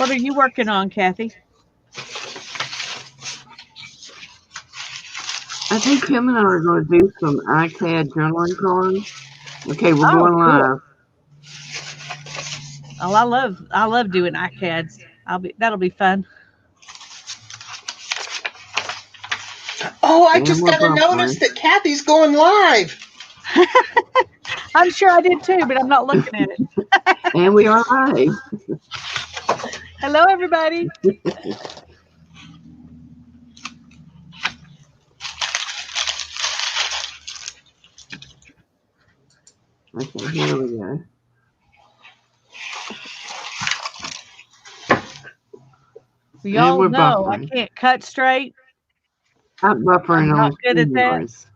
What are you working on, Kathy? I think Kim and I are going to do some iCAD journaling cards. Okay, we're Oh, going cool. live. Oh, I love doing iCads. That'll be fun. Oh, I And just we're got a notice buffering. that Kathy's going live. I'm sure I did too, but I'm not looking at it. And we are live. Hello, everybody. Okay, here we go. Y'all we're know I buffering. can't cut straight. I'm buffering I'm not on good at that. yours.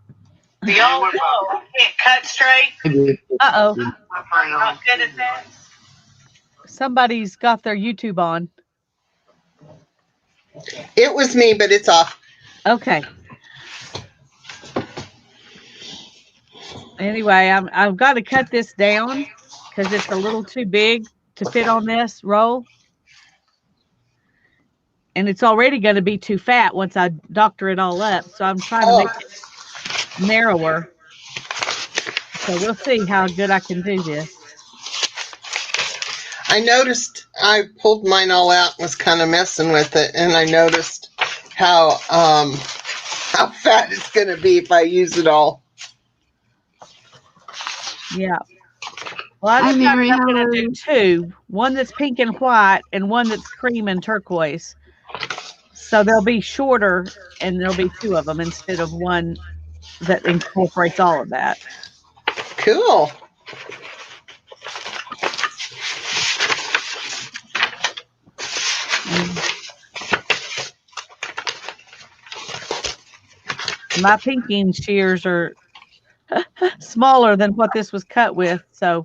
Y'all know I can't cut straight. Uh-oh. I'm not good at that. Somebody's got their YouTube on. It was me, but it's off. Okay. Anyway, I've got to cut this down because it's a little too big to fit on this roll. And it's already going to be too fat once I doctor it all up. So I'm trying to make it narrower. So we'll see how good I can do this. I noticed I pulled mine all out and was kind of messing with it, and I noticed how fat it's going to be if I use it all. Yeah. Well, I decided I'm going to do two. One that's pink and white and one that's cream and turquoise. So they'll be shorter and there'll be two of them instead of one that incorporates all of that. Cool. My pinking shears are smaller than what this was cut with, so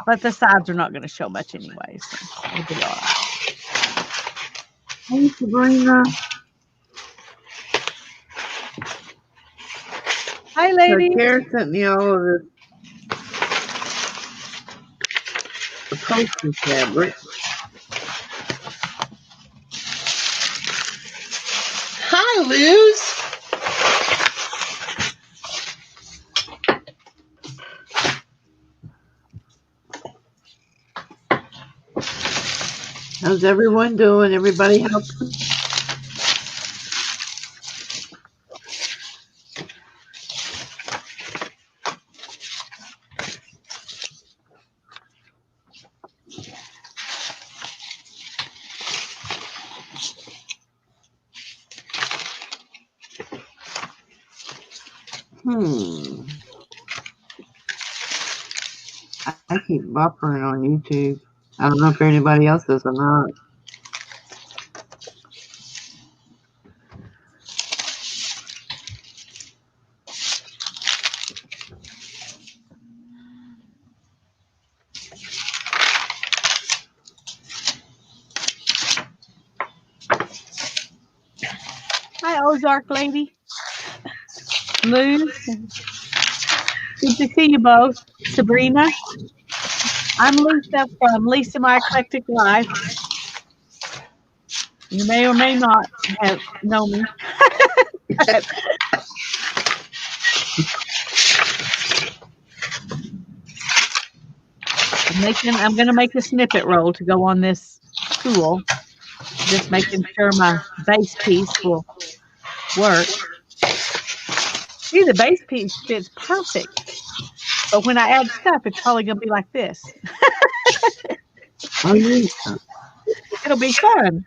but the sides are not going to show much anyway, so it'll be all right. Hey, Sabrina. Hi, ladies. So Kara sent me all of this upholstery fabric. Hi, Luz. How's everyone doing? Everybody helping? I keep buffering on YouTube. I don't know if anybody else does or not. Hi, Ozark lady. Lou. Good to see you both. Sabrina. I'm Lisa from Lisa My Eclectic Life. You may or may not have known me. I'm going to make a snippet roll to go on this tool. Just making sure my base piece will work. See, the base piece fits perfect. But when I add stuff, it's probably going to be like this. Oh, yeah. It'll be fun.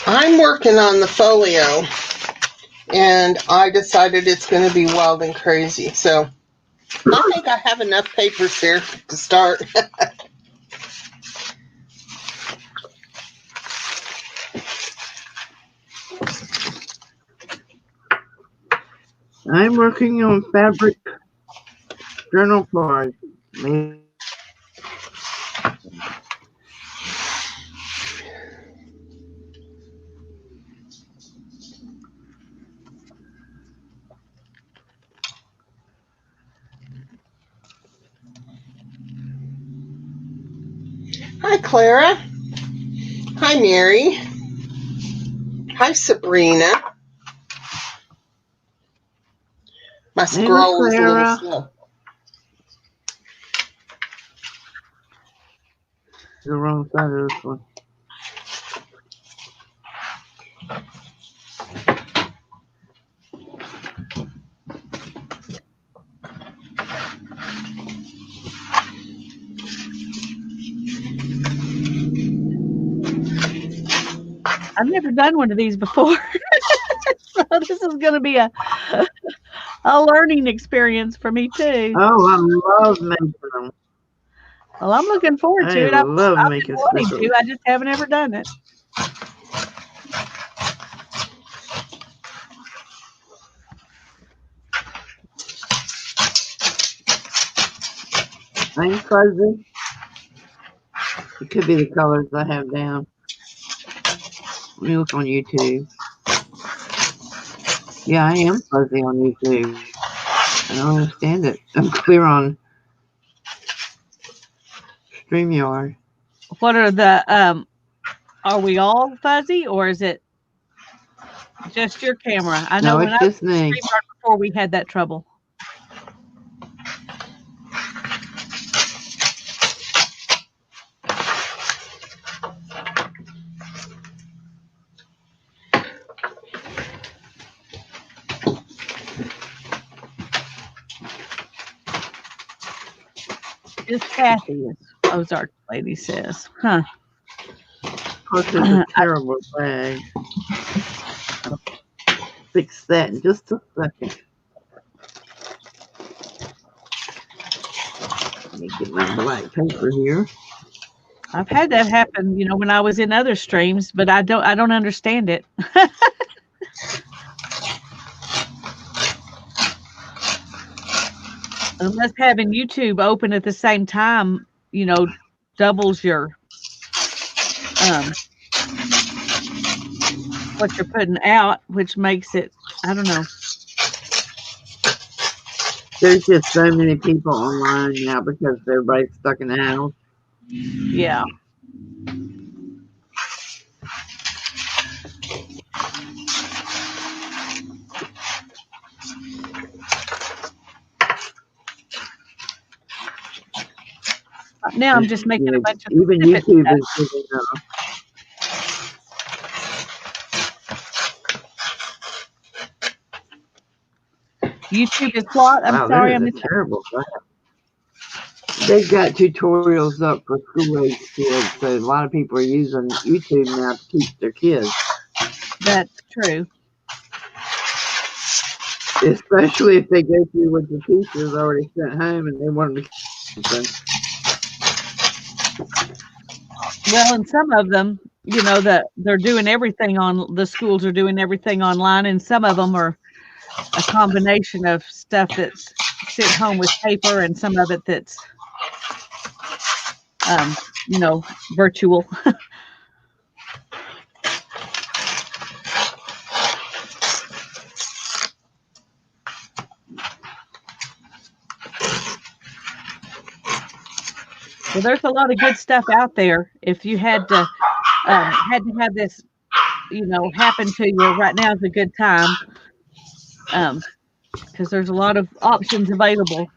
I'm working on the folio, and I decided it's going to be wild and crazy. So I think I have enough papers here to start. I'm working on fabric journal cards. Clara. Hi, Mary. Hi, Sabrina. My Hey, Miss scroll is a little Clara. slow. The wrong side of this one. I've never done one of these before. So this is going to be a learning experience for me too. Oh, I love making them. Well, I'm looking forward to I it. I've love been making wanting stuff. to. I just haven't ever done it. I'm fuzzy. It could be the colors I have down. Let me look on YouTube. Yeah, I am fuzzy on YouTube. I don't understand it. I'm clear on StreamYard. What are the are we all fuzzy or is it just your camera? I know No, when it's I was just me. StreamYard before we had that trouble. Just Kathy, as Ozark lady says. Huh. Plus, it's a terrible bag. I'll fix that in just a second. Let me get my black paper here. I've had that happen, when I was in other streams, but I don't understand it. Unless having YouTube open at the same time, doubles your what you're putting out, which makes it, I don't know. There's just so many people online now because everybody's stuck in the house. Yeah. Now I'm just making a bunch of Even snippet YouTube stuff. is giving up. YouTube is what? I'm Wow, sorry, I that is missed a that. terrible graph. They've got tutorials up for school-age kids, so a lot of people are using YouTube now to teach their kids. That's true. Especially if they go through what the teacher's already sent home and they want them to something. Well, and some of them, that they're doing everything the schools are doing everything online, and some of them are a combination of stuff that's sent home with paper and some of it that's virtual. Well, there's a lot of good stuff out there. If you had to have this, happen to you, right now is a good time. Because there's a lot of options available.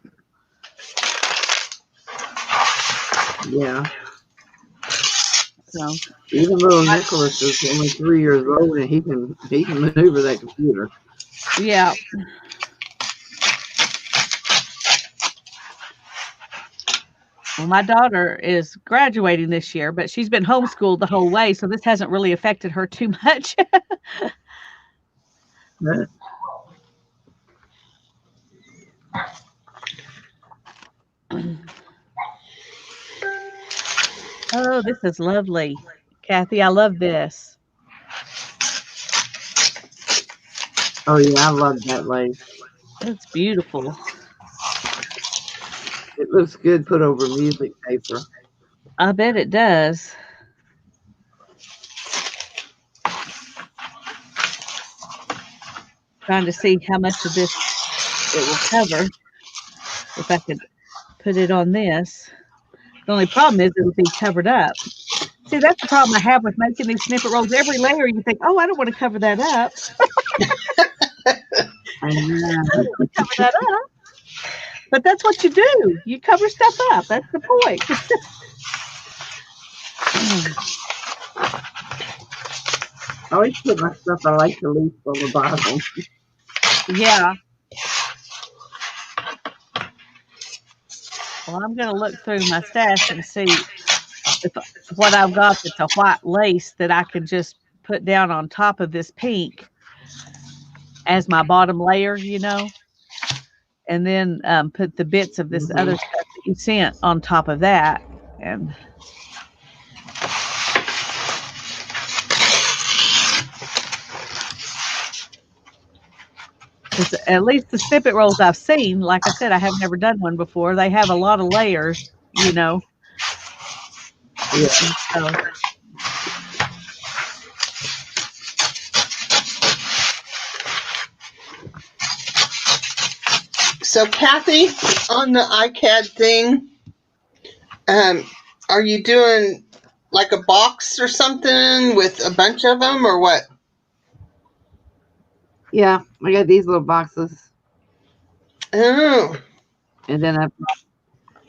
Yeah. So Even little Nicholas is only 3 years old and he can maneuver that computer. yeah. Well, my daughter is graduating this year, but she's been homeschooled the whole way, so this hasn't really affected her too much. Right. Oh, this is lovely. Kathy, I love this. Oh yeah, I love that lace. It's beautiful. It looks good put over music paper. I bet it does. Trying to see how much of this it will cover. If I could put it on this. The only problem is it'll be covered up. See, that's the problem I have with making these snippet rolls. Every layer, you think, oh, I don't want to cover that up. I know. I don't want to cover that up. But that's what you do. You cover stuff up. That's the point. I always put my stuff I like to leave on the bottom. Yeah. Well, I'm going to look through my stash and see if what I've got that's a white lace that I can just put down on top of this pink as my bottom layer, you know, and then put the bits of this other stuff that you sent on top of that. And because at least the snippet rolls I've seen, like I said, I have never done one before. They have a lot of layers, you know. Yeah. So, So Kathy, on the iCAD thing, are you doing like a box or something with a bunch of them, or what? Yeah, I got these little boxes, Oh, and then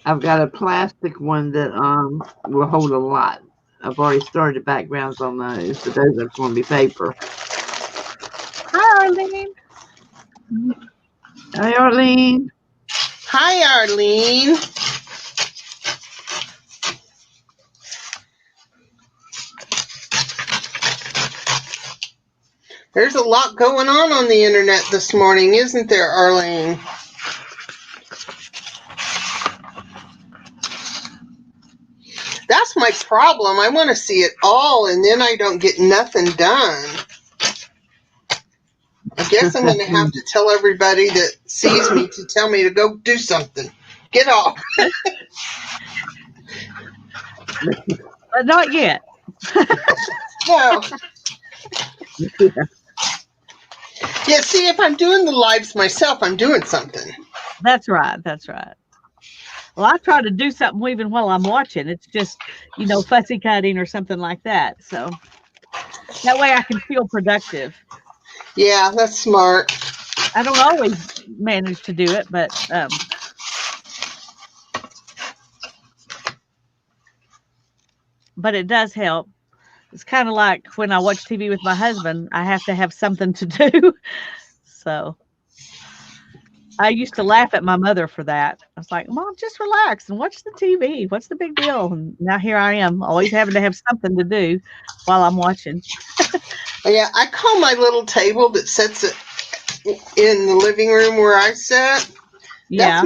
I've got a plastic one that will hold a lot. I've already started the backgrounds on those, but those are going to be paper. hi, Arlene. Hi, Arlene. hi, Arlene. There's a lot going on the internet this morning, isn't there, Arlene? That's my problem. I want to see it all, and then I don't get nothing done. I guess I'm going to have to tell everybody that sees me to tell me to go do something. Get off. But not yet. No. Yeah, see, if I'm doing the lives myself, I'm doing something. That's right. That's right. Well, I try to do something even while I'm watching. It's just, you know, fussy cutting or something like that. So that way I can feel productive. Yeah, that's smart. I don't always manage to do it, but it does help. It's kind of like when I watch TV with my husband, I have to have something to do. So I used to laugh at my mother for that. I was like, Mom, just relax and watch the TV. What's the big deal? And now here I am, always having to have something to do while I'm watching. Yeah, I call my little table that sits in the living room where I sit. Yeah.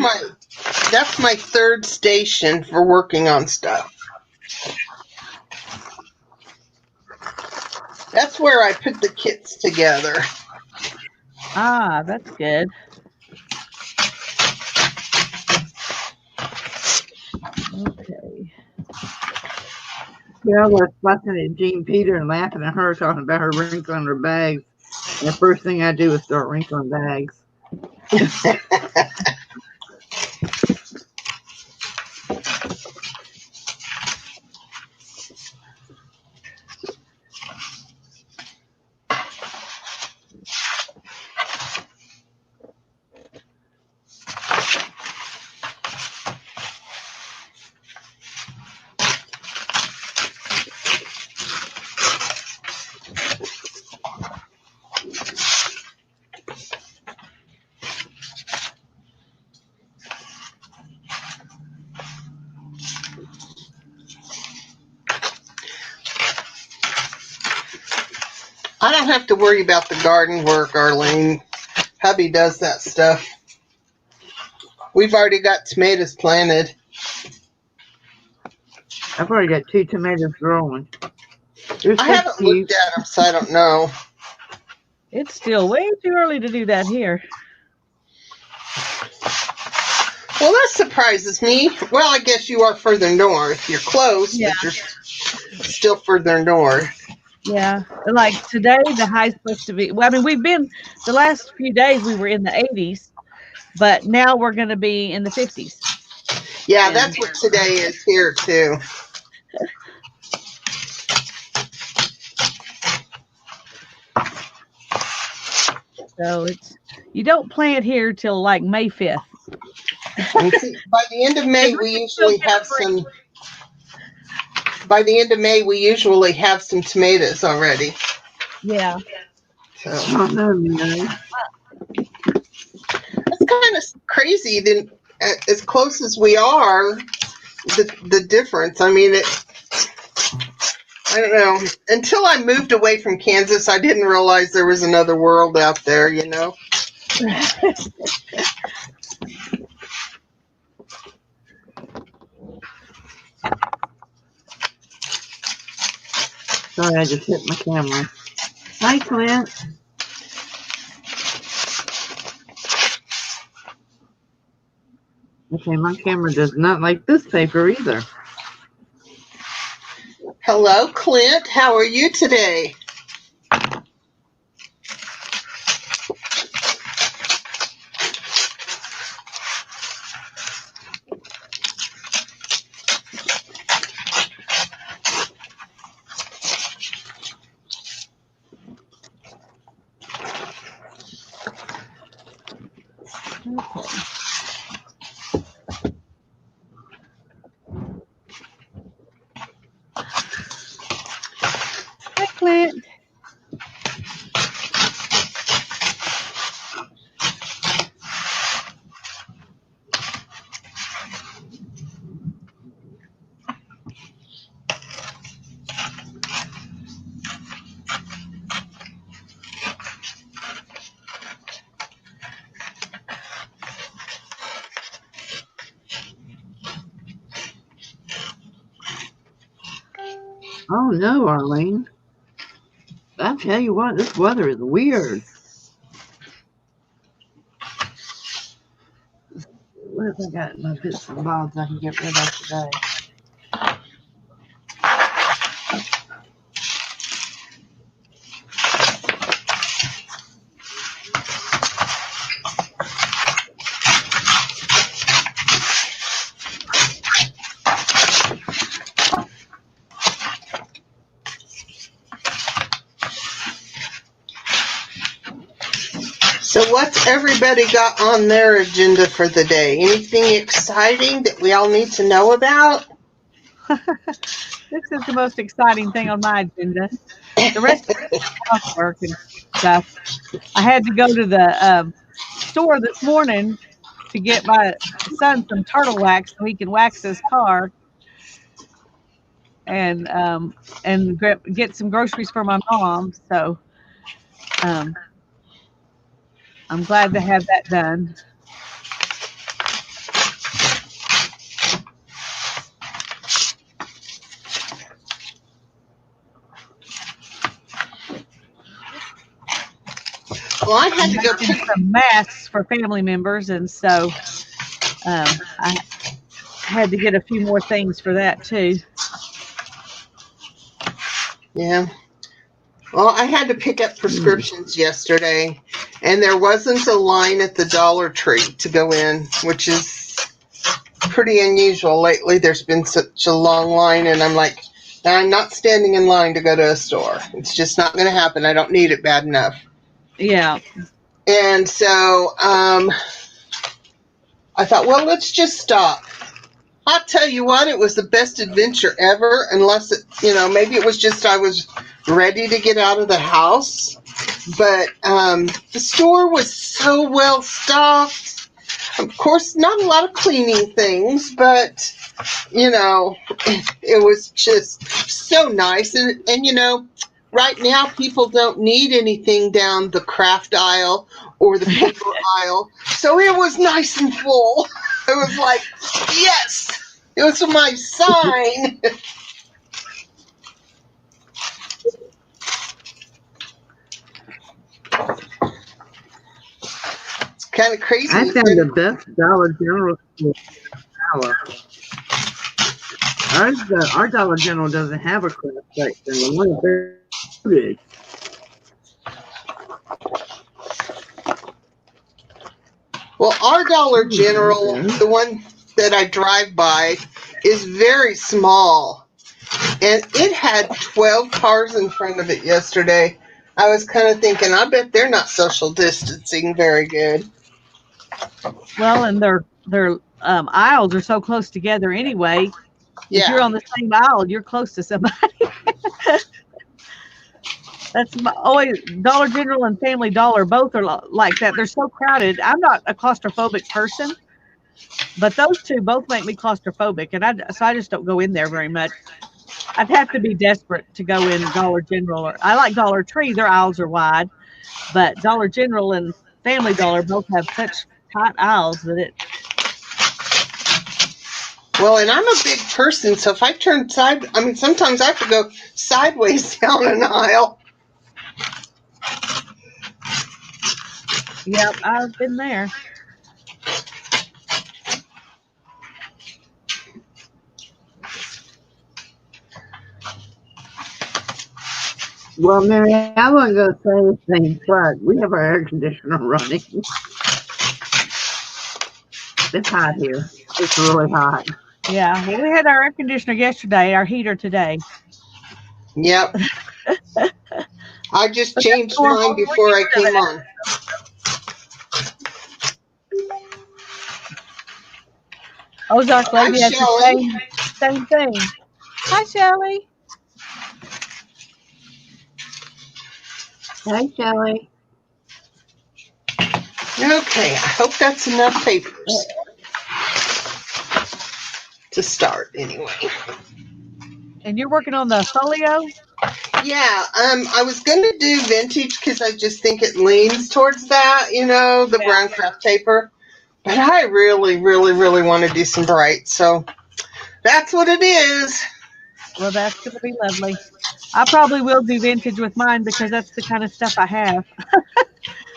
That's my third station for working on stuff. That's where I put the kits together. Ah, that's good. Okay. Yeah, I was fussing at Jean Peter and laughing at her talking about her wrinkling her bags. And the first thing I do is start wrinkling bags. I don't have to worry about the garden work, Arlene. Hubby does that stuff. We've already got tomatoes planted. I've already got 2 tomatoes growing. I haven't looked at them, so I don't know. It's still way too early to do that here. Well, that surprises me. Well, I guess you are further north. You're close, Yeah. but you're still further north. Yeah. Like today, the high's supposed to be, well, I mean, we've been, the last few days we were in the 80s, but now we're going to be in the 50s. Yeah, that's what today is here, too. So you don't plant here till like May 5th. And see, by the end of May, And we we can still usually get a have break. some. By the end of May, we usually have some tomatoes already. Yeah. So Oh no, man. that's kind of crazy. Then, as close as we are, the difference. I mean, I don't know. Until I moved away from Kansas, I didn't realize there was another world out there. You know. Sorry, I just hit my camera. Hi, Clint. Okay, my camera does not like this paper either. Hello, Clint. How are you today? Okay. Hi, Clint. Oh no, Arlene. I tell you what, this weather is weird. What have I got in my bits and bobs I can get rid of today? So what's everybody got on their agenda for the day? Anything exciting that we all need to know about? This is the most exciting thing on my agenda. The rest of it is housework and stuff. I had to go to the store this morning to get my son some turtle wax so he can wax his car and get some groceries for my mom. So um, I'm glad to have that done. Well, I had I'm to go making pick. some masks for family members, and so I had to get a few more things for that too. Yeah. Well, I had to pick up prescriptions yesterday, and there wasn't a line at the Dollar Tree to go in, which is pretty unusual. Lately, there's been such a long line, and I'm like, I'm not standing in line to go to a store. It's just not going to happen. I don't need it bad enough. Yeah, And so I thought, well, let's just stop. I'll tell you what, it was the best adventure ever, unless maybe it was just I was ready to get out of the house. But the store was so well stocked. Of course, not a lot of cleaning things, but it was just so nice. And right now people don't need anything down the craft aisle or the paper aisle, so it was nice and full. It was like, yes, it was my sign. It's kind of crazy. I found the best Dollar General store in Ocala. Our Dollar General doesn't have a craft section. The one is very big. Well, our Dollar General, the one that I drive by, is very small. And it had 12 cars in front of it yesterday. I was kind of thinking, I bet they're not social distancing very good. Well, and their aisles are so close together anyway. If you're Yeah. on the same aisle, you're close to somebody. Always Dollar General and Family Dollar both are like that. They're so crowded. I'm not a claustrophobic person, but those two both make me claustrophobic, and so I just don't go in there very much. I'd have to be desperate to go in Dollar General, or I like Dollar Tree. Their aisles are wide, but Dollar General and Family Dollar both have such tight aisles that it. Well, and I'm a big person, so if I turn sometimes I have to go sideways down an aisle. Yep, I've been there. Well, Mary, I wasn't going to say anything, but we have our air conditioner running. It's hot here. It's really hot. Yeah, well, we had our air conditioner yesterday, our heater today. Yep. I just changed mine before I came on. Ozark Lady has Shelley. the same thing. Hi, Shelley. Hi, Shelley. Okay, I hope that's enough papers to start anyway. And you're working on the folio? Yeah, I was gonna do vintage because I just think it leans towards that, the brown craft paper. But I really, really, really want to do some bright, so that's what it is. Well, that's going to be lovely. I probably will do vintage with mine because that's the kind of stuff I have.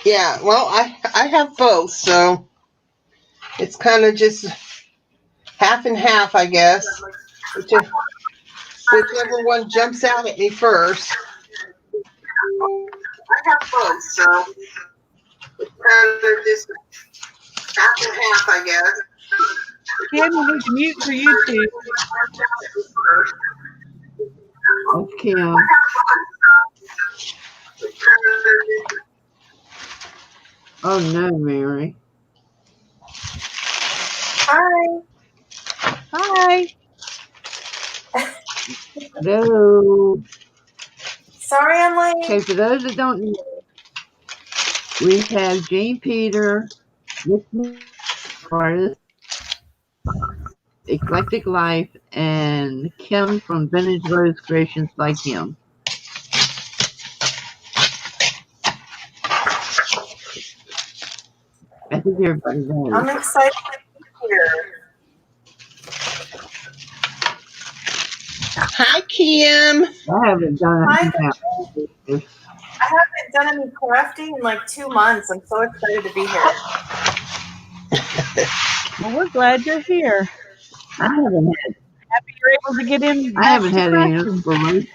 Yeah, well, I have both, so it's kind of just half and half, I guess. Whichever one jumps out at me first. I have both, so it's kind of just half and half, I guess. Kim, you need to mute for YouTube. That's Kim. Oh, no, Mary. Hi. Hi. Hello. Sorry I'm late. Okay, for those that don't know, we have Jane Peter, artist, Eclectic Life, and Kim from Vintage Rose Creations by Kim. I think everybody knows. I'm excited to be here. Hi, Kim. I haven't done anything. I haven't done any crafting in like 2 months. I'm so excited to be here. Well, we're glad you're here. I haven't had. Happy you're able to get in. I haven't had any inspiration.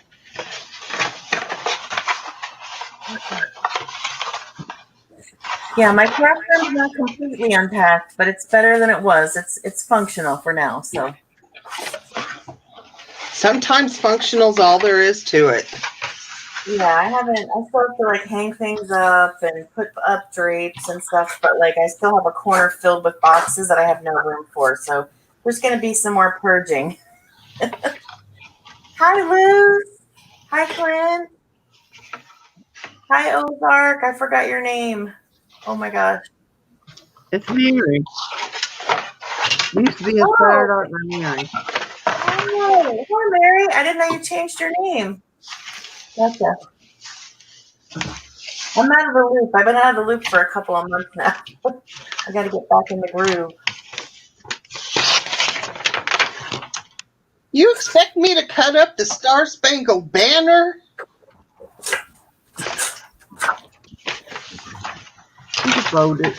Yeah, my craft room is not completely unpacked, but it's better than it was. It's functional for now. So Sometimes functional's all there is to it. yeah, I still have to like hang things up and put up drapes and stuff, but like I still have a corner filled with boxes that I have no room for. So there's going to be some more purging. Hi, Luz. Hi, Clint. Hi, Ozark. I forgot your name. Oh my gosh. It's Mary. Used to be Inspired Art by Mary. Oh, hi, Mary. I didn't know you changed your name. Gotcha. I'm out of the loop. I've been out of the loop for a couple of months now. I got to get back in the groove. You expect me to cut up the Star Spangled Banner? You can fold it.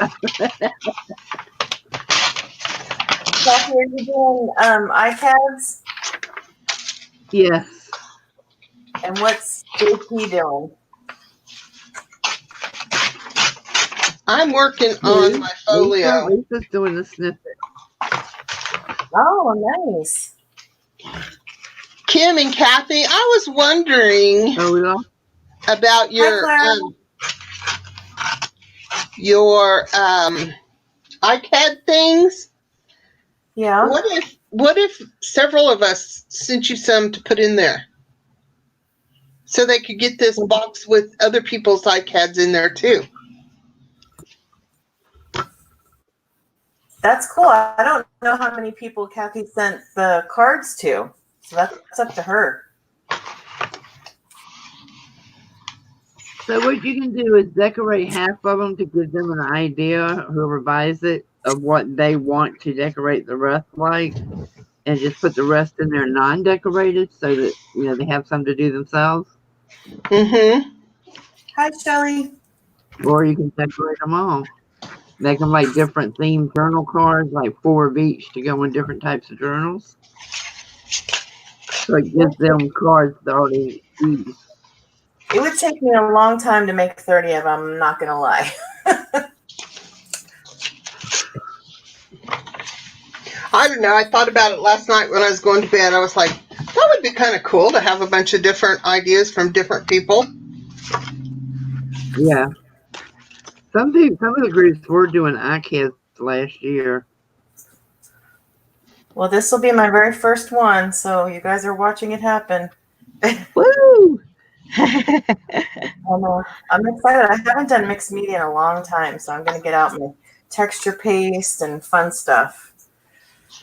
Kathy, are you doing iPads? Yes. And what's JP doing? I'm working on my folio. Lisa's doing the snippet. Oh, nice. Kim and Kathy, I was wondering. Oh, we lost. about Hi, your iCAD things. yeah. What if several of us sent you some to put in there? So they could get this box with other people's iCads in there too. That's cool. I don't know how many people Kathy sent the cards to, so that's up to her. So what you can do is decorate half of them to give them an idea, whoever buys it, of what they want to decorate the rest like, and just put the rest in there non-decorated so that, you know, they have something to do themselves. Mm-hmm. Hi, Shelly. Or you can decorate them all. Make them like different themed journal cards, like 4 of each to go in different types of journals. So it gives them cards to already use. It would take me a long time to make 30 of them, I'm not going to lie. I don't know. I thought about it last night when I was going to bed. I was like, that would be kind of cool to have a bunch of different ideas from different people. Yeah. Some of the groups were doing iCads last year. Well, this will be my very first one, so you guys are watching it happen. Woo! I'm excited. I haven't done mixed media in a long time, so I'm going to get out my texture paste and fun stuff.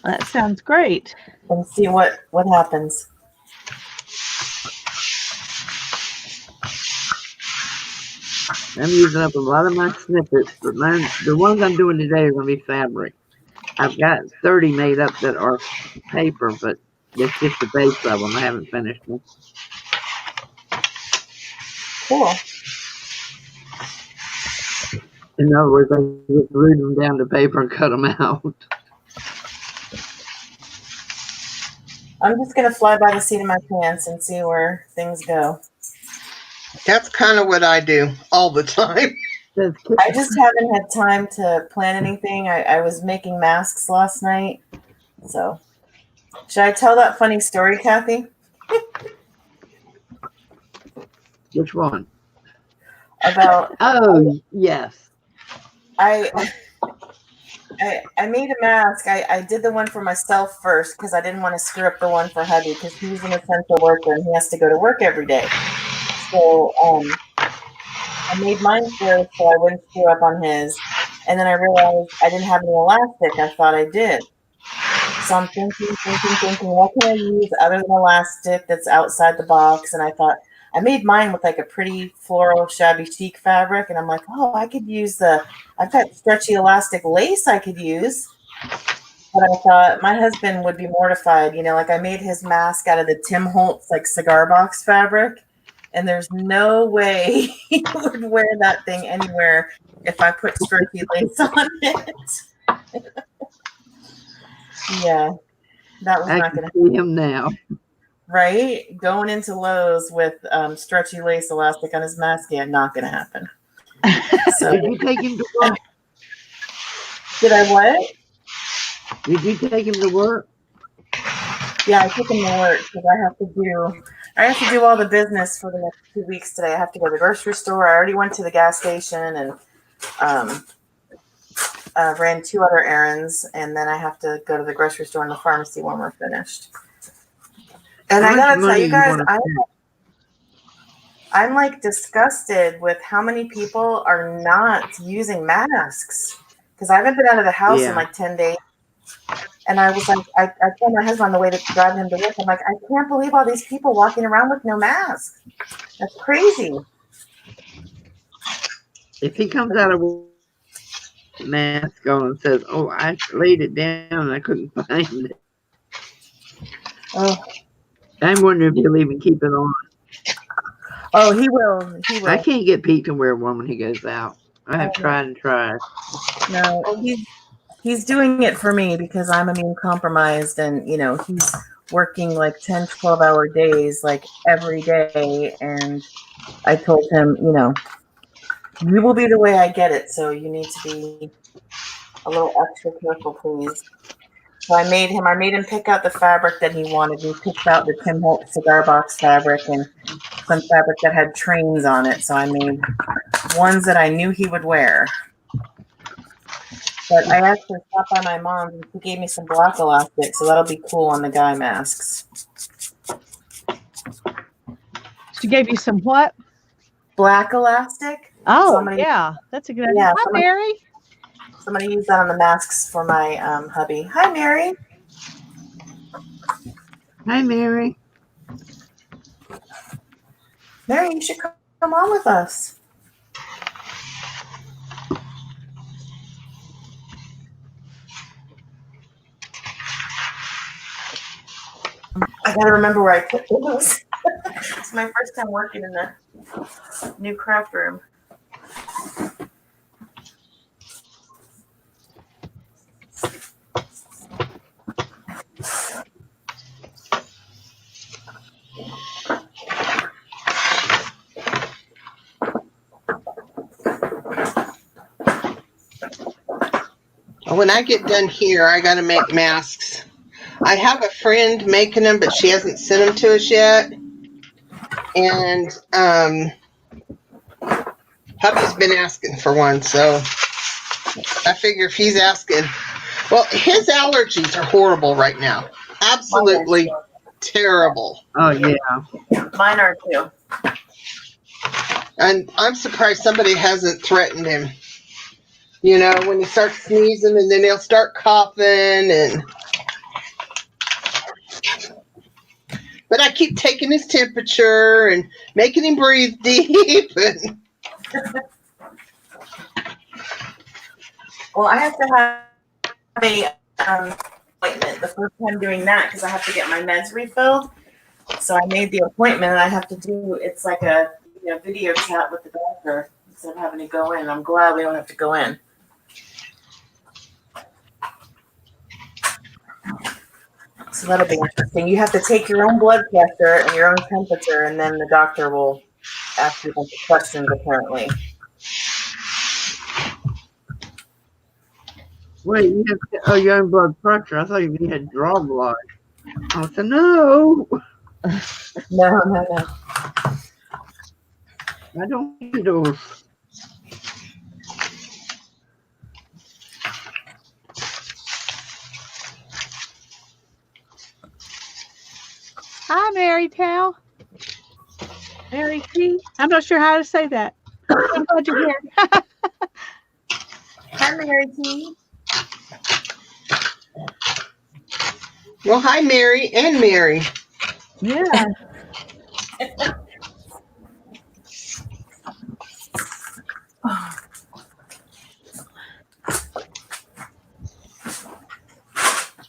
That sounds great. And see what happens. I'm using up a lot of my snippets, but the ones I'm doing today are going to be fabric. I've got 30 made up that are paper, but it's just the base of them. I haven't finished them. Cool. In other words, I just glued them down to paper and cut them out. I'm just going to fly by the seat of my pants and see where things go. That's kind of what I do all the time. I just haven't had time to plan anything. I was making masks last night. So, should I tell that funny story, Kathy? Which one? About Oh, yes. I made a mask. I did the one for myself first because I didn't want to screw up the one for hubby because he's an essential worker and he has to go to work every day. So I made mine first so I wouldn't screw up on his. And then I realized I didn't have any elastic. I thought I did. So I'm thinking, what can I use other than elastic that's outside the box? And I thought, I made mine with like a pretty floral shabby chic fabric. And I'm like, oh, I could use I've got stretchy elastic lace I could use. But I thought my husband would be mortified. You know, like I made his mask out of the Tim Holtz like cigar box fabric. And there's no way he would wear that thing anywhere if I put stretchy lace on it. Yeah, that was not going to see him now. Right? Going into Lowe's with stretchy lace elastic on his mask, yeah, not going to happen. So, did you take him to work? Did I what? Did you take him to work? Yeah, I took him to work because I have to do all the business for the next 2 weeks today. I have to go to the grocery store. I already went to the gas station and ran 2 other errands, and then I have to go to the grocery store and the pharmacy when we're finished. And I gotta tell you guys, I'm like disgusted with how many people are not using masks because I haven't been out of the house in like 10 days. And I was like, I told my husband on the way to drive him to work, I'm like, I can't believe all these people walking around with no mask. That's crazy. If he comes out of mask on and says, oh, I laid it down and I couldn't find it. Oh. I'm wondering if he'll even keep it on. Oh, he will. He will. I can't get Pete to wear one when he goes out. I have tried and tried. No, he's doing it for me because I'm immune compromised and, you know, he's working like 10, 12-hour days like every day. And I told him, you know, you will be the way I get it. So you need to be a little extra careful, please. So I made him pick out the fabric that he wanted. He picked out the Tim Holtz cigar box fabric and some fabric that had trains on it. So I made ones that I knew he would wear. But I actually stopped by my mom's and she gave me some black elastic, so that'll be cool on the guy masks. She gave you some what? Black elastic? Oh, yeah. That's a good idea. Yeah, Hi, Mary. Somebody used that on the masks for my hubby. Hi, Mary. Hi, Mary. Mary, you should come on with us. I gotta remember where I put those. It's my first time working in the new craft room. When I get done here, I got to make masks. I have a friend making them, but she hasn't sent them to us yet. And hubby's been asking for one, so I figure if he's asking, well, his allergies are horrible right now. Absolutely terrible. Oh, yeah. Mine are too. And I'm surprised somebody hasn't threatened him. You know, when he starts sneezing and then he'll start coughing and... But I keep taking his temperature and making him breathe deep. And... Well, I have to have a appointment the first time doing that because I have to get my meds refilled. So I made the appointment and I have to do, it's like a video chat with the doctor instead of having to go in. I'm glad we don't have to go in. So that'll be interesting. You have to take your own blood pressure and your own temperature, and then the doctor will ask you a bunch of questions, apparently. Wait, you have your own blood pressure. I thought you had draw blood. I said, no. No. I don't need those. Hi, Mary Tao. Mary T. I'm not sure how to say that. I'm glad you're here. Hi, Mary T. Well, hi, Mary and Mary. Yeah.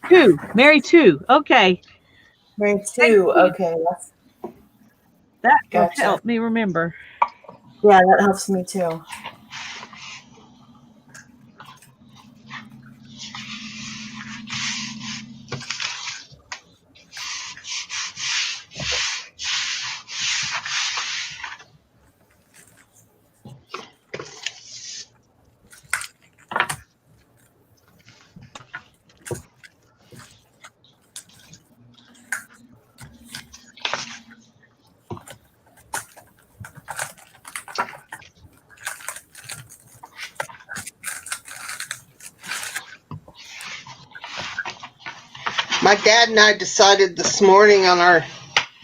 Two. Mary two. Okay. Mary two. Okay. That will Gotcha. help me remember. Yeah, that helps me too. My dad and I decided this morning on our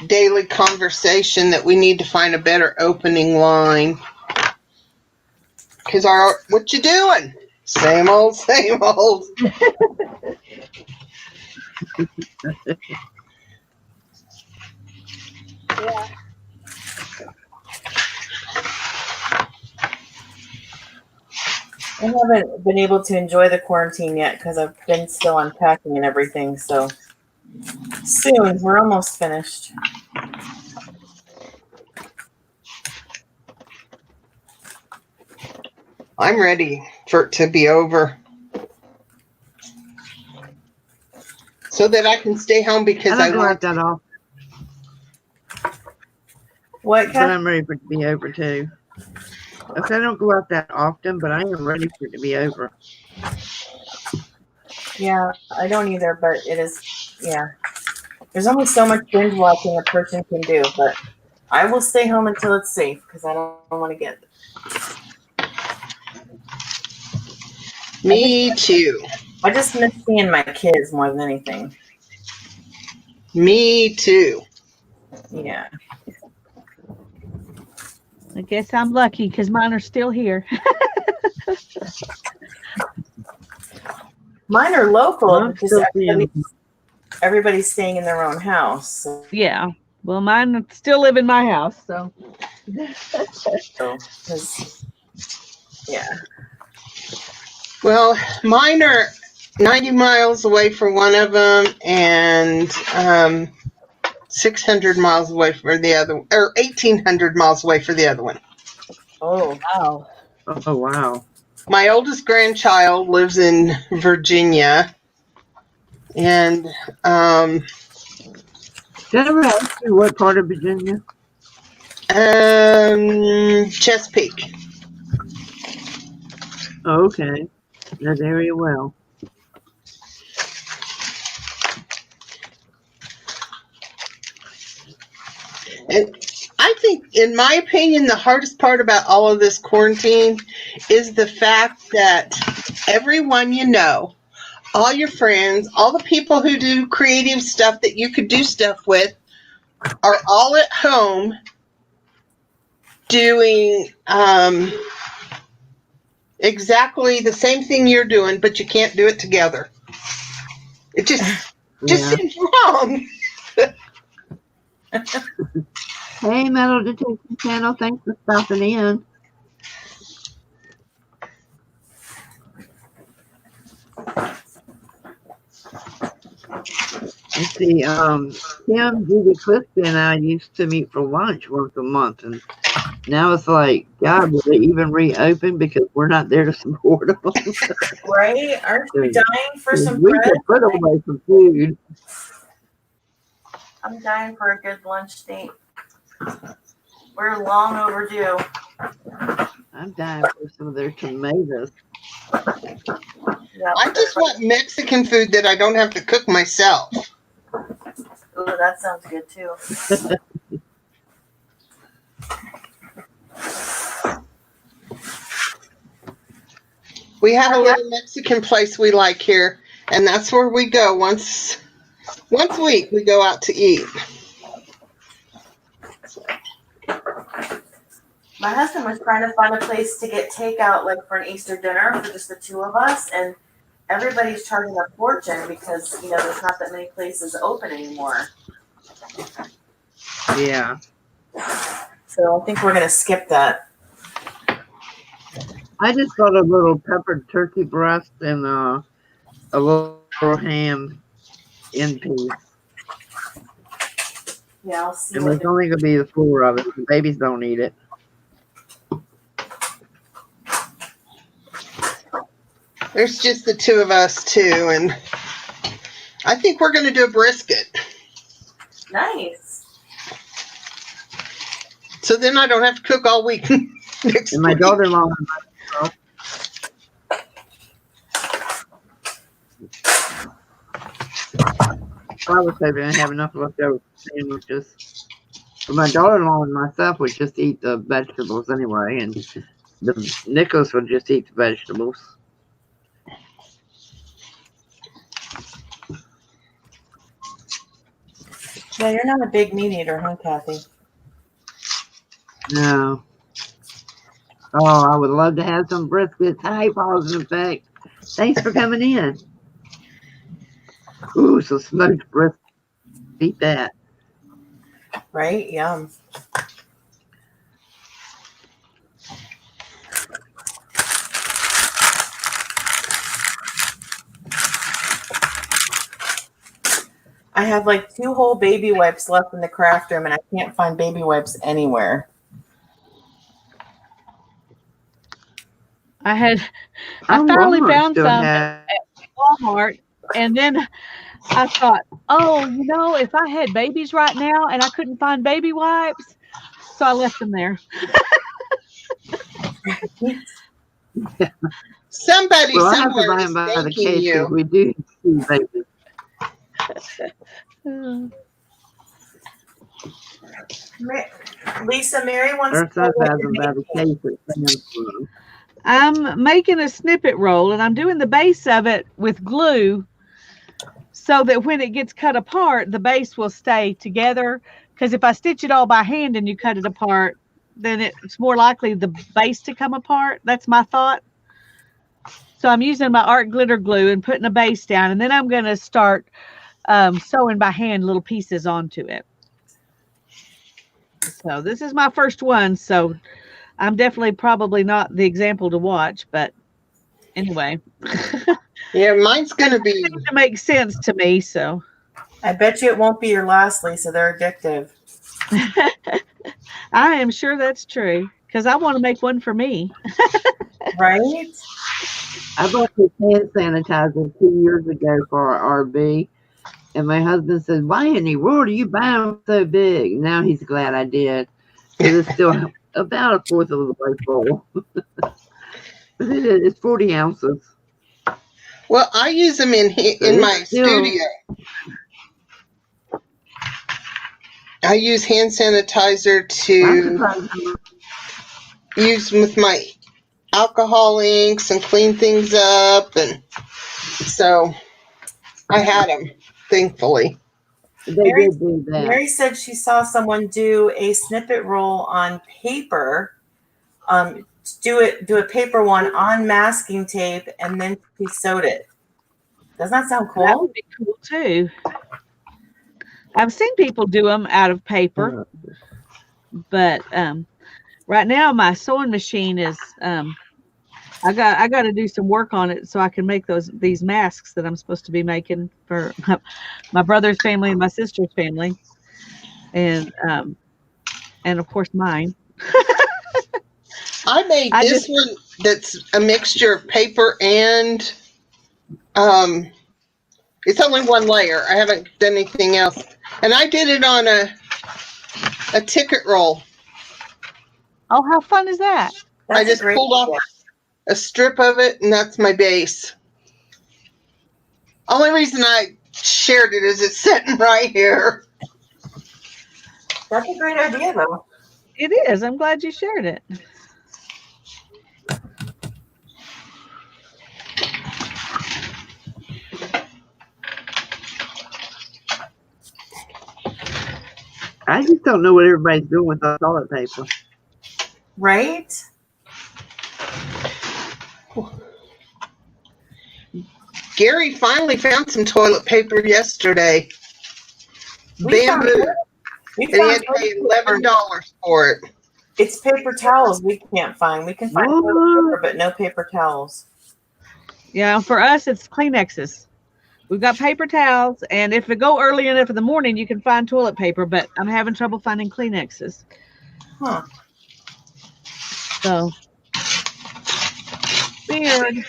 daily conversation that we need to find a better opening line. Because what you doing? Same old, same old. Yeah. I haven't been able to enjoy the quarantine yet because I've been still unpacking and everything. So soon, we're almost finished. I'm ready for it to be over. So that I can stay home because I don't go want out that often, What, but Kat? I'm ready for it to be over too. I said I don't go out that often, but I am ready for it to be over. Yeah, I don't either, but it is, yeah. There's only so much binge watching a person can do, but I will stay home until it's safe because I don't want to get it. Me too. I just miss seeing my kids more than anything. Me too. Yeah. I guess I'm lucky because mine are still here. Mine are local, I'm just still seeing. everybody's staying in their own house. So, Yeah. Well, mine still live in my house, so. 'cause, yeah. Well, mine are 90 miles away for one of them and 600 miles away for the other, or 1,800 miles away for the other one. Oh, Oh. Oh wow. My oldest grandchild lives in Virginia, and Did I ever ask you what part of Virginia? Chesapeake. Oh, okay. That area well. And I think, in my opinion, the hardest part about all of this quarantine is the fact that everyone you know, all your friends, all the people who do creative stuff that you could do stuff with, are all at home doing exactly the same thing you're doing, but you can't do it together. It just Yeah. seems wrong. Hey, Metal Detection Channel, thanks for stopping in. Let's see, Kim, Judy Clifton and I used to meet for lunch once a month, and now it's like, God, will they even reopen because we're not there to support them? right? Aren't you dying for some We bread? could put away some food. I'm dying for a good lunch date. We're long overdue. I'm dying for some of their tomatoes. Yeah. I just want Mexican food that I don't have to cook myself. Ooh, that sounds good too. We have a little Mexican place we like here, and that's where we go once a week. We go out to eat. My husband was trying to find a place to get takeout, like for an Easter dinner for just the two of us, and everybody's charging a fortune because there's not that many places open anymore. Yeah. So I think we're gonna skip that. I just got a little peppered turkey breast and a little ham in piece. Yeah, I'll see. And there's only going to be the 4 of it. The babies don't eat it. There's just the two of us too, and I think we're going to do a brisket. Nice. So then I don't have to cook all week. Next And my week. daughter-in-law, I was hoping to have enough leftover sandwiches. But my daughter-in-law and myself would just eat the vegetables anyway, and the Nicholas would just eat the vegetables. Yeah, you're not a big meat eater, huh, Kathy? No. Oh, I would love to have some briskets. Hi, Pause and Effect. Thanks for coming in. Ooh, some smoked brisket. Eat that. Right? Yum. I have like 2 whole baby wipes left in the craft room, and I can't find baby wipes anywhere. I finally Walmart found still some has- at Walmart, and then I thought, oh, if I had babies right now and I couldn't find baby wipes, so I left them there. Somebody Well, I have to somewhere buy is them by the thanking case you. because we do see babies. Lisa, Mary wants Our to son know what buys you're them by the making. case at Sam's Club. I'm making a snippet roll, and I'm doing the base of it with glue so that when it gets cut apart, the base will stay together. Because if I stitch it all by hand and you cut it apart, then it's more likely the base to come apart. That's my thought. So I'm using my art glitter glue and putting a base down, and then I'm going to start sewing by hand little pieces onto it. So this is my first one, so I'm definitely probably not the example to watch, but anyway. Yeah, mine's going to It be. seems to make sense to me, so. I bet you it won't be your last, Lisa. They're addictive. I am sure that's true because I want to make one for me. Right? I bought this hand sanitizer 2 years ago for our RV, and my husband said, "Why in the world are you buying them so big?" Now he's glad I did because it's still about a fourth of the way full. But it's 40 ounces. Well, I use them in So my studio. I use hand sanitizer I'm to surprised how much use with my alcohol inks and clean things up, and so I had them, thankfully. they Mary, did do that. Mary said she saw someone do a snippet roll on paper. Do a paper one on masking tape, and then she sewed it. Doesn't that sound That cool? would be cool too. I've seen people do them out of paper, but right now my sewing machine is I got to do some work on it so I can make these masks that I'm supposed to be making for my brother's family and my sister's family, and of course mine. I made I this just one that's a mixture of paper and it's only one layer. I haven't done anything else, and I did it on a ticket roll. oh, how fun is that? I That's a just great pulled off idea. a strip of it, and that's my base. Only reason I shared it is it's sitting right here. That's a great idea, though. It is. I'm glad you shared it. I just don't know what everybody's doing with the toilet paper. Right? Gary finally found some toilet paper yesterday. We found Bamboo. We And he found had to pay toilet paper. $11 for it. It's paper towels we can't find. We can find toilet What? paper, but no paper towels. Yeah, for us it's Kleenexes. We've got paper towels, and if it go early enough in the morning, you can find toilet paper. But I'm having trouble finding Kleenexes. Huh. So weird.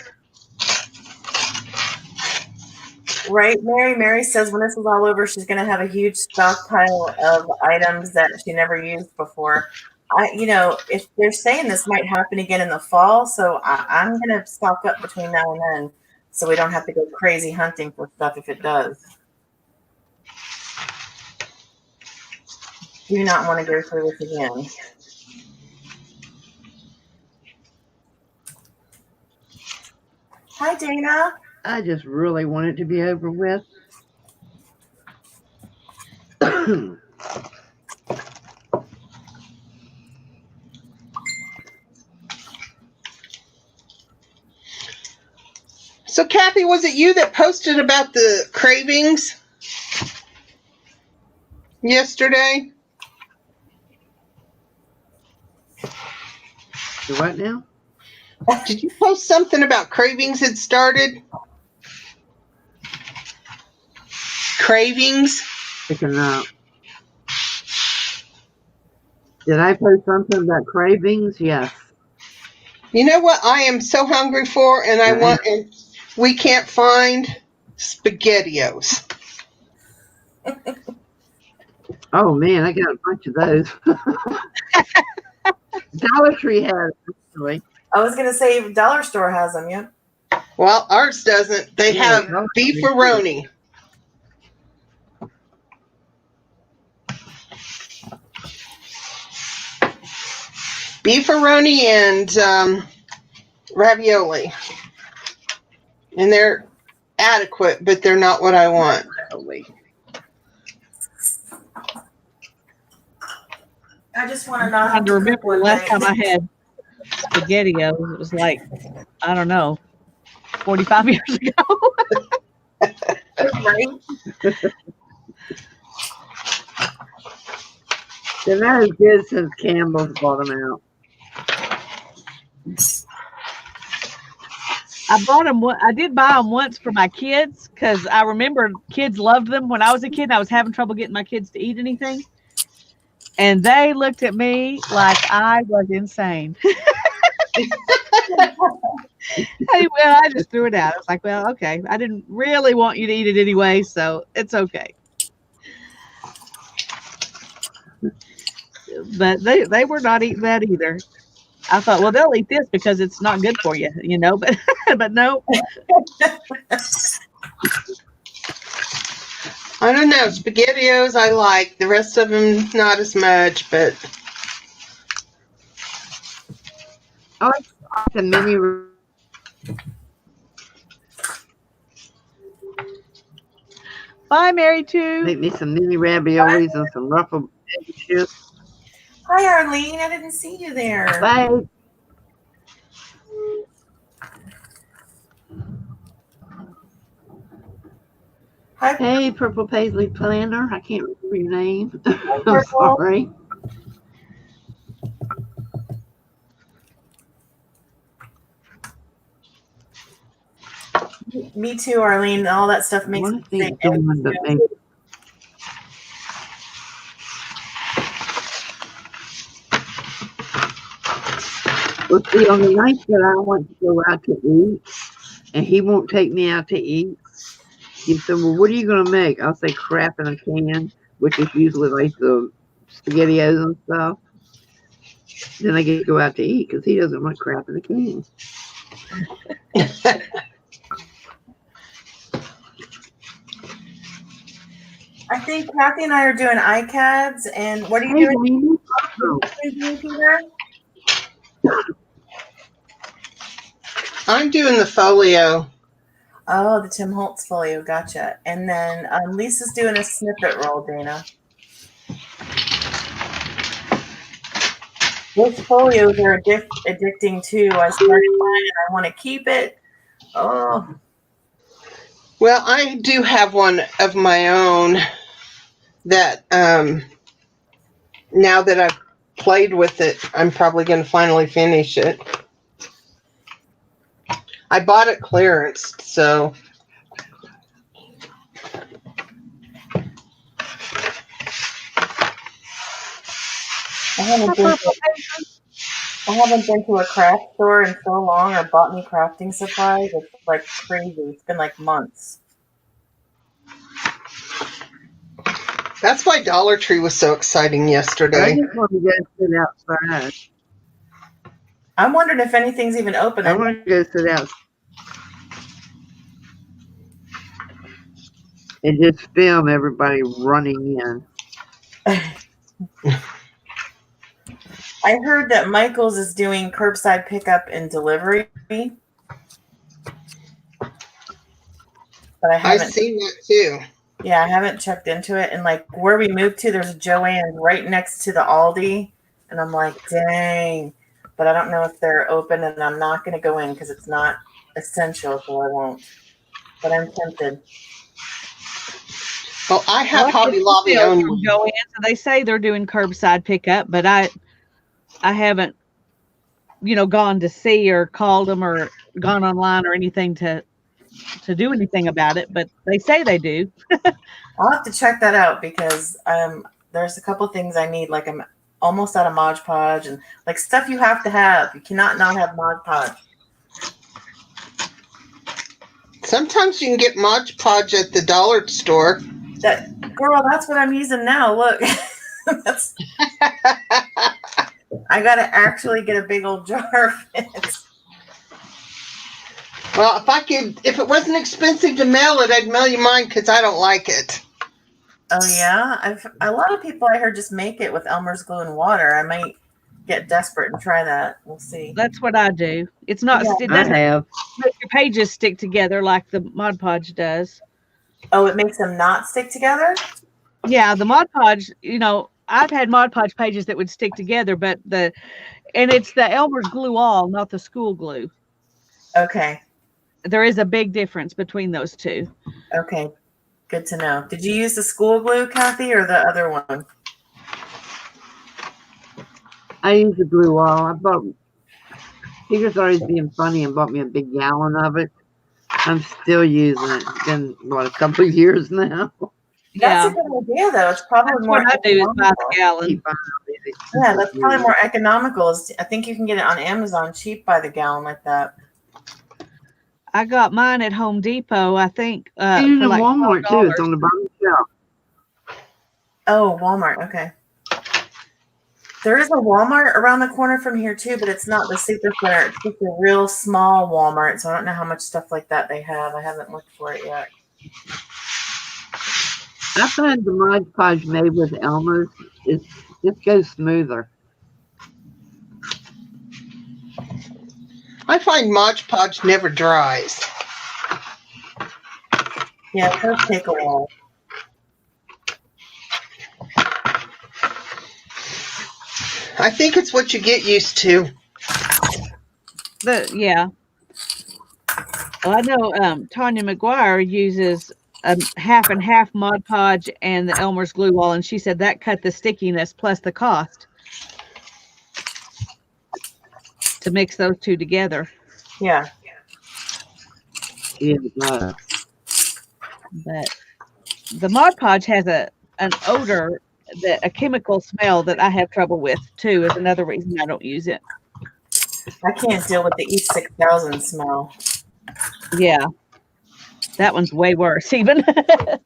Right, Mary? Mary says when this is all over, she's going to have a huge stockpile of items that she never used before. If they're saying this might happen again in the fall, so I'm going to stock up between now and then so we don't have to go crazy hunting for stuff if it does. Do not want to go through this again. Hi, Dana. I just really want it to be over with. So, Kathy, was it you that posted about the cravings yesterday? So what now? Did you post something about cravings had started? Cravings? Picking up. Did I post something about cravings? Yes. You know what I am so hungry for, and I want, and we can't find SpaghettiOs. Oh man, I got a bunch of those. Dollar Tree has actually. I was gonna say dollar store has them. Yep. Well, ours doesn't. They Yeah, have Dollar Tree. beefaroni. Beefaroni and ravioli. And they're adequate, but they're not what I want. I just want to I'm not trying have to to remember cook the one last day. time I had SpaghettiOs. It was like, I don't know, 45 years ago. Right? They're not as good since Campbell's bought them out. I bought them. I did buy them once for my kids because I remember kids loved them when I was a kid. And I was having trouble getting my kids to eat anything, and they looked at me like I was insane. Well, I just threw it out. I was like, well, okay. I didn't really want you to eat it anyway, so it's okay. But they were not eating that either. I thought, well, they'll eat this because it's not good for you, but but no. I don't know. SpaghettiOs I like. The rest of them not as much, but I like the mini. Bye, Mary too. Make me some mini raviolis and some ruffled egg chips. Hi, Arlene. I didn't see you there. Bye. Hi, Hey, Purple Paisley Planner. I can't remember your name. I'm Purple. sorry. Me too, Arlene. All that stuff makes One me thing think. doing that makes Well, see, on the nights that I want to go out to eat, and he won't take me out to eat, he said, well, what are you going to make? I'll say crap in a can, which is usually like the SpaghettiOs and stuff. Then I get to go out to eat because he doesn't want crap in a can. I think Kathy and I are doing iCads, and what are you Hey, doing? Jamie. Peter? I'm doing the folio. Oh, the Tim Holtz folio. Gotcha. And then Lisa's doing a snippet roll, Dana. Those folios are addicting too. I started mine and I want to keep it. Oh, Well, I do have one of my own that now that I've played with it, I'm probably going to finally finish it. I bought it clearance, so I haven't been to a craft store in so long or bought any crafting supplies. It's like crazy. It's been like months. that's why Dollar Tree was so exciting I yesterday. just want to go sit outside. I'm wondering if anything's even open. I want to go sit outside and just film everybody running in. I heard that Michael's is doing curbside pickup and delivery, but I I've haven't. seen that too. Yeah, I haven't checked into it. And like where we moved to, there's a Joanne right next to the Aldi, and I'm like, dang. But I don't know if they're open, and I'm not going to go in because it's not essential, so I won't. But I'm tempted. Well, I have Well, Hobby it's Lobby still owned from one. Joanne, so they say they're doing curbside pickup, but I haven't, gone to see or called them or gone online or anything to do anything about it. But they say they do. I'll have to check that out because there's a couple things I need. Like I'm almost out of Mod Podge and like stuff you have to have. You cannot not have Mod Podge. Sometimes you can get Mod Podge at the dollar store. That's what I'm using now. Look, I gotta actually get a big old jar of it. Well, if it wasn't expensive to mail it, I'd mail you mine because I don't like it. Oh yeah, a lot of people I heard just make it with Elmer's glue and water. I might get desperate and try that. We'll see. That's what I do. It's not. Yeah. It I doesn't have. make your pages stick together like the Mod Podge does. Oh, it makes them not stick together? Yeah, the Mod Podge. I've had Mod Podge pages that would stick together, but it's the Elmer's glue all, not the school glue. Okay. There is a big difference between those two. Okay. Good to know. Did you use the school glue, Kathy, or the other one? I use the glue wall. He just always being funny and bought me a big gallon of it. I'm still using it. It's been, a couple of years now. That's Yeah, a good idea, though. It's probably that's more what I do is buy the economical. gallon. Keep buying all these Yeah, that's probably expensive more economical. I think you can get it on Amazon cheap by the gallon like that. I got mine at Home Depot, I think, And for in like Walmart too. It's $12. on the bottom shelf. Oh, Walmart. Okay. There is a Walmart around the corner from here too, but it's not the super center. It's just a real small Walmart, so I don't know how much stuff like that they have. I haven't looked for it yet. I find the Mod Podge made with Elmer's just goes smoother. I find Mod Podge never dries. Yeah, it does take a while. I think it's what you get used to. Yeah. Well, I know Tanya McGuire uses a half and half Mod Podge and the Elmer's glue wall, and she said that cut the stickiness plus the cost to mix those two together. Yeah. Yeah, But the Mod Podge has an odor, a chemical smell that I have trouble with too. Is another reason I don't use it. I can't deal with the E6000 smell. Yeah, that one's way worse even. I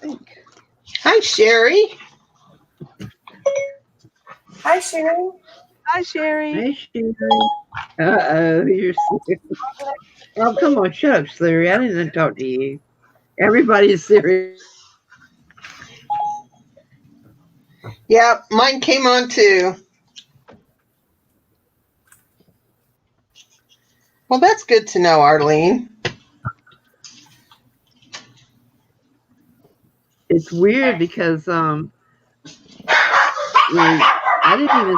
think. Hi, Sherry. Hi, Sherry. Hi, Sherry. Hey, Sherry. Uh-oh, you're serious. Oh, come on, shut up, Siri. I didn't talk to you. Everybody's serious. Yeah, mine came on too. Well, that's good to know, Arlene. It's weird because I didn't even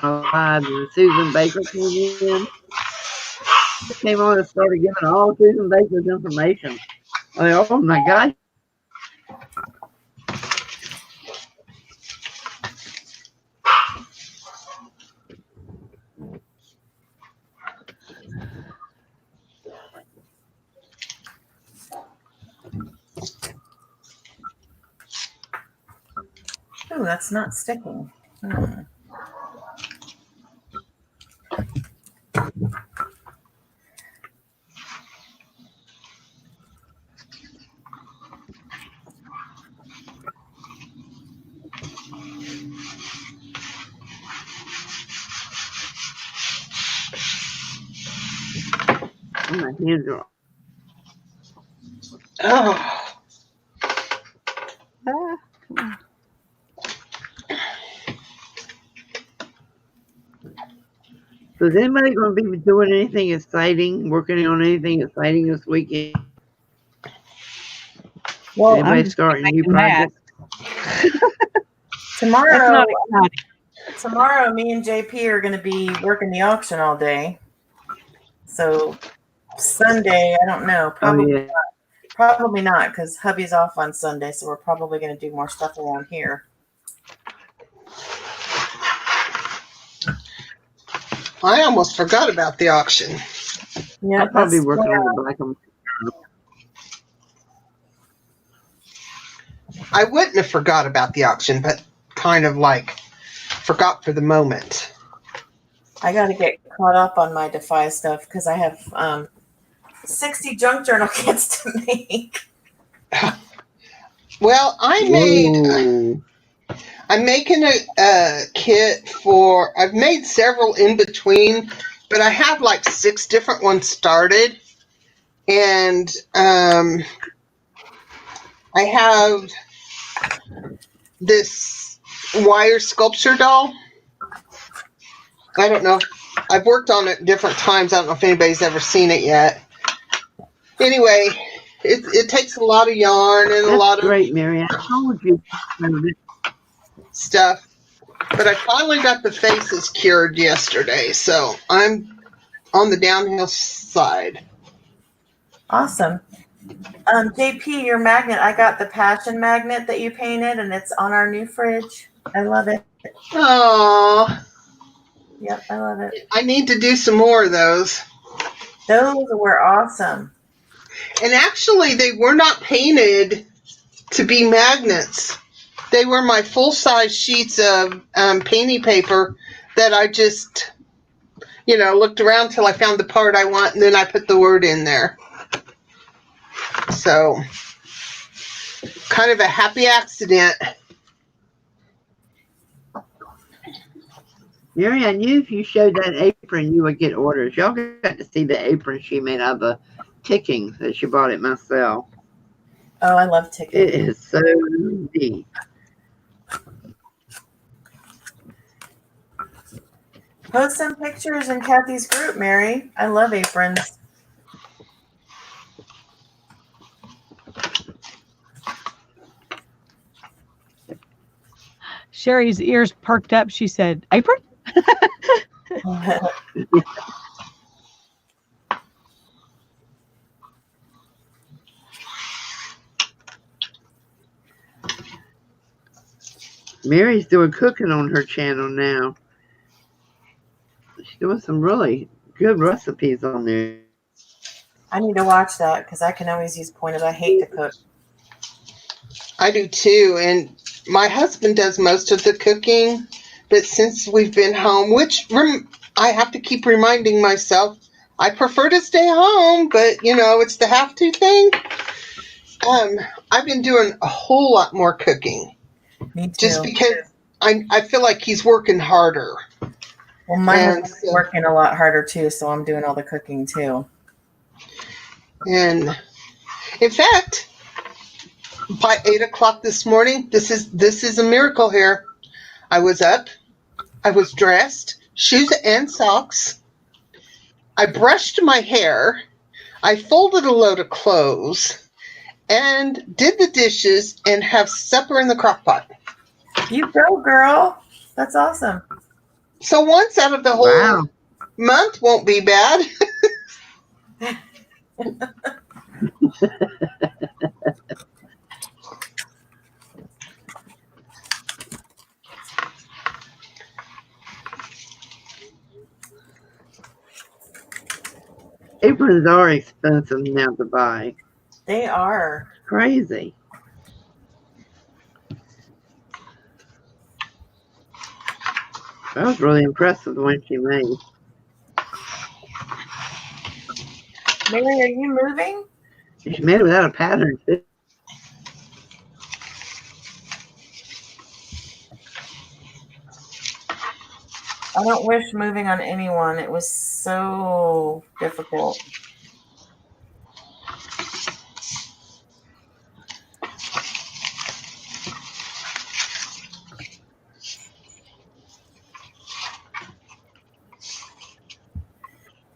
alive when Susan Baker came in. She came on and started giving all Susan Baker's information. Like, oh my gosh. Oh, that's not sticking. Oh, my hands are. Oh, Ah, come on. So is anybody going to be doing anything exciting, working on anything exciting this weekend? Well, I'm Anybody just starting a new making masks. project? That's tomorrow, not exciting. tomorrow, me and JP are going to be working the auction all day. So Sunday, I don't know. Oh, Probably not, because hubby's off on Sunday, so we're probably going to do more stuff around here. I almost forgot about the auction. Yeah, I'll probably that's working tomorrow. on the black and I wouldn't have forgot about the auction, but kind of like forgot for the moment. I got to get caught up on my DAFI stuff because I have 60 junk journal kits to make. Well, Whoa. I'm making a kit for, I've made several in between, but I have like 6 different ones started. And I have this wire sculpture doll. I don't know. I've worked on it different times. I don't know if anybody's ever seen it yet. Anyway, it takes a lot of yarn and a That's lot of great, Mary. I told you. stuff. But I finally got the faces cured yesterday, so I'm on the downhill side. Awesome. JP, your magnet. I got the passion magnet that you painted, and it's on our new fridge. I love it. Oh, Yep, I love it. I need to do some more of those. Those were awesome. And actually, they were not painted to be magnets. They were my full-size sheets of painting paper that I just, looked around till I found the part I want, and then I put the word in there. So, kind of a happy accident. Mary, I knew if you showed that apron, you would get orders. Y'all got to see the apron she made out of the ticking that she bought it myself. Oh, I love ticking. It is so neat. Post some pictures in Kathy's group, Mary. I love aprons. Sherry's ears perked up. She said, apron? Mary's doing cooking on her channel now. She's doing some really good recipes on there. I need to watch that because I can always use pointed. I hate to cook. I do too, and my husband does most of the cooking, but since we've been home, which I have to keep reminding myself, I prefer to stay home, but it's the have to thing. I've been doing a whole lot more cooking. Me too. Just because I feel like he's working harder. Well, mine was working a lot harder too, so I'm doing all the cooking too. And in fact, by 8 o'clock this morning, this is a miracle here. I was up, I was dressed, shoes and socks. I brushed my hair, I folded a load of clothes, and did the dishes and have supper in the crock pot. You go, girl. That's awesome. So once out of the whole month won't be bad. Aprons are expensive now to buy. They are. Crazy. I was really impressed with the one she made. Mary, are you moving? She made it without a pattern, too. I don't wish moving on anyone. It was so difficult.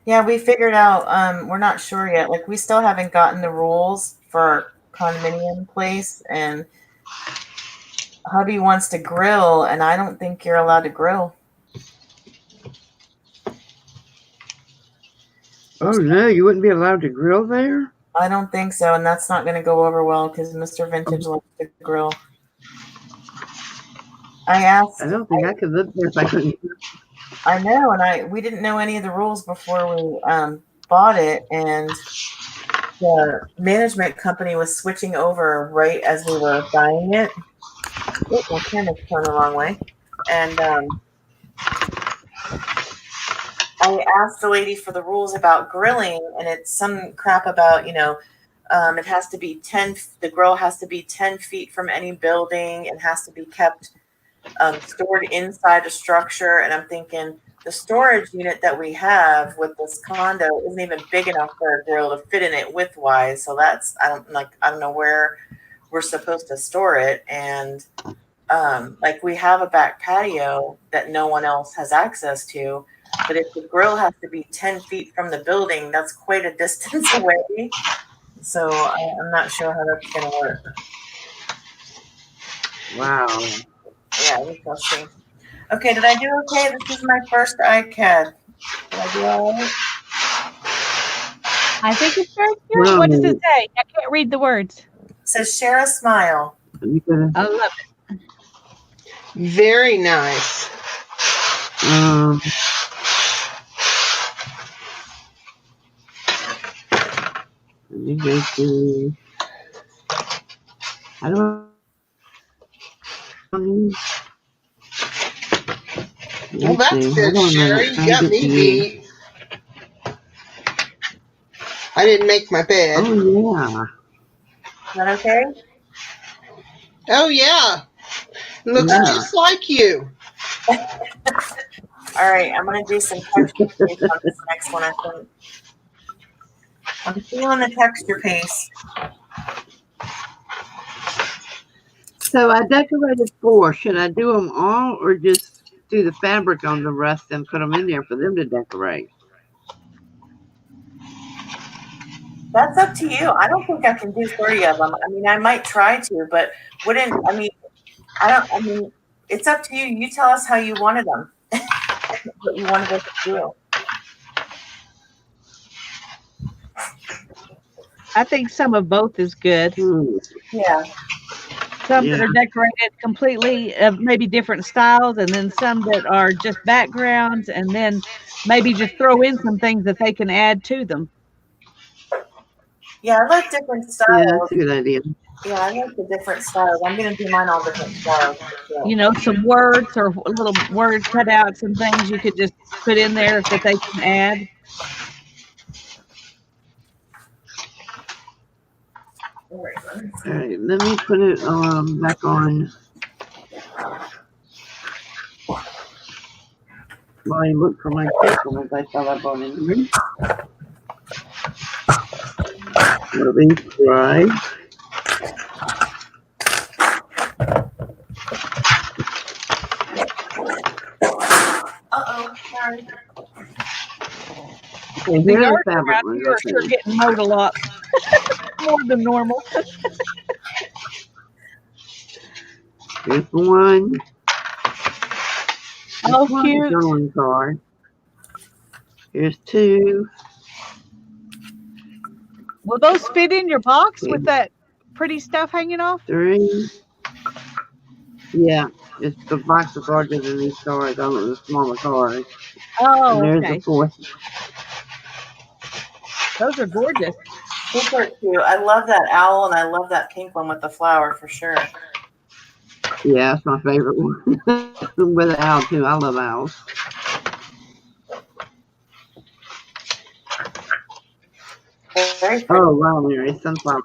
Yeah, we figured out, we're not sure yet. Like, we still haven't gotten the rules for our condominium place, and hubby wants to grill, and I don't think you're allowed to grill. Oh, no, you wouldn't be allowed to grill there? I don't think so, and that's not going to go over well because Mr. Vintage likes to grill. I don't think I could live there if I couldn't. I know, and we didn't know any of the rules before we bought it, and the management company was switching over right as we were buying it. Oh, my camera's turned the wrong way. And I asked the lady for the rules about grilling, and it's some crap about, It has to be 10. The grill has to be 10 feet from any building. It has to be kept stored inside a structure. And I'm thinking the storage unit that we have with this condo isn't even big enough for a grill to fit in it width-wise. So that's I don't know where we're supposed to store it. And like we have a back patio that no one else has access to. But if the grill has to be 10 feet from the building, that's quite a distance away. So I'm not sure how that's going to work. Wow. Yeah, we shall see. Okay, did I do okay? This is my first iCAD. Did I do all right? I think it's very good. What does it say? I can't read the words. It says share a smile. I love it. Very nice. Let me go to. I don't. Well, that's good, Sherry. You got me beat. I didn't make my bed. Oh, yeah. Is that okay? Oh, yeah. Looks just like you. All right, I'm going to do some texture paste on this next one, I think. I'm feeling the texture paste. So I decorated 4. Should I do them all or just do the fabric on the rest and put them in there for them to decorate? That's up to you. I don't think I can do 30 of them. I mean, I might try to, but it's up to you. You tell us how you wanted them, what you wanted us to do. I think some of both is good. Yeah. Some that are decorated completely, maybe different styles, and then some that are just backgrounds, and then maybe just throw in some things that they can add to them. Yeah, I like different styles. Yeah, that's a good idea. Yeah, I like the different styles. I'm going to do mine all different styles. You know, some words or little word cutouts and things you could just put in there that they can add. All right, let me put it back on. Well, I look for my paper as I thought I brought in here. It'll be dry. Uh-oh, sorry. Okay, The here's yards the fabric around ones. here are sure getting mowed a lot more than normal. Here's one. Oh, This one's a cute. journaling card. Here's 2. Will those fit in your box with that pretty stuff hanging off? 3. Yeah, it's the box is larger than these cards. I don't know the smaller cards. Oh, and there's okay. the 4th. Those are gorgeous. Super cute. I love that owl, and I love that pink one with the flower for sure. Yeah, that's my favorite one. With the owl too. I love owls. Oh wow, Mary, sunflower.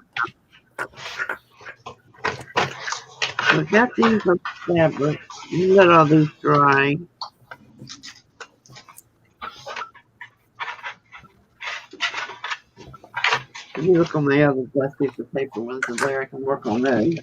I've got these on fabric. You let all these dry. Let me look on my other black piece of paper ones and there I can work on those.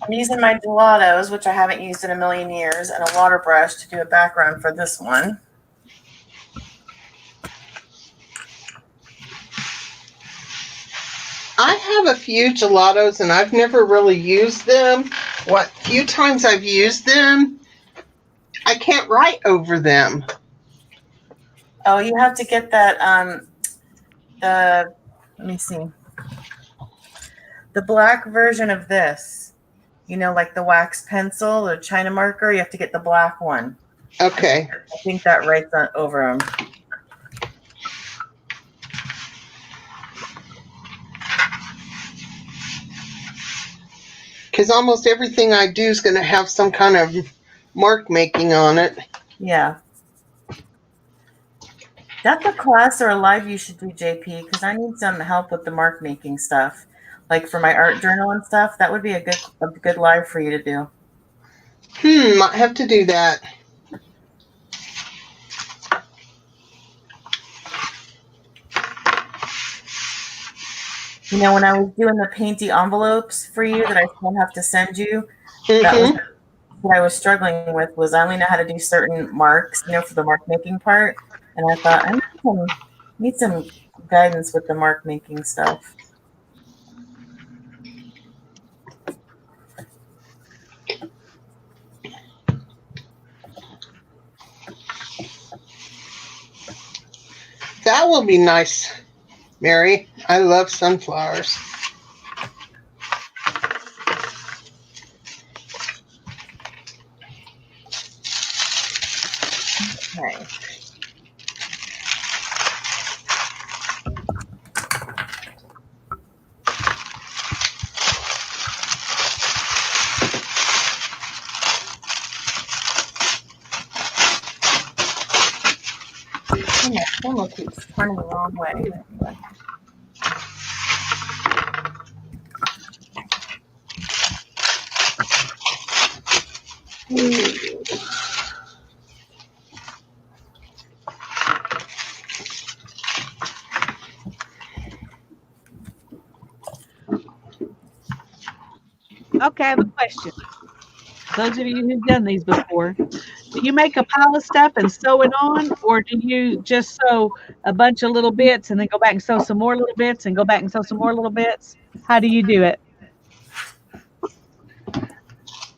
I'm using my gelatos, which I haven't used in a million years, and a water brush to do a background for this one. I have a few gelatos and I've never really used them. What few times I've used them, I can't write over them. Oh, you have to get that, let me see. The black version of this, you know, like the wax pencil or China marker, you have to get the black one. Okay. I think that writes on over them. because almost everything I do is going to have some kind of mark making on it. Yeah. That's a class or a live you should do, JP, because I need some help with the mark making stuff. Like for my art journal and stuff, that would be a good live for you to do. Might have to do that. You know, when I was doing the painty envelopes for you that I still have to send you, that was what I was struggling with. Was I only know how to do certain marks, you know, for the mark making part, and I thought I need some guidance with the mark making stuff. That will be nice, Mary. I love sunflowers. Okay. My camera keeps turning the wrong way. Okay, I have a question. Those of you who've done these before, do you make a pile of stuff and sew it on, or do you just sew a bunch of little bits and then go back and sew some more little bits and go back and sew some more little bits? How do you do it?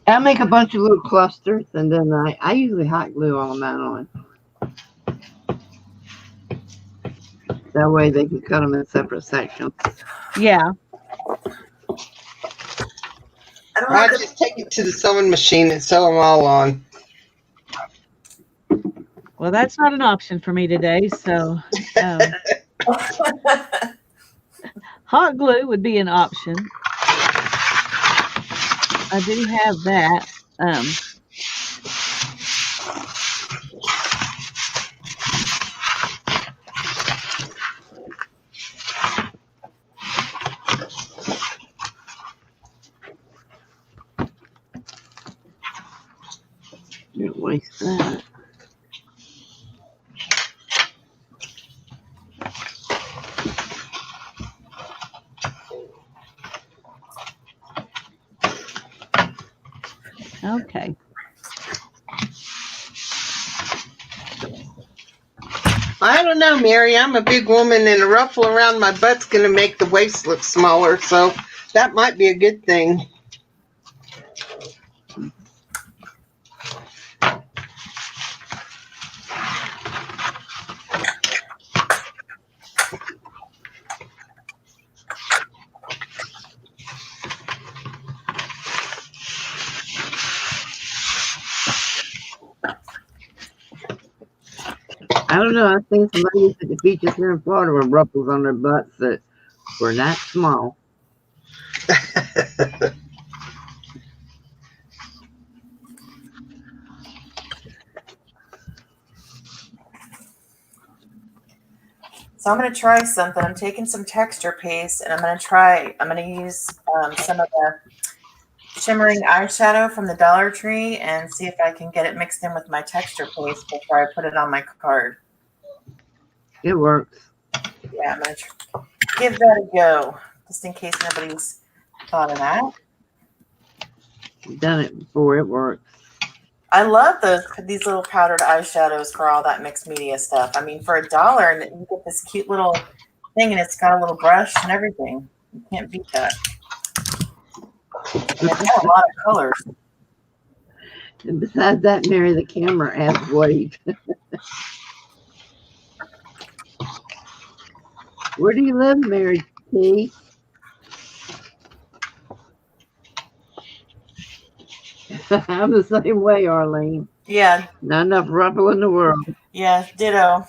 I make a bunch of little clusters, and then I usually hot glue all of mine on. That way they can cut them in separate sections. Yeah. I just take it to the sewing machine and sew them all on. Well, that's not an option for me today, so hot glue would be an option. I do have that. Don't waste that. Okay. I don't know, Mary. I'm a big woman, and a ruffle around my butt's going to make the waist look smaller, so that might be a good thing. I don't know. I've seen some ladies at the beaches here in Florida with ruffles on their butts that were that small. So I'm going to try something. I'm taking some texture paste, and I'm going to use some of the shimmering eyeshadow from the Dollar Tree and see if I can get it mixed in with my texture paste before I put it on my card. It works. Yeah, I'm going to give that a go, just in case nobody's thought of that. I've done it before. It works. I love these little powdered eyeshadows for all that mixed media stuff. I mean, for $1, and you get this cute little thing, and it's got a little brush and everything. You can't beat that. And it's got a lot of colors. And besides that, Mary, the camera adds weight. Where do you live, Mary T? I'm the same way, Arlene. Yeah. Not enough ruffle in the world. Yeah, ditto.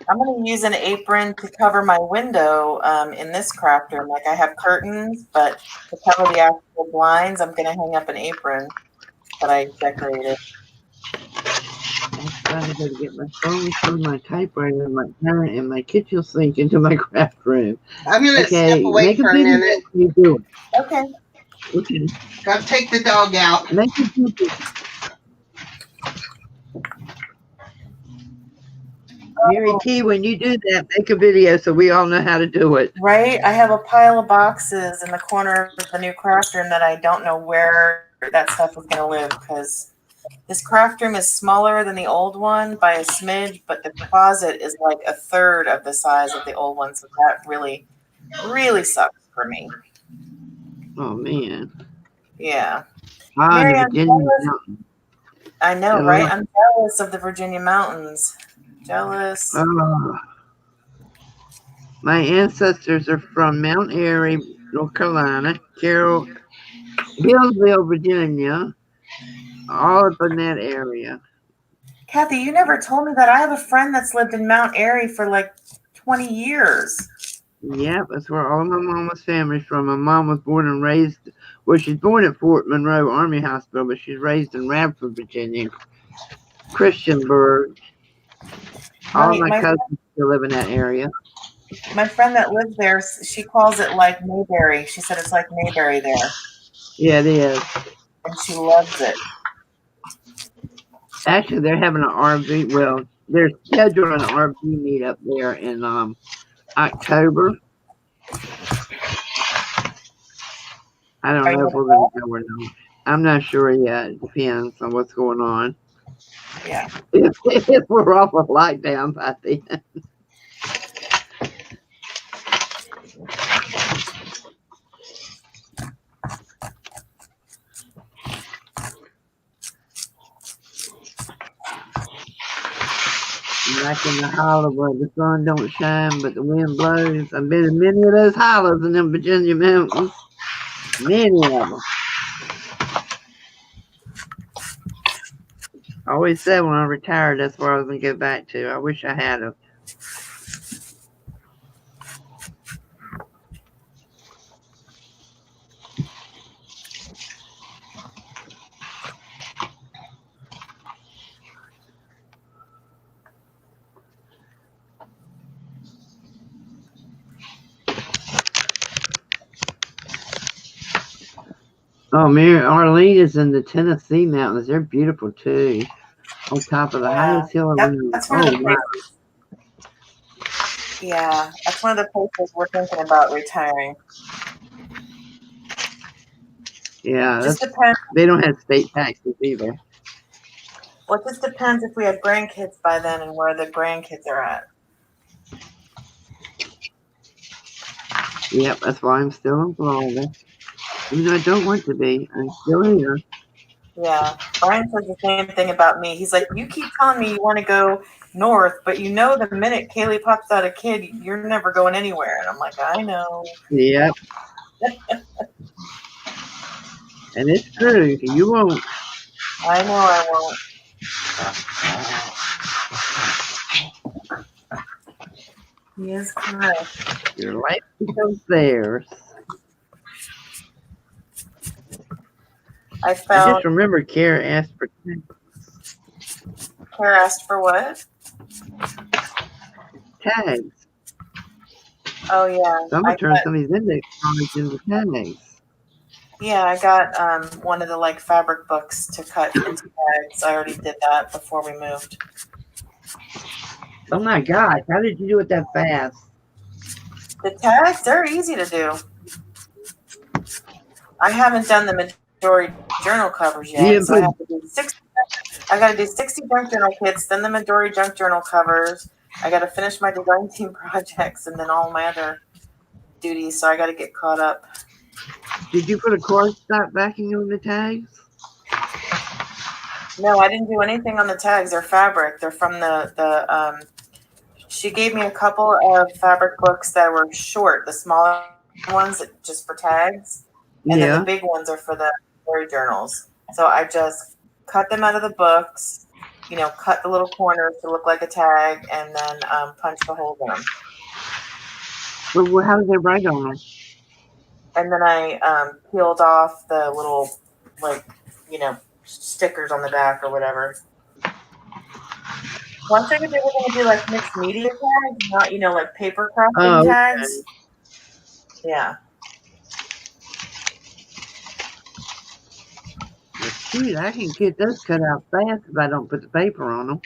I'm going to use an apron to cover my window in this craft room. Like I have curtains, but to cover the actual blinds, I'm going to hang up an apron that I decorated. I gotta get my phone from my typewriter and my pen and my kitchen sink into my craft room. I'm gonna Okay, step away make a for a video minute. when you do it. Okay. Okay, Gotta take the dog out. make a video. Mary T, when you do that, make a video so we all know how to do it. Right? I have a pile of boxes in the corner of the new craft room that I don't know where that stuff is going to live because this craft room is smaller than the old one by a smidge, but the closet is like a third of the size of the old one. So that really, really sucks for me. Oh man. Yeah. Ah, Mary, the I'm Virginia jealous. Mountain. I know, Oh. right? I'm jealous of the Virginia mountains. Jealous. Oh. My ancestors are from Mount Airy, North Carolina, Carroll, Hillsville, Virginia, all up in that area. Kathy, you never told me that. I have a friend that's lived in Mount Airy for like 20 years. Yep, that's where all my mama's family's from. My mom was born and raised, well, she's born at Fort Monroe Army Hospital, but she's raised in Radford, Virginia, Christiansburg. All my cousins still live in that area. My friend that lives there, she calls it like Mayberry. She said it's like Mayberry there. Yeah, it is. And she loves it. Actually, they're having an RV. Well, they're scheduling an RV meet up there in October. I don't know if we're going to go or not. I'm not sure yet. It depends on what's going on. Yeah. If we're off of lockdown by then. Like in the hollow where the sun don't shine, but the wind blows. I've been in many of those hollows in them Virginia mountains. Many of them. I always said when I retired, that's where I was going to go back to. I wish I had them. Oh, Mary Arlene is in the Tennessee mountains. They're beautiful too. On top of the highest hill around. That's one of the places. Yeah, that's one of the places we're thinking about retiring. Yeah, just depends. They don't have state taxes either. Well, it just depends if we have grandkids by then and where the grandkids are at. Yep, that's why I'm still in Florida. Even though I don't want to be, I'm still here. Yeah, Brian says the same thing about me. He's like, you keep telling me you want to go north, but you know the minute Kaylee pops out a kid, you're never going anywhere. And I'm like, I know. Yep. And it's true. You won't. I know I won't. He is correct. Your life becomes theirs. I just remember Kara asked for tags. Kara asked for what? Tags. Oh yeah. So I'm gonna turn some of these index cards into tags. Yeah, I got one of the like fabric books to cut into tags. I already did that before we moved. Oh my gosh, how did you do it that fast? The tags, they're easy to do. I haven't done the majority journal covers yet. So I have to do 60. I got to do 60 junk journal kits, then the majority junk journal covers. I got to finish my design team projects and then all my other duties. So I got to get caught up. Did you put a cardstock backing on the tags? No, I didn't do anything on the tags. They're fabric. They're from she gave me a couple of fabric books that were short, the smaller ones just for tags. And then the big ones are for the story journals. So I just cut them out of the books, cut the little corners to look like a tag, and then punch the holes in them. Well, how do they write on them? And then I peeled off the little, stickers on the back or whatever. One thing they were going to do like mixed media tags, not, like paper crafting tags. Yeah. Shoot, I can get those cut out fast if I don't put the paper on them.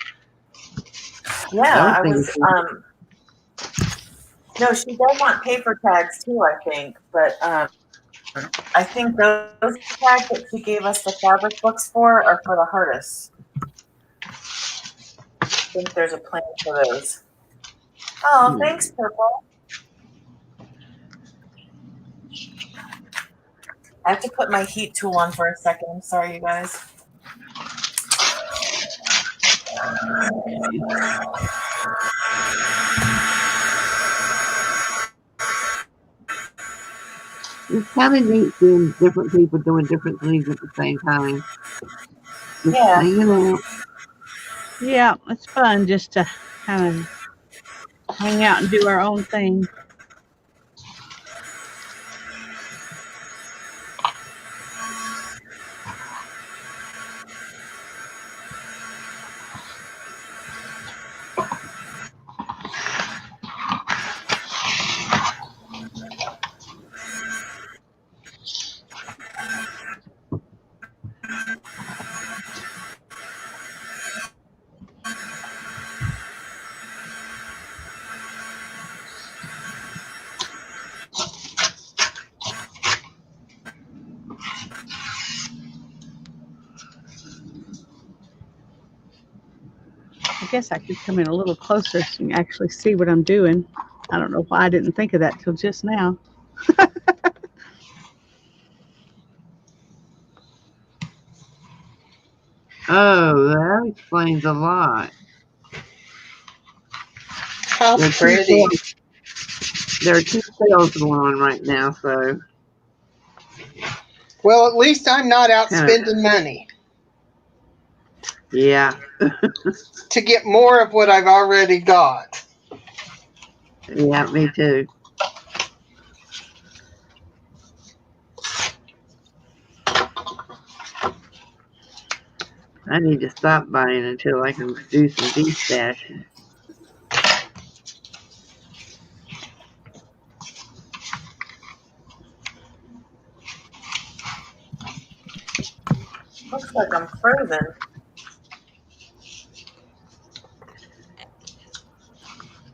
Yeah, no, she does want paper tags too, I think. But I think those tags that she gave us the fabric books for are for the hardest. I think there's a plan for those. Oh, thanks, Purple. I have to put my heat tool on for a second. I'm sorry, you guys. It's kind of neat seeing different people doing different things at the same time. Just Yeah. hanging out. Yeah, it's fun just to kind of hang out and do our own thing. I guess I could come in a little closer so you can actually see what I'm doing. I don't know why I didn't think of that till just now. Oh, that explains a lot. How pretty. There are 2 sales going on right now, so. Well, at least I'm not out spending money. Yeah. To get more of what I've already got. Yeah, me too. I need to stop buying until I can do some de-stashing. Looks like I'm frozen.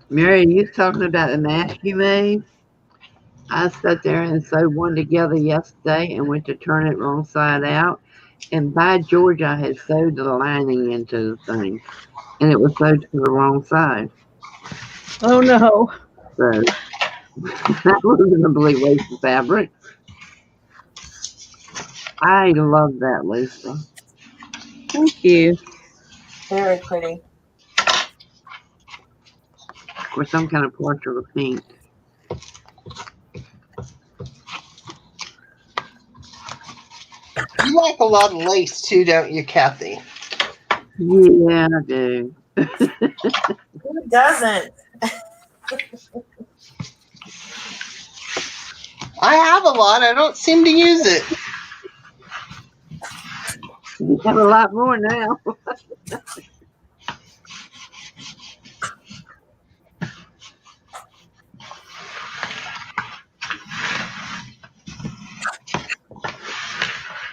Mary, you talking about the mask you made? I sat there and sewed one together yesterday and went to turn it wrong side out. And by George, I had sewed the lining into the thing. And it was sewed to the wrong side. Oh no. So that was a complete waste of fabric. I love that, Lisa. Thank you. Very pretty. Or some kind of portrait of pink. You like a lot of lace too, don't you, Kathy? Yeah, I do. Who doesn't? I have a lot. I don't seem to use it. You have a lot more now.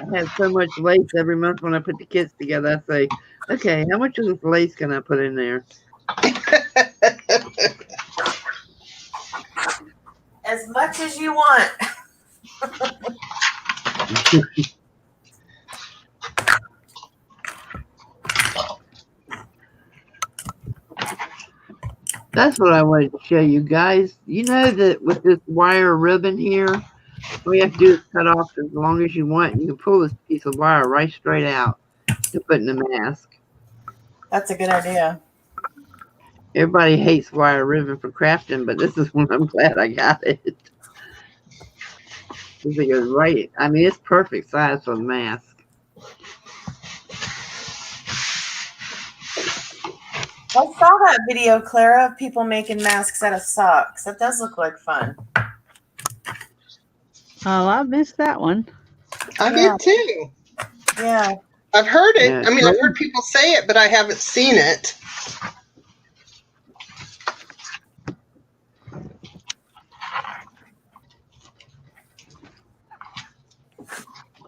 I have so much lace every month when I put the kits together. I say, okay, how much of this lace can I put in there? As much as you want. That's what I wanted to show you guys. You know that with this wire ribbon here, all you have to do is cut off as long as you want. You can pull this piece of wire right straight out to put in the mask. That's a good idea. Everybody hates wire ribbon for crafting, but this is one I'm glad I got it. This thing goes right. I mean, it's perfect size for the mask. I saw that video, Clara, of people making masks out of socks. That does look like fun. Oh, I missed that one. I Yeah. did too. Yeah. I've heard it. Yeah, I mean, I've heard people say it, but I haven't seen it.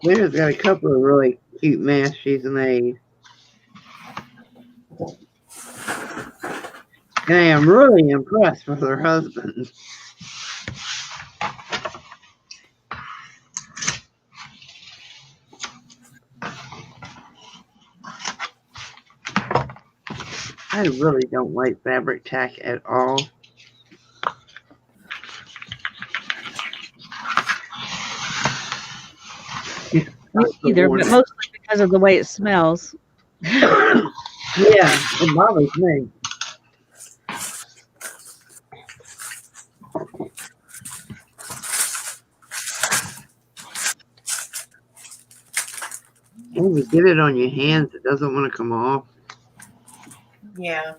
Claire's got a couple of really cute masks she's made. And I am really impressed with her husband. I really don't like fabric tack at all. Me either, but mostly because of the way it smells. Yeah, it bothers me. When you get it on your hands, it doesn't want to come off. Yeah.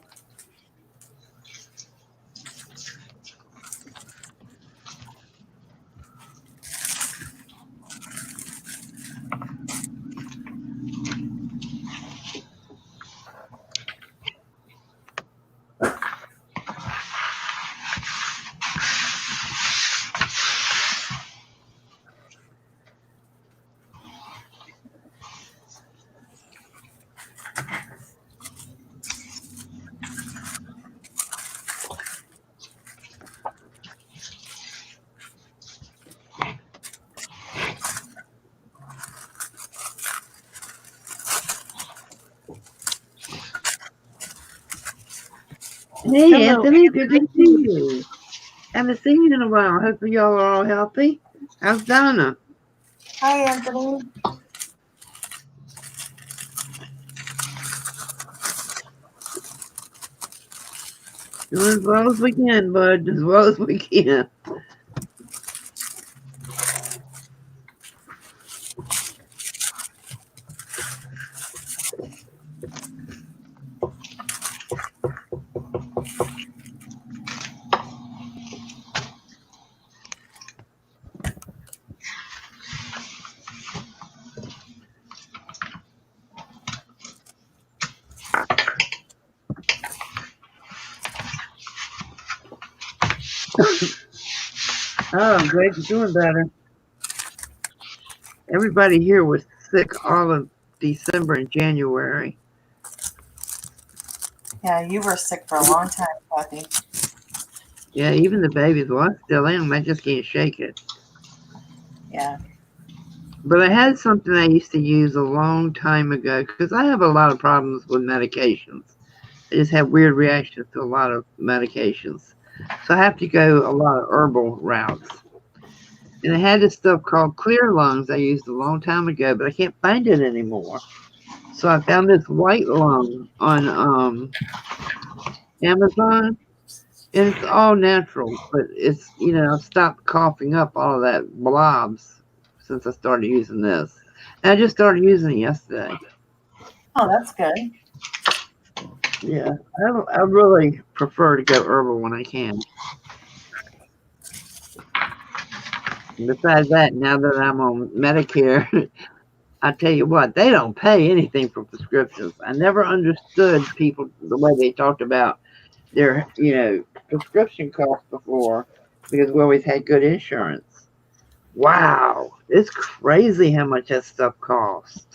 Hey, Hello, Anthony, good to see you. Haven't seen you in a while. Hopefully y'all are all healthy. How's Donna? Hi, Anthony. Doing as well as we can, bud. As well as we can. Oh, I'm glad you're doing better. Everybody here was sick all of December and January. Yeah, you were sick for a long time, Kathy. Yeah, even the babies. Well, I still am. I just can't shake it. Yeah. But I had something I used to use a long time ago because I have a lot of problems with medications. I just have weird reactions to a lot of medications. So I have to go a lot of herbal routes. And I had this stuff called Clear Lungs I used a long time ago, but I can't find it anymore. So I found this white lung on Amazon. And it's all natural, but it's, I've stopped coughing up all of that blobs since I started using this. And I just started using it yesterday. Oh, that's good. Yeah, I really prefer to go herbal when I can. And besides that, now that I'm on Medicare, I tell you what, they don't pay anything for prescriptions. I never understood people the way they talked about their, prescription costs before because we always had good insurance. Wow, it's crazy how much that stuff costs.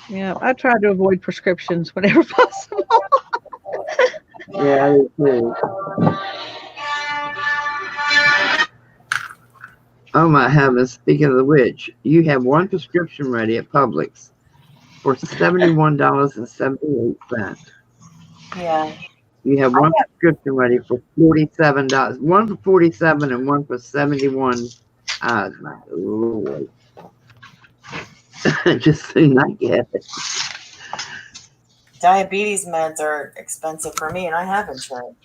Yeah, I try to avoid prescriptions whenever possible. Yeah, I do too. Oh my heavens, speaking of the which, you have one prescription ready at Publix for $71.78. Yeah. You have one prescription ready for $47. One for 47 and one for 71. Ah, my Lord. Just soon I get it. Diabetes meds are expensive for me, and I have insurance.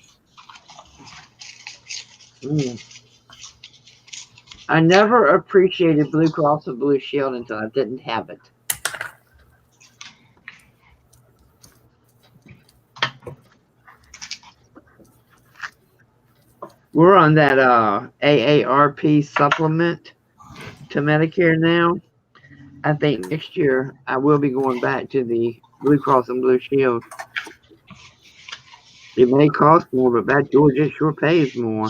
I never appreciated Blue Cross and Blue Shield until I didn't have it. we're on that AARP supplement to Medicare now. I think next year I will be going back to the Blue Cross and Blue Shield. It may cost more, but that Georgia sure pays more.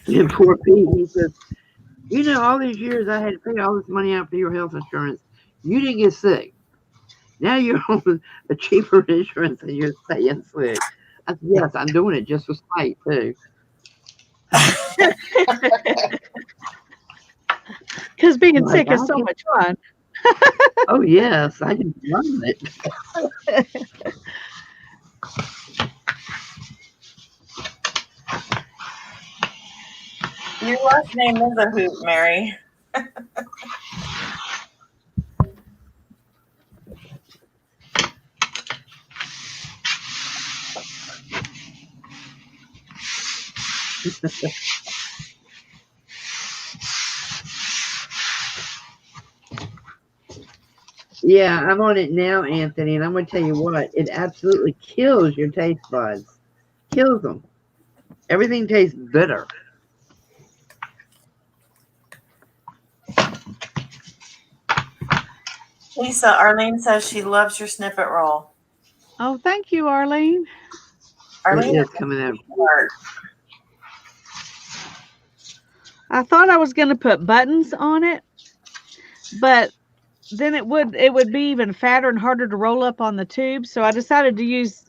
And poor Pete, he says, you know, all these years I had to pay all this money out for your health insurance. You didn't get sick. Now you're on a cheaper insurance and you're staying sick. I said, yes, I'm doing it just for spite, too. Because being Like, sick is so much fun. Oh, yes, I just love it. Your last name is a hoot, Mary. Yeah, I'm on it now, Anthony, and I'm going to tell you what, it absolutely kills your taste buds. Kills them. Everything tastes bitter. Lisa, Arlene says she loves your snippet roll. Oh, thank you, Arlene. Arlene It is coming out. I thought I was going to put buttons on it, but then it would be even fatter and harder to roll up on the tube. So I decided to use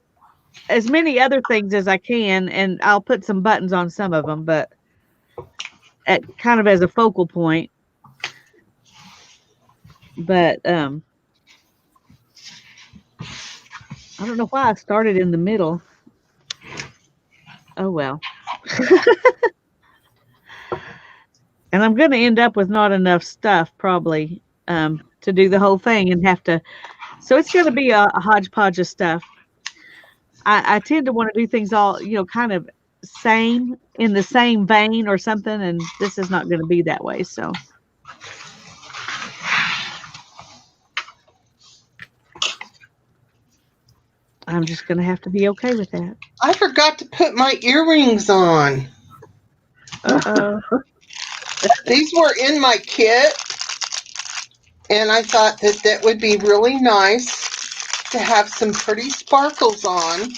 as many other things as I can, and I'll put some buttons on some of them, but at kind of as a focal point. But I don't know why I started in the middle. Oh well. And I'm going to end up with not enough stuff probably to do the whole thing and have to. So it's going to be a hodgepodge of stuff. I tend to want to do things all, kind of same in the same vein or something. And this is not going to be that way. So. I'm just going to have to be okay with that. I forgot to put my earrings on. Uh-oh. These were in my kit, and I thought that would be really nice to have some pretty sparkles on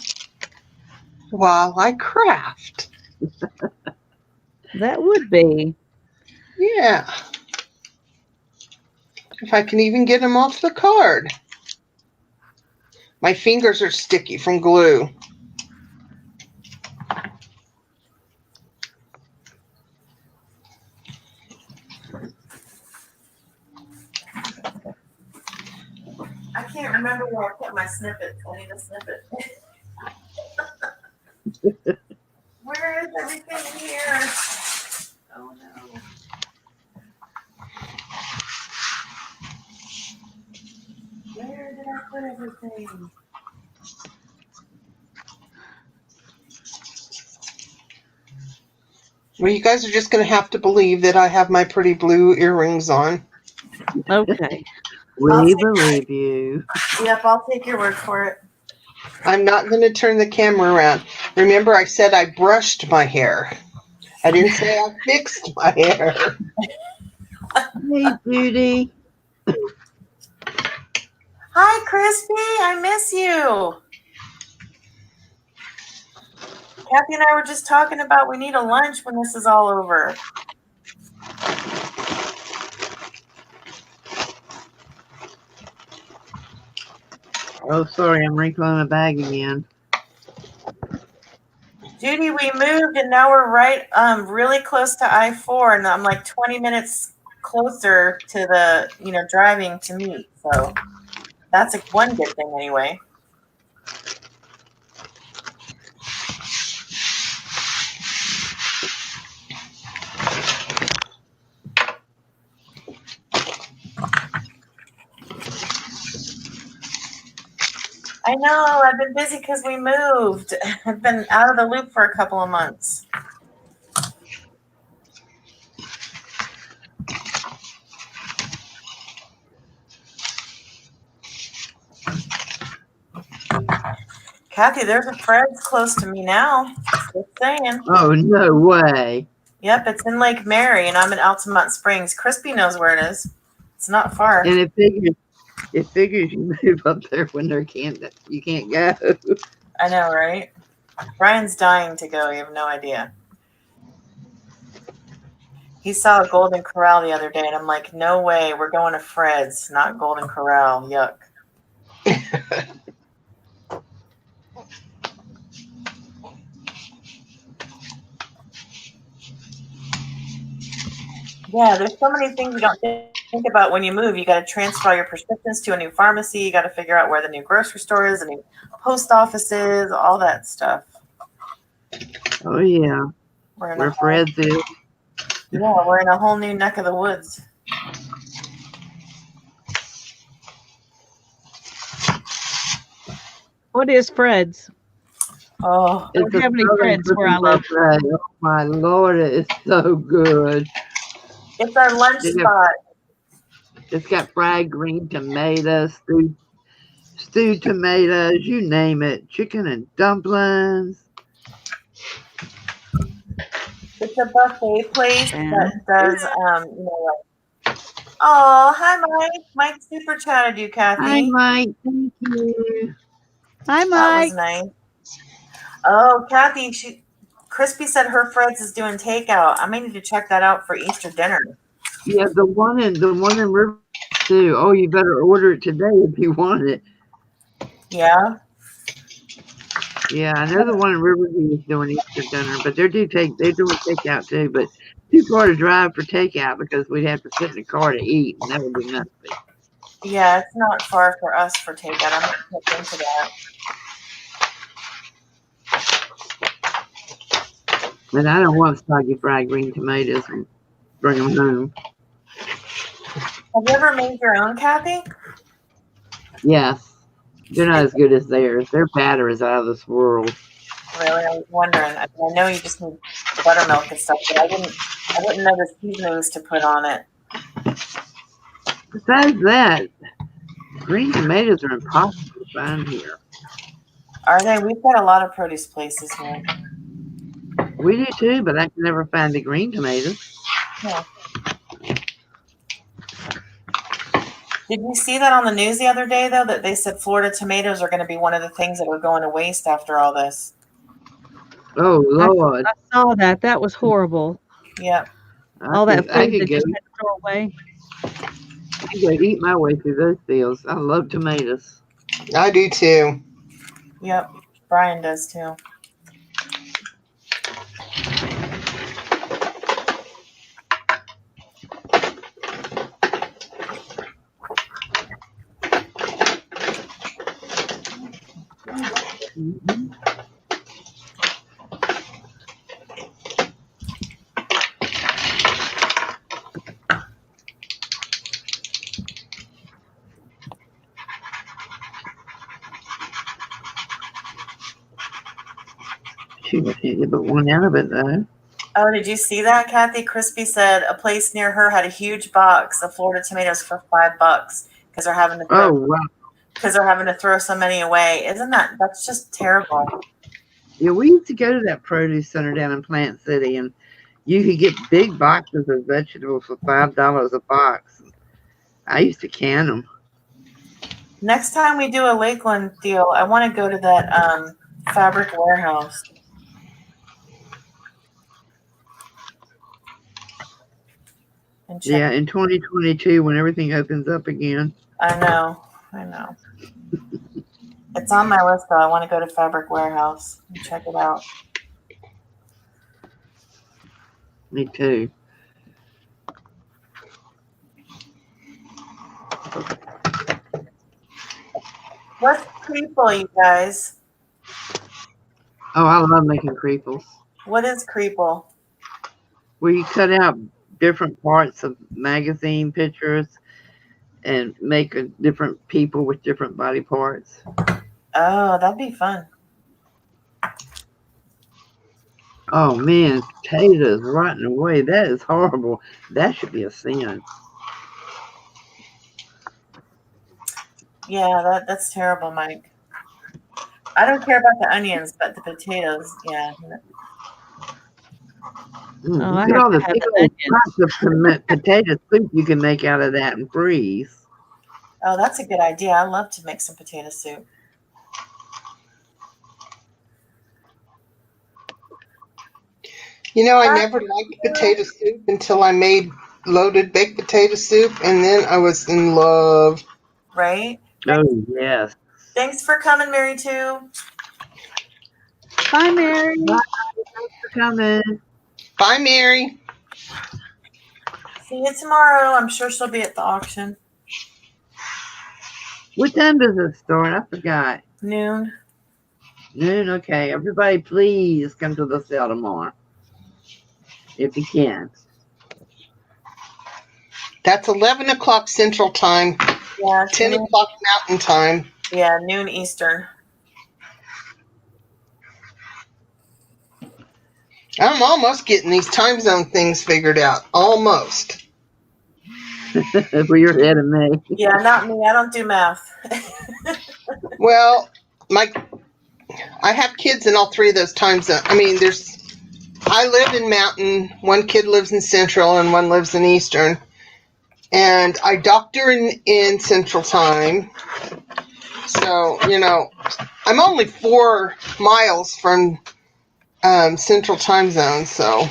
while I craft. That would be. Yeah. If I can even get them off the card. My fingers are sticky from glue. I can't remember where I put my snippets. I need a snippet. Where is everything here? Oh no. Where did I put everything? Well, you guys are just going to have to believe that I have my pretty blue earrings on. Okay. We believe you. Yep, I'll take your word for it. I'm not going to turn the camera around. Remember, I said I brushed my hair. I didn't say I fixed my hair. Hey, Judy. Hi, Crispy. I miss you. Kathy and I were just talking about we need a lunch when this is all over. Oh, sorry, I'm wrinkling my bag again. Judy, we moved and now we're right really close to I-4 and I'm like 20 minutes closer to the, driving to meet. So that's one good thing anyway. I know, I've been busy because we moved. I've been out of the loop for a couple of months. Kathy, there's a Fred's close to me now. Just saying. Oh, no way. Yep, it's in Lake Mary, and I'm in Altamont Springs. Crispy knows where it is. It's not far. And it figures you move up there when you can't go. I know, right? Brian's dying to go. You have no idea. He saw a Golden Corral the other day, and I'm like, no way. We're going to Fred's, not Golden Corral. Yuck. Yeah, there's so many things you don't think about when you move. You got to transfer all your prescriptions to a new pharmacy. You got to figure out where the new grocery store is, the new post office is, all that stuff. Oh, yeah. Where Fred's is. Yeah, we're in a whole new neck of the woods. What is Fred's? Oh, Don't have any Fred's where I live. Oh, my Lord, it is so good. it's our lunch spot. It's got fried green tomatoes, stewed tomatoes, you name it. Chicken and dumplings. It's a buffet place Yeah. that does, oh, hi, Mike. Mike super chatted you, Kathy. Hi, Mike. Thank you. Hi, That Mike. was nice. Oh, Kathy, Crispy said her Fred's is doing takeout. I may need to check that out for Easter dinner. Yeah, the one in River too. Oh, you better order it today if you want it. Yeah. Yeah, I know the one in Riverview is doing Easter dinner, but they're doing takeout too. But too far to drive for takeout because we'd have to sit in the car to eat, and that would be nothing. Yeah, it's not far for us for takeout. I'm going to look into that. And I don't want soggy fried green tomatoes and bring them home. Have you ever made your own, Kathy? Yes, they're not as good as theirs. Their batter is out of this world. Really? I was wondering. I know you just need buttermilk and stuff, but I didn't know the seasonings to put on it. Besides that, green tomatoes are impossible to find here. Are they? We've got a lot of produce places here. We do too, but I can never find the green tomatoes. Yeah. Did you see that on the news the other day, though, that they said Florida tomatoes are going to be one of the things that are going to waste after all this? Oh, Lord. I saw that. That was horrible. Yep. All that I food could they go, just had to throw away. I could go eat my way through those fields. I love tomatoes. I do too. Yep. Brian does, too. Mm-hmm. She can't get but one out of it, though. Oh, did you see that, Kathy? Crispy said a place near her had a huge box of Florida tomatoes for $5 because they're having to throw, Oh, wow. because they're having to throw so many away. That's just terrible. Yeah, we used to go to that produce center down in Plant City, and you could get big boxes of vegetables for $5 a box. I used to can them. Next time we do a Lakeland deal, I want to go to that fabric warehouse. And check. Yeah, in 2022, when everything opens up again. I know. It's on my list, though. I want to go to Fabric Warehouse and check it out. Me too. What's creeple, you guys? Oh, I love making creeples. What is creeple? Where you cut out different parts of magazine pictures and make different people with different body parts. Oh, that'd be fun. Oh man, potatoes rotting away. That is horrible. That should be a sin. Yeah, that's terrible, Mike. I don't care about the onions, but the potatoes, yeah. Oh, I Look at have all to the have big the old onions. pots of potato soup you can make out of that and freeze. Oh, that's a good idea. I love to make some potato soup. You know, I never liked potato soup until I made loaded baked potato soup, and then I was in love. Right? Oh, yes. Thanks for coming, Mary, too. Bye, Mary. Bye. Thanks for coming. Bye, Mary. See you tomorrow. I'm sure she'll be at the auction. What time does it start? I forgot. Noon. Noon? Okay. Everybody, please come to the sale tomorrow. If you can. That's 11 o'clock Central Time, Yeah, 10 noon. o'clock Mountain Time. Yeah, noon Eastern. I'm almost getting these time zone things figured out. Almost. Well, you're ahead of me. Yeah, not me. I don't do math. Well, I have kids in all three of those time zones. I mean, I live in Mountain, one kid lives in Central, and one lives in Eastern. And I doctor in Central Time. So, I'm only 4 miles from Central Time Zone, so.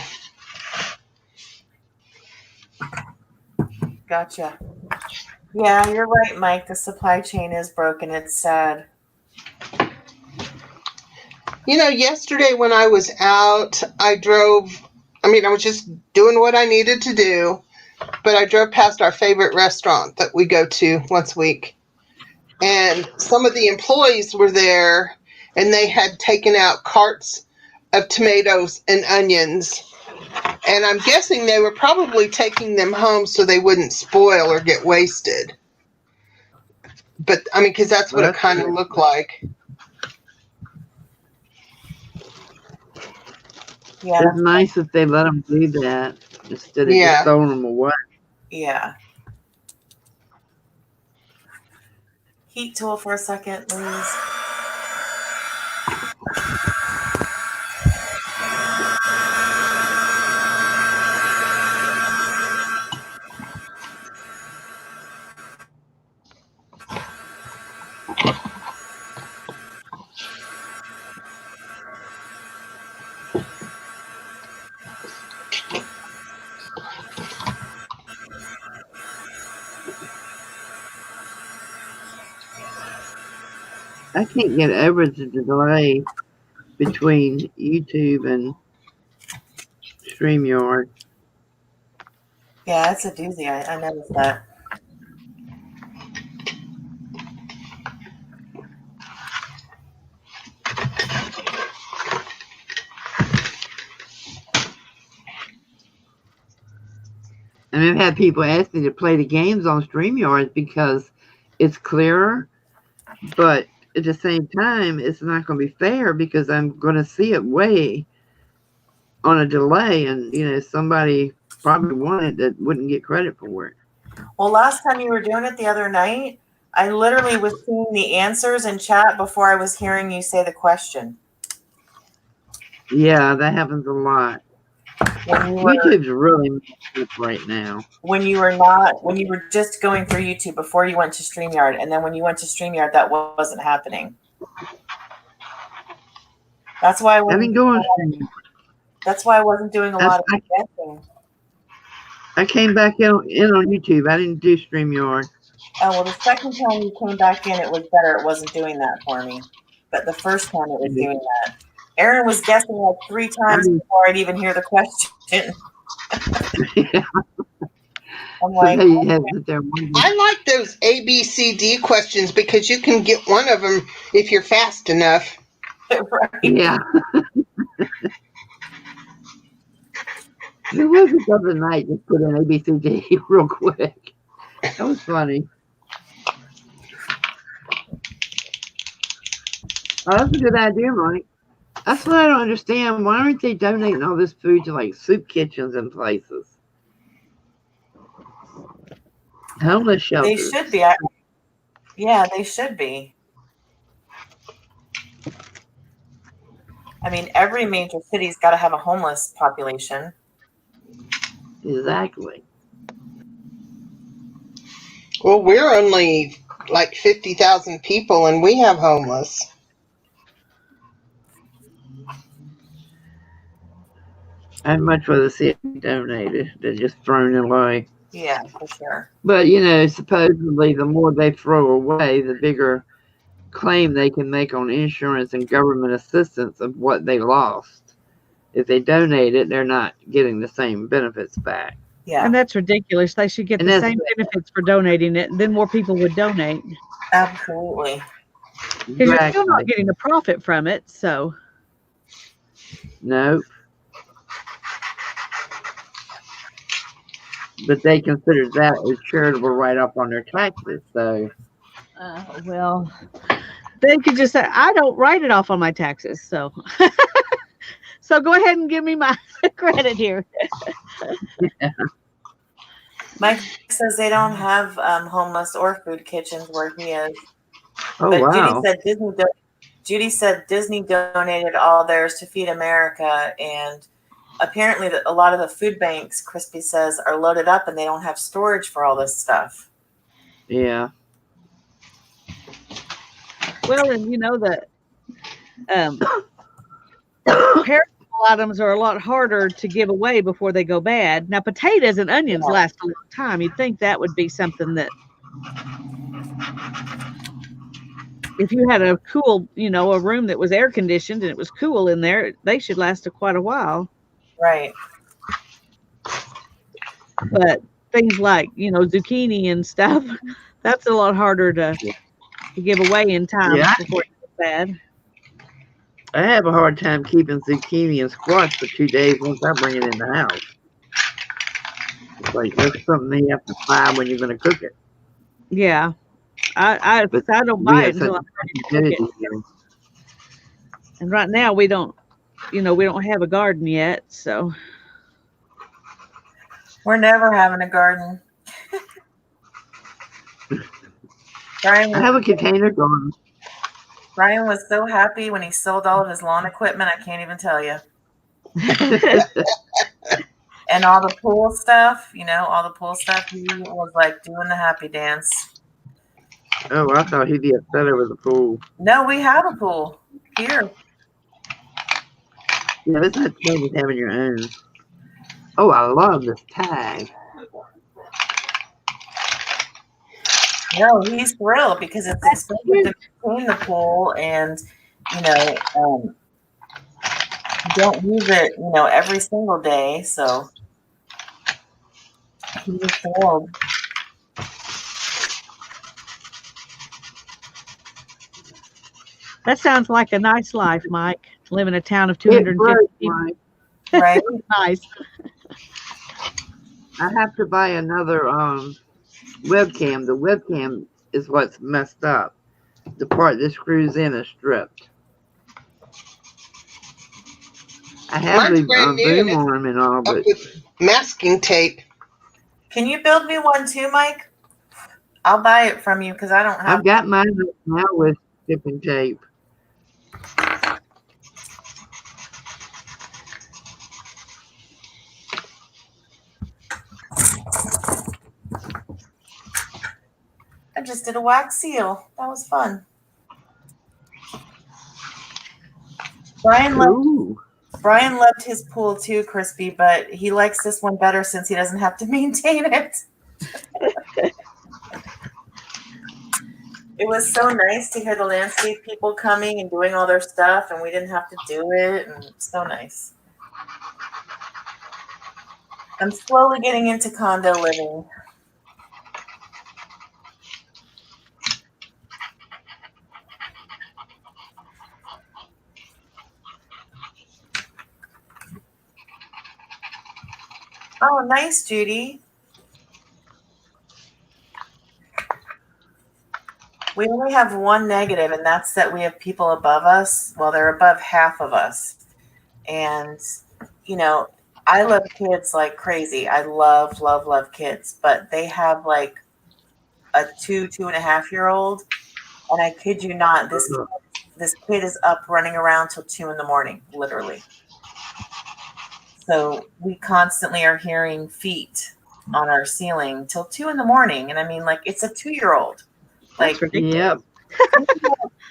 Gotcha. Yeah, you're right, Mike. The supply chain is broken. It's sad. Yesterday when I was out, I was just doing what I needed to do, but I drove past our favorite restaurant that we go to once a week. And some of the employees were there, and they had taken out carts of tomatoes and onions. And I'm guessing they were probably taking them home so they wouldn't spoil or get wasted. But, because that's what it kind of looked like. Yeah. It's nice if they let them do that instead of just throwing them away. Yeah. Heat tool for a second, please. I can't get over the delay between YouTube and StreamYard. Yeah, it's a doozy. I noticed that. And I've had people ask me to play the games on StreamYard because it's clearer, but at the same time, it's not going to be fair because I'm going to see it way on a delay, and somebody probably wanted that wouldn't get credit for it. Well, last time you were doing it the other night, I literally was seeing the answers in chat before I was hearing you say the question. Yeah, that happens a lot. YouTube's really messed up right now. When you were just going through YouTube before you went to StreamYard, and then when you went to StreamYard, that wasn't happening. That's why I wasn't doing a lot of guessing. I came back in on YouTube. I didn't do StreamYard. Oh, well, the second time you came back in, it was better. It wasn't doing that for me. But the first time it was doing that. Aaron was guessing like 3 times before I'd even hear the question. Yeah. I'm like, I like those A, B, C, D questions because you can get one of them if you're fast enough. Right. Yeah. There was a other night just put in ABCD real quick. That was funny. Oh, that's a good idea, Mike. That's what I don't understand. Why aren't they donating all this food to like soup kitchens and places? Homeless shelters. They should be. Yeah, they should be. I mean, every major city's got to have a homeless population. Exactly. Well, we're only like 50,000 people and we have homeless. I'd much rather see it donated than just thrown away. Yeah, for sure. But, supposedly the more they throw away, the bigger claim they can make on insurance and government assistance of what they lost. If they donate it, they're not getting the same benefits back. Yeah, And that's ridiculous. They should get And the that's- same benefits for donating it. Then more people would donate. absolutely. Because you're still not getting a profit from it. So, No. But they consider that a charitable write-off on their taxes. So, well, they could just say, I don't write it off on my taxes. So, so go ahead and give me my credit here. Mike says they don't have homeless or food kitchens where he is. oh But wow. Judy said Disney donated all theirs to Feed America, and apparently a lot of the food banks, Crispy says, are loaded up and they don't have storage for all this stuff. Yeah. Well, and the perishable items are a lot harder to give away before they go bad. Now, potatoes and onions last a long time. You'd think that would be something that, if you had a cool, a room that was air conditioned and it was cool in there, they should last quite a while. Right. But things like, zucchini and stuff, that's a lot harder to give away in time before it gets bad. I have a hard time keeping zucchini and squash for 2 days once I bring it in the house. It's like that's something you have to buy when you're going to cook it. Yeah. I don't buy it until I'm ready to cook it. And right now we don't have a garden yet, so. We're never having a garden. I have a container garden. Brian was so happy when he sold all of his lawn equipment, I can't even tell you. And all the pool stuff, he was like doing the happy dance. Oh, I thought he'd be upset over the pool. No, we have a pool here. Yeah, it's not the same as having your own. Oh, I love this tag. No, he's thrilled because it's expensive to clean the pool, and you don't use it, every single day. So he's thrilled. That sounds like a nice life, Mike. Live in a town of 250 people. Right? Nice. I have to buy another webcam. The webcam is what's messed up. The part that screws in is stripped. I have the boom arm and all, but with masking tape. Can you build me one too, Mike? I'll buy it from you because I don't have. I've got mine now with shipping tape. I just did a wax seal. That was fun. Brian loved his pool too, Crispy, but he likes this one better since he doesn't have to maintain it. It was so nice to hear the landscape people coming and doing all their stuff, and we didn't have to do it, and so nice. I'm slowly getting into condo living. Oh, nice, Judy. We only have one negative, and that's that we have people above us. Well, they're above half of us. And, I love kids like crazy. I love, love, love kids. But they have like a 2.5-year-old. And I kid you not, this this kid is up running around till 2 in the morning, literally. So we constantly are hearing feet on our ceiling till 2 in the morning. And I mean, like, it's a 2-year-old. Like, That's ridiculous. Yep.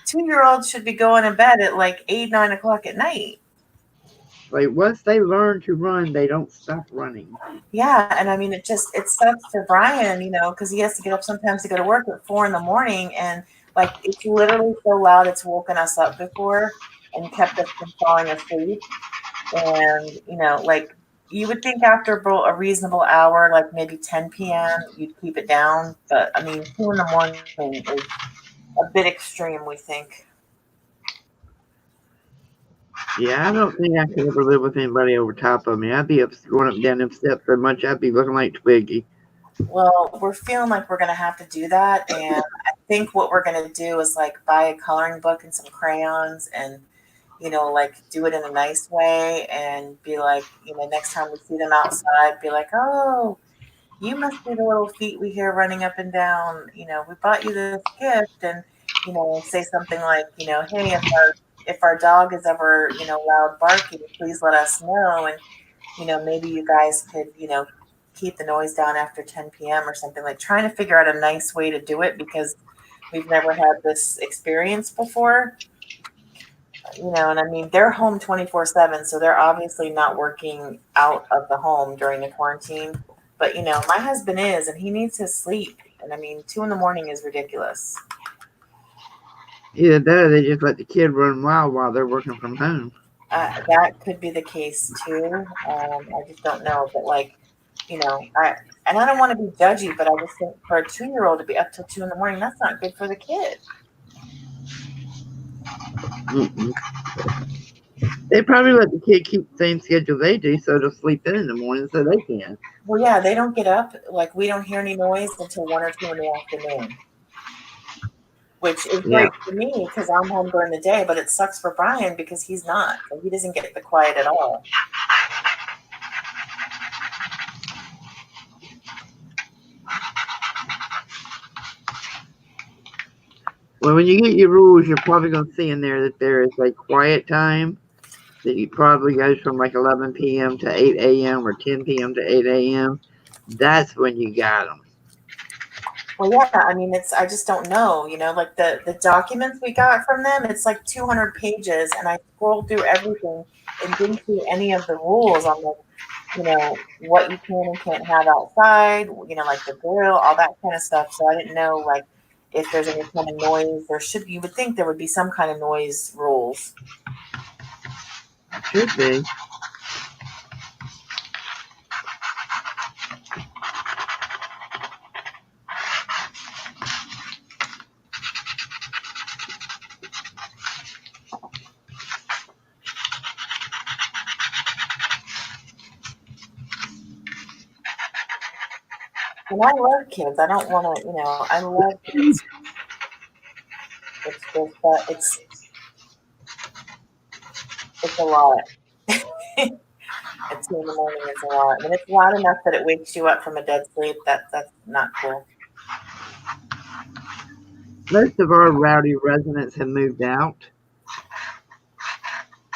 2-year-old should be going to bed at like 8, 9 o'clock at night. Like once they learn to run, they don't stop running. Yeah, and I mean, it sucks for Brian, because he has to get up sometimes to go to work at 4 in the morning, and like it's literally so loud it's woken us up before and kept us from falling asleep. And like you would think after a reasonable hour, like maybe 10 p.m., you'd keep it down, but I mean, 2 in the morning is a bit extreme, we think. Yeah, I don't think I could ever live with anybody over top of me. I'd be up, going up and down them steps so much I'd be looking like Twiggy. Well, we're feeling like we're going to have to do that. And I think what we're going to do is like buy a coloring book and some crayons and, like do it in a nice way and be like, next time we see them outside, be like, oh, you must be the little feet we hear running up and down. We bought you this gift, and, say something like, hey, if our dog is ever, loud barking, please let us know. And, maybe you guys could, keep the noise down after 10 p.m. or something, like trying to figure out a nice way to do it because we've never had this experience before. And I mean, they're home 24/7, so they're obviously not working out of the home during the quarantine. But, my husband is, and he needs his sleep. And I mean, 2 in the morning is ridiculous. Either that or they just let the kid run wild while they're working from home. That could be the case too. I just don't know. But like, I don't want to be judgy, but I just think for a 2-year-old to be up till 2 in the morning, that's not good for the kid. Mm-mm. They probably let the kid keep the same schedule they do, so they'll sleep in the morning so they can. Well, yeah, they don't get up. Like, we don't hear any noise until 1 or 2 in the afternoon, which is great for me because I'm home during the day, but it sucks for Brian because he's not. So he doesn't get the quiet at all. Well, when you get your rules, you're probably going to see in there that there is a quiet time that you probably goes from like 11 p.m. to 8 a.m. or 10 p.m. to 8 a.m. That's when you got them. Well, yeah, I mean, I just don't know, like the documents we got from them, it's like 200 pages, and I scrolled through everything and didn't see any of the rules on what you can and can't have outside, like the grill, all that kind of stuff. So I didn't know, like, if there's any kind of noise. You would think there would be some kind of noise rules. Should be. And I love kids. I don't want to, I love kids. It's just that it's a lot. At 2 in the morning is a lot. I mean, it's loud enough that it wakes you up from a dead sleep. That's not cool. Most of our rowdy residents have moved out.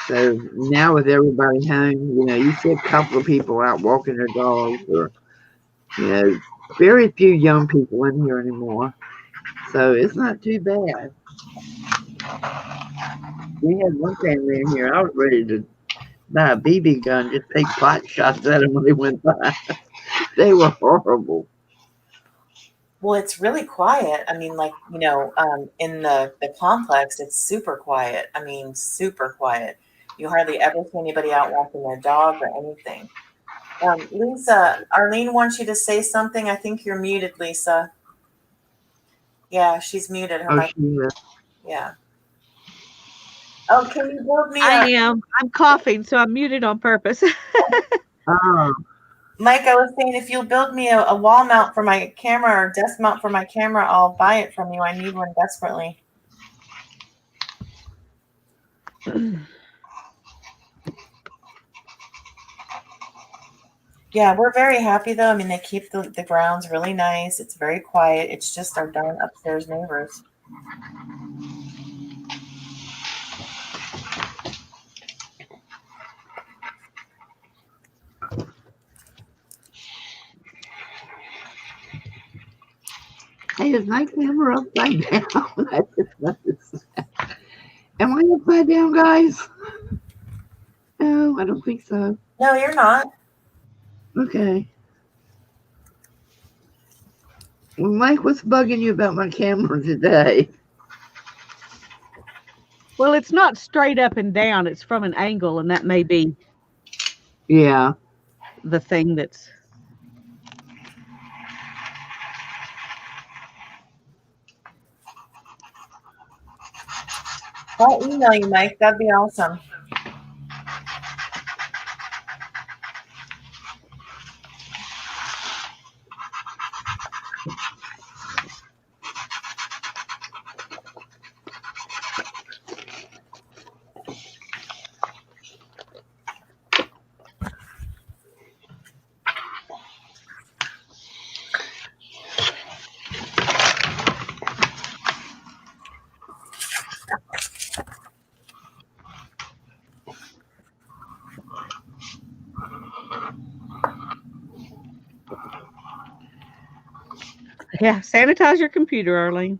So now with everybody home, you see a couple of people out walking their dogs or, very few young people in here anymore. So it's not too bad. We had one family in here. I was ready to buy a BB gun, just take pot shots at them when they went by. They were horrible. Well, it's really quiet. I mean, like, in the complex, it's super quiet. I mean, super quiet. You hardly ever see anybody out walking their dog or anything. Lisa, Arlene wants you to say something. I think you're muted, Lisa. Yeah, she's muted. She is. Yeah. Oh, can you build me I am. I'm coughing, so I'm muted on purpose. Oh, Mike, I was saying if you'll build me a wall mount for my camera or desk mount for my camera, I'll buy it from you. I need one desperately. Yeah, we're very happy though. I mean, they keep the grounds really nice. It's very quiet. It's just our darn upstairs neighbors. Hey, is my camera upside down? I just noticed that. Am I upside down, guys? No, I don't think so. No, you're not. Okay. Well, Mike, what's bugging you about my camera today? Well, it's not straight up and down. It's from an angle, and that may be Yeah. the thing that's. I'll email you, Mike. That'd be awesome. Yeah, sanitize your computer, Arlene.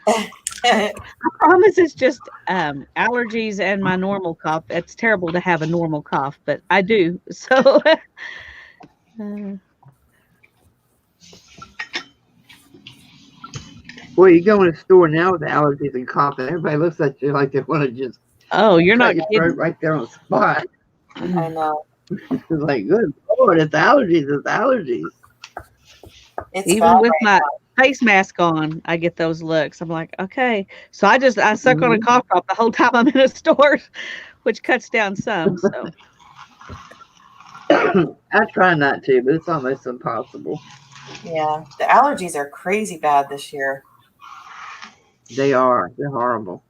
I promise it's just allergies and my normal cough. It's terrible to have a normal cough, but I do. So, Well, you go in a store now with allergies and coughing. Everybody looks at you like they want to just oh, you're cut not your kidding. throat right there on the spot. I know. It's like, good Lord, it's allergies. It's allergies. It's Even bad with right my now. face mask on, I get those looks. I'm like, okay. So I suck on a cough drop the whole time I'm in a store, which cuts down some. So I try not to, but it's almost impossible. Yeah, the allergies are crazy bad this year. They are. They're horrible.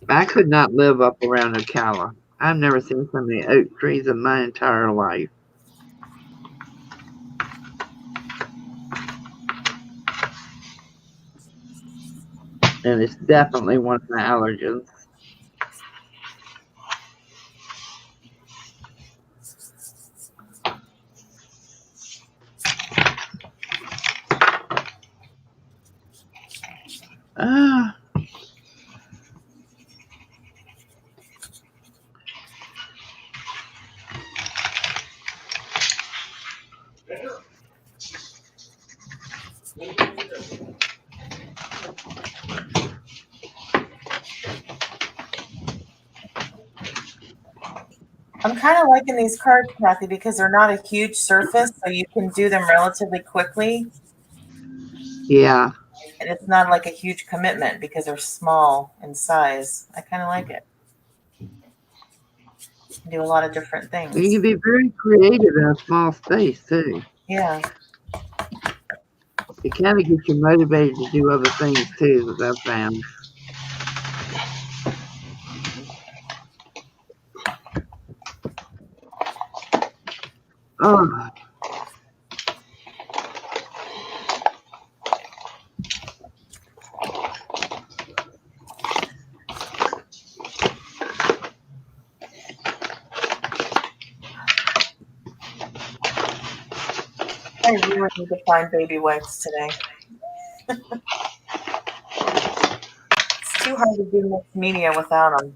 I could not live up around Ocala. I've never seen so many oak trees in my entire life. And it's definitely one of my allergens. Ah. I'm kind of liking these cards, Kathy, because they're not a huge surface, so you can do them relatively quickly. Yeah. And it's not like a huge commitment because they're small in size. I kind of like it. You can do a lot of different things. You can be very creative in a small space, too. Yeah. It kind of gets you motivated to do other things, too, that I've found. Oh. I really need to find baby wipes today. It's too hard to do mixed media without them.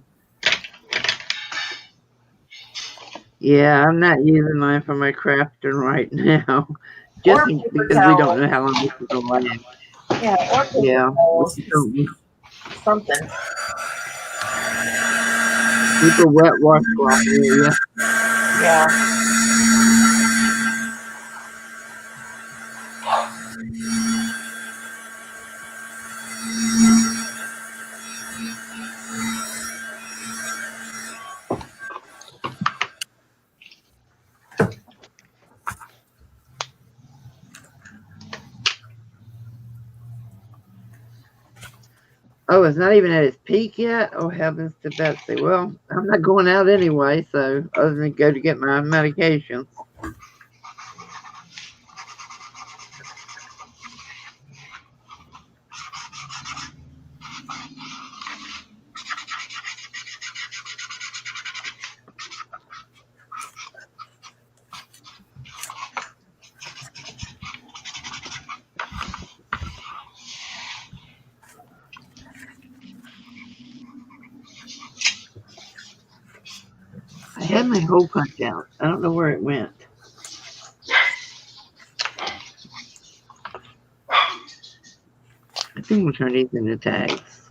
Yeah, I'm not using mine for my crafting right now. Just Or paper because we don't towels. know how long this is going to last. Yeah, or paper Yeah. towels. We don't know. Something. Keep a wet washcloth near you. Yeah. Oh, it's not even at its peak yet? Oh, heavens to Betsy. Well, I'm not going out anyway, so other than go to get my medications. had my hole punch out. I don't know where it went. I think we'll turn these into tags.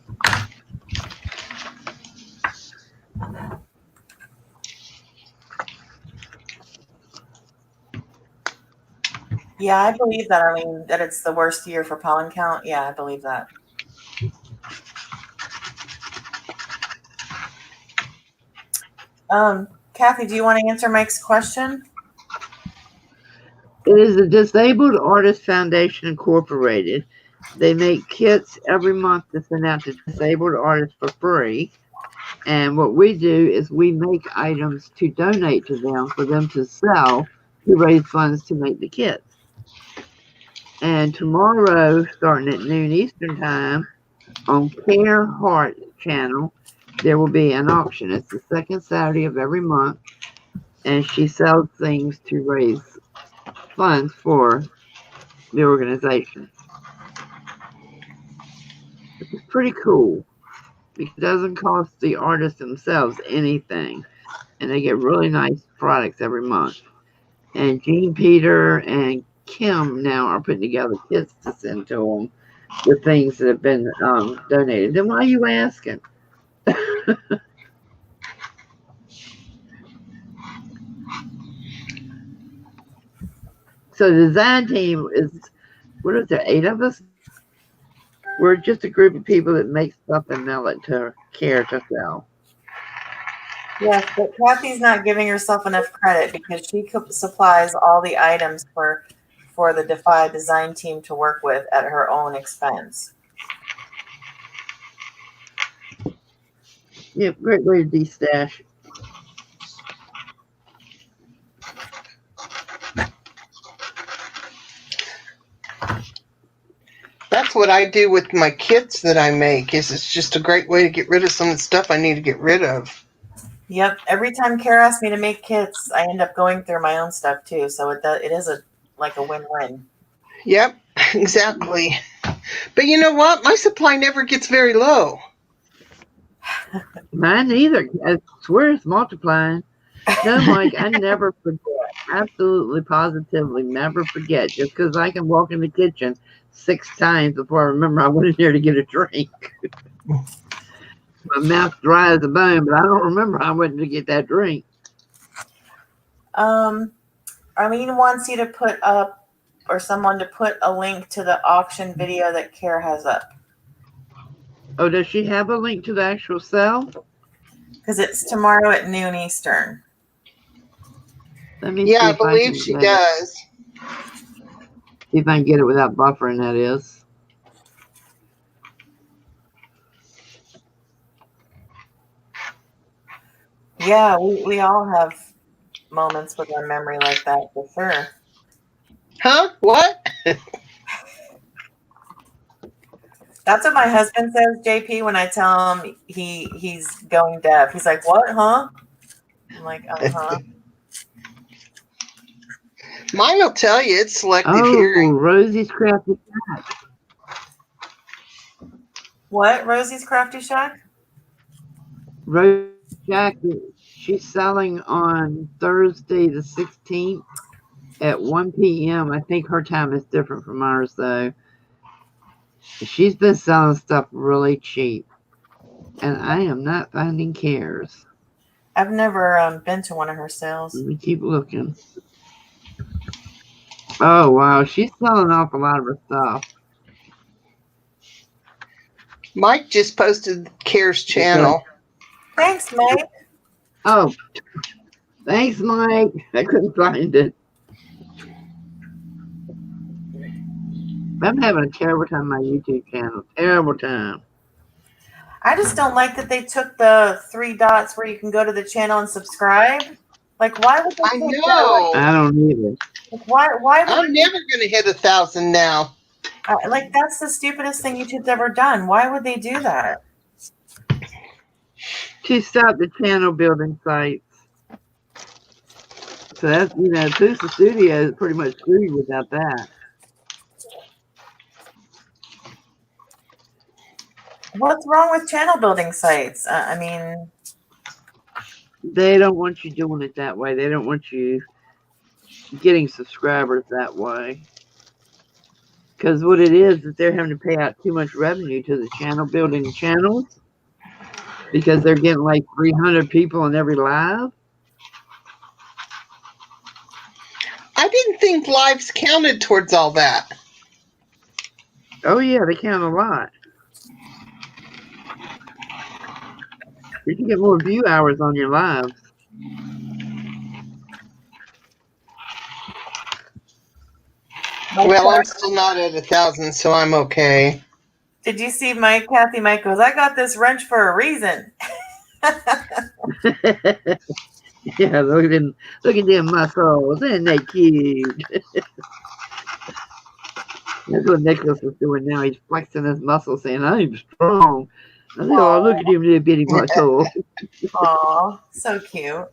Yeah, I believe that. I mean, that it's the worst year for pollen count. Yeah, I believe that. Kathy, do you want to answer Mike's question? It is the Disabled Artists Foundation Incorporated. They make kits every month to send out to disabled artists for free. And what we do is we make items to donate to them for them to sell to raise funds to make the kits. And tomorrow, starting at noon Eastern Time, on Care Heart channel, there will be an auction. It's the second Saturday of every month, and she sells things to raise funds for the organization. It's pretty cool. It doesn't cost the artists themselves anything, and they get really nice products every month. And Jean Peter and Kim now are putting together kits to send to them with things that have been donated. Then why are you asking? So the design team is, what is there, 8 of us? We're just a group of people that make stuff and mail it to Care to sell. Yes, but Kathy's not giving herself enough credit because she supplies all the items for the DAFI design team to work with at her own expense. Yeah, great way to de-stash. That's what I do with my kits that I make. It's just a great way to get rid of some of the stuff I need to get rid of. Yep. Every time Kara asks me to make kits, I end up going through my own stuff too. So it is like a win-win. Yep, exactly. But you know what? My supply never gets very low. Mine either. I swear it's multiplying. No, Mike, I never forget. Absolutely, positively, never forget. Just because I can walk in the kitchen 6 times before I remember I went in there to get a drink. My mouth dry as a bone, but I don't remember I went to get that drink. Arlene wants you to put up, or someone to put a link to the auction video that Kara has up. Oh, does she have a link to the actual sale? Because it's tomorrow at noon Eastern. Let me Yeah, see I if believe can she get does. See if I can get it without buffering, that is. Yeah, we all have moments with our memory like that for sure. Huh? What? That's what my husband says, JP, when I tell him he's going deaf. He's like, "What, huh?" I'm like, "Uh-huh." Mine will tell you it's selective Oh, hearing. Rosie's Crafty. What? Rosie's Crafty Shack? Rose Jacket. She's selling on Thursday the 16th at 1 p.m. I think her time is different from ours, though. She's been selling stuff really cheap. And I am not finding Cares. I've never been to one of her sales. Let me keep looking. Oh, wow. She's selling off a lot of her stuff. Mike just posted Care's channel. Thanks, Mike. Oh, thanks, Mike. I couldn't find it. I'm having a terrible time on my YouTube channel. Terrible time. I just don't like that they took the 3 dots where you can go to the channel and subscribe. Like, why would they I take know. I don't either. Like, why would I'm never going to hit 1,000 now. like, that's the stupidest thing YouTube's ever done. Why would they do that? She stopped the channel building sites. So that's, Tusa Studio is pretty much screwed without that. What's wrong with channel building sites? I mean, They don't want you doing it that way. They don't want you getting subscribers that way. Because what it is they're having to pay out too much revenue to the channel, building channels, because they're getting like 300 people on every live. I didn't think lives counted towards all that. Oh yeah, they count a lot. You can get more view hours on your lives. Well, I'm still not at 1,000, so I'm okay. Did you see Mike? Kathy Mike goes, I got this wrench for a reason. Yeah, look at them muscles. Isn't they cute? That's what Nicholas is doing now. He's flexing his muscles, saying, I'm strong. I said, oh, look at him, little bitty muscle. Aw, so cute.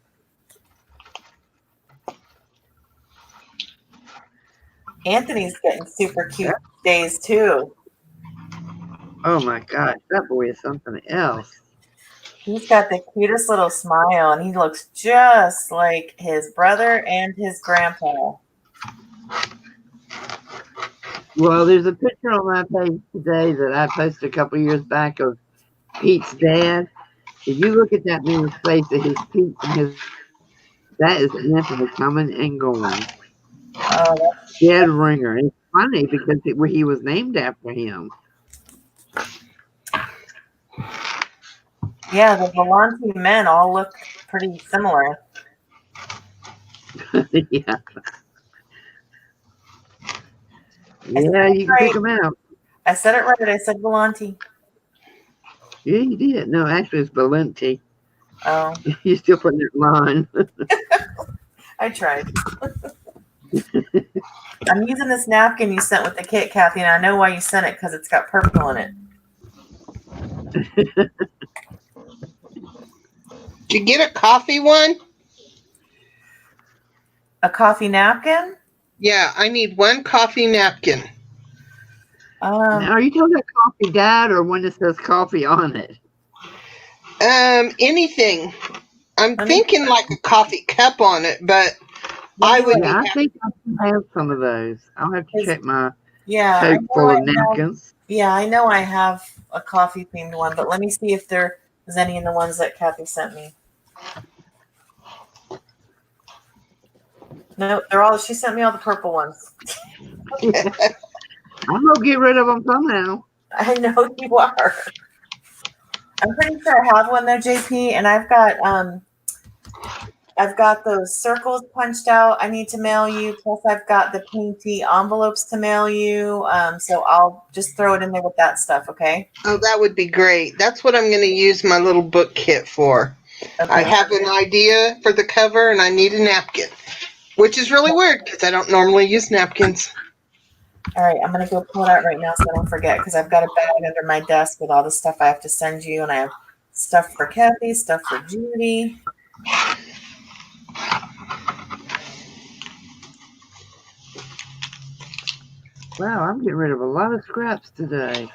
Anthony's getting super cute days too. Oh my gosh, that boy is something else. He's got the cutest little smile, and he looks just like his brother and his grandpa. Well, there's a picture on my page today that I posted a couple of years back of Pete's dad. If you look at that man's face of his Pete and his, that is Anthony coming and going. Oh, Dead ringer. It's funny because he was named after him. yeah, the Volante men all look pretty similar. Yeah. Yeah, you can pick them out. I said it right. I said Volante. Yeah, you did. No, actually, it's Valenti. Oh, You're still putting it line. I tried. I'm using this napkin you sent with the kit, Kathy, and I know why you sent it because it's got purple in it. Did you get a coffee one? A coffee napkin? Yeah, I need one coffee napkin. Now, are you talking about coffee dad or one that says coffee on it? Anything. I'm thinking like a coffee cup on it, but I would. Yeah, I think I have some of those. I'll have to check my tote full of napkins. Yeah, I know I have a coffee themed one, but let me see if there's any in the ones that Kathy sent me. No, they're all. She sent me all the purple ones. I'm gonna get rid of them somehow. I know you are. I'm pretty sure I have one though, JP, and I've got those circles punched out I need to mail you, plus I've got the painty envelopes to mail you. So I'll just throw it in there with that stuff, okay? Oh, that would be great. That's what I'm going to use my little book kit for. Okay. I have an idea for the cover, and I need a napkin, which is really weird because I don't normally use napkins. All right, I'm going to go pull it out right now so I don't forget, because I've got a bag under my desk with all the stuff I have to send you, and I have stuff for Kathy, stuff for Judy. Wow, I'm getting rid of a lot of scraps today.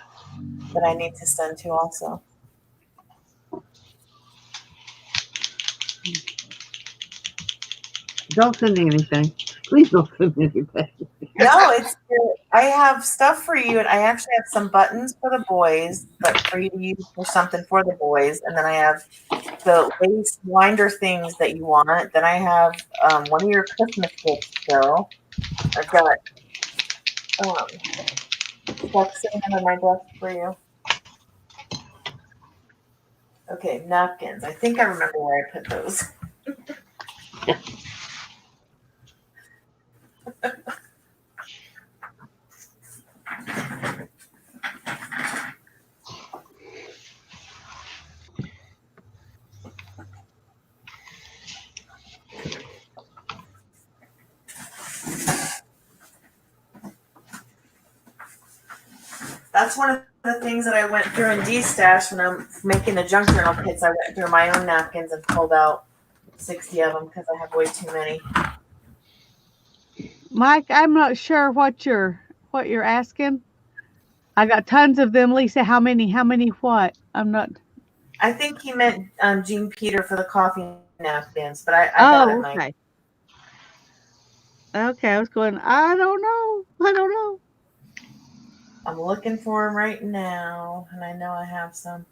That I need to send to also. Don't send me anything. Please don't send me anything. No, it's good. I have stuff for you, and I actually have some buttons for the boys, but for you to use for something for the boys. And then I have the lace winder things that you want. Then I have one of your Christmas gifts still. I've got stuff sitting under my desk for you. Okay, napkins. I think I remember where I put those. That's one of the things that I went through in D-Stash when I'm making the junk journal kits. I went through my own napkins and pulled out 60 of them because I have way too many. Mike, I'm not sure what you're asking. I got tons of them. Lisa, how many what? I'm not. I think he meant Jean Peter for the coffee napkins, but I got it, Oh, Mike. okay. Okay, I was going, I don't know. I don't know. I'm looking for them right now, and I know I have some.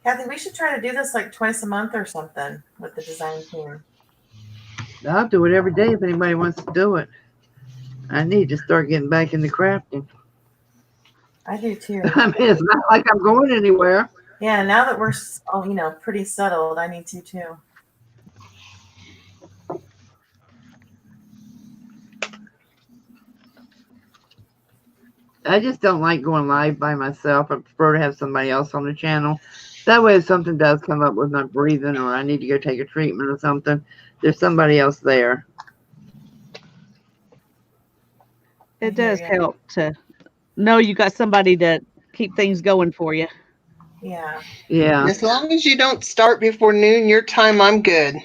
Kathy, we should try to do this like twice a month or something with the design team. I'll do it every day if anybody wants to do it. I need to start getting back into crafting. I do too. I mean, it's not like I'm going anywhere. Yeah, now that we're pretty settled, I need to too. I just don't like going live by myself. I prefer to have somebody else on the channel. That way, if something does come up with my breathing or I need to go take a treatment or something, there's somebody else there. It does help to know you got somebody to keep things going for you. Yeah. Yeah. As long as you don't start before noon your time, I'm good.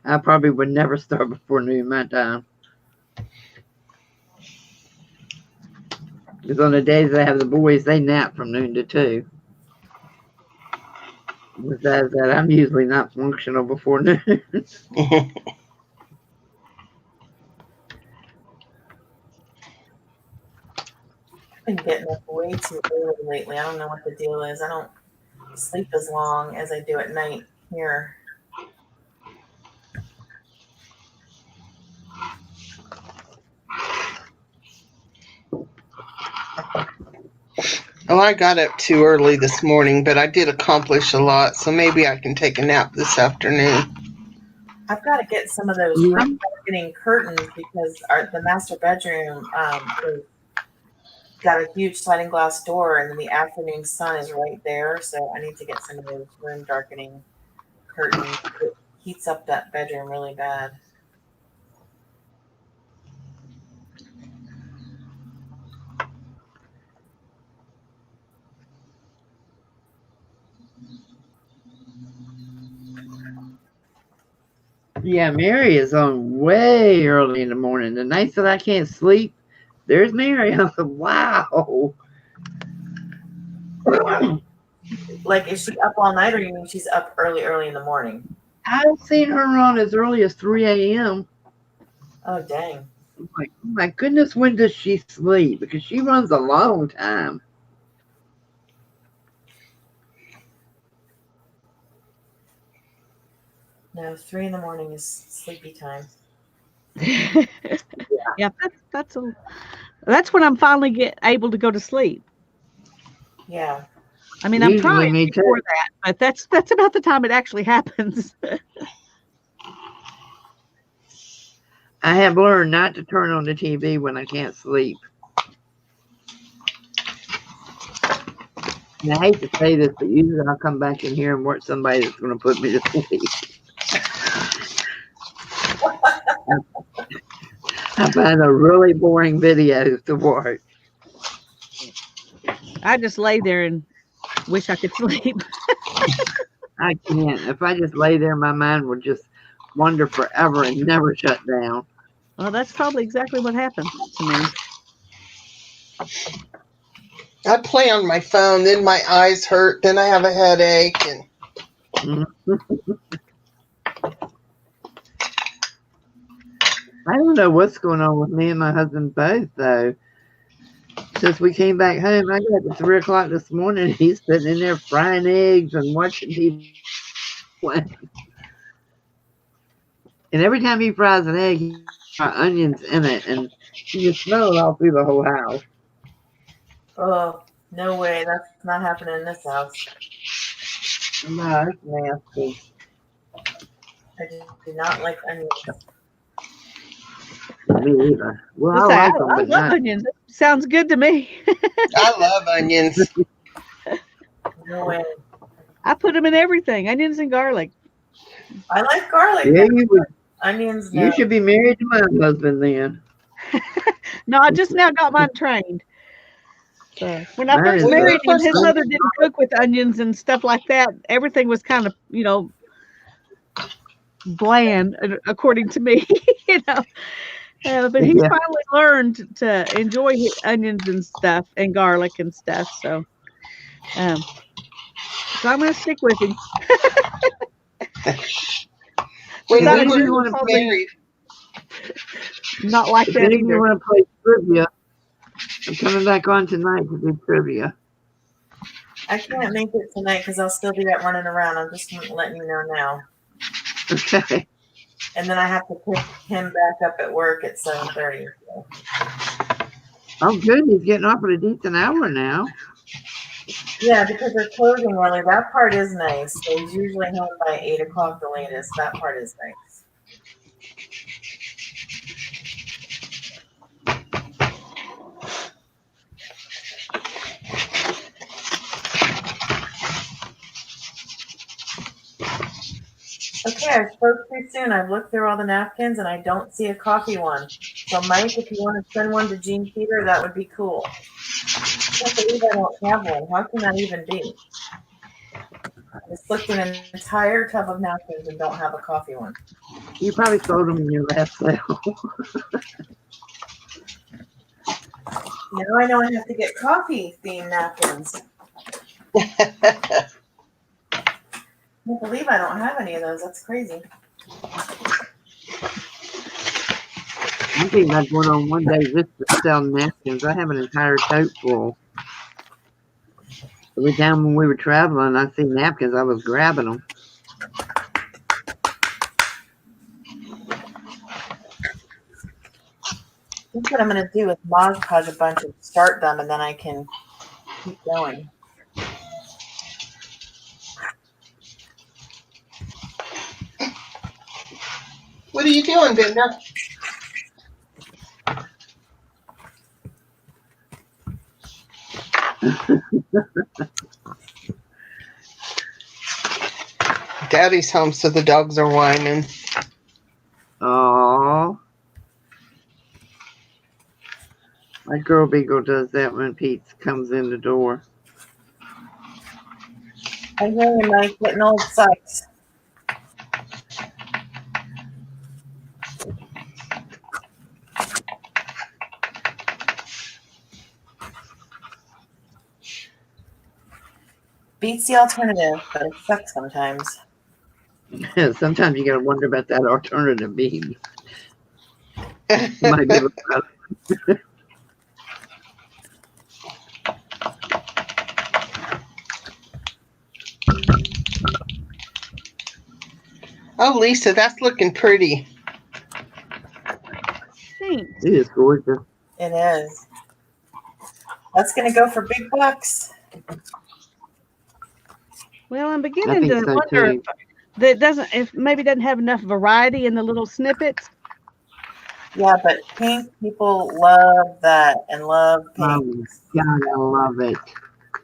I probably would never start before noon my time. Because on the days I have the boys, they nap from noon to 2. Besides that, I'm usually not functional before noon. I've been getting up way too early lately. I don't know what the deal is. I don't sleep as long as I do at night here. Oh, I got up too early this morning, but I did accomplish a lot, so maybe I can take a nap this afternoon. I've got to get some of those getting curtains because the master bedroom is got a huge sliding glass door, and then the afternoon sun is right there. So I need to get some of those room darkening curtains. It heats up that bedroom really bad. Yeah, Mary is on way early in the morning. The nights that I can't sleep, there's Mary. I said, wow. Like, is she up all night, or you mean she's up early in the morning? I've seen her run as early as 3 a.m. Oh, dang. I'm like, oh my goodness, when does she sleep? Because she runs a long time. No, 3 in the morning is sleepy time. Yeah, that's when I'm finally able to go to sleep. Yeah. I mean, I'm Usually trying me before too. that, but that's about the time it actually happens. I have learned not to turn on the TV when I can't sleep. And I hate to say this, but usually I'll come back in here and watch somebody that's going to put me to sleep. I find a really boring videos to watch. I just lay there and wish I could sleep. I can't. If I just lay there, my mind would just wander forever and never shut down. Well, that's probably exactly what happened to me. I play on my phone, then my eyes hurt, then I have a headache. And I don't know what's going on with me and my husband both, though. Since we came back home, I got to 3 o'clock this morning. He's sitting in there frying eggs and watching TV. And every time he fries an egg, he puts onions in it, and you can smell it all through the whole house. Oh, no way. That's not happening in this house. No, it's nasty. I do not like onions. Me either. Well, I I like them, love but not. onions. It sounds good to me. I love onions. No way. I put them in everything, onions and garlic. I like garlic. Yeah, you would. Onions, no. You should be married to my husband then. No, I just now got mine trained. So when I That first is Well, you're married the him, first his one. mother didn't cook with onions and stuff like that. Everything was kind of, bland, according to me. you know. But he's yeah. finally learned to enjoy onions and stuff and garlic and stuff. Um, so I'm going to stick with him. When Without we a If were doubt, any of you he'll want to play, probably married, not like if that any of you either. want to play trivia, I'm coming back on tonight to do trivia. I can't make it tonight because I'll still be out running around. I'm just letting you know now. Okay. And then I have to pick him back up at work at 7:30. So. Oh, good. He's getting off at a decent hour now. Yeah, because they're closing early. That part is nice. So he's usually home by 8 o'clock the latest. That part is nice. Okay, I spoke too soon. I've looked through all the napkins and I don't see a coffee one. So, Mike, if you want to send one to Jean Peter, that would be cool. I can't believe I don't have one. How can that even be? I just looked in an entire tub of napkins and don't have a coffee one. You probably sold them in your last sale. Now I know I have to get coffee themed napkins. I can't believe I don't have any of those. That's crazy. I'm thinking about going on one day just to sell napkins. I have an entire tote full. Every time when we were traveling, I see napkins, I was grabbing them. I think what I'm going to do is Mod Podge a bunch and start them, and then I can keep going. what are you doing, Brenda? Daddy's home, so the dogs are whining. Oh, my girl beagle does that when Pete comes in the door. I hear you, Mike. Getting old sucks. Beats the alternative, but it sucks sometimes. Sometimes you gotta wonder about that alternative being. Might be able to. Oh, Lisa, that's looking pretty. Thanks. It is gorgeous. It is. That's going to go for big bucks. Well, I'm I beginning think to so wonder too. if maybe doesn't have enough variety in the little snippets. Yeah, but pink people love that and love pink. Oh, God, I love it.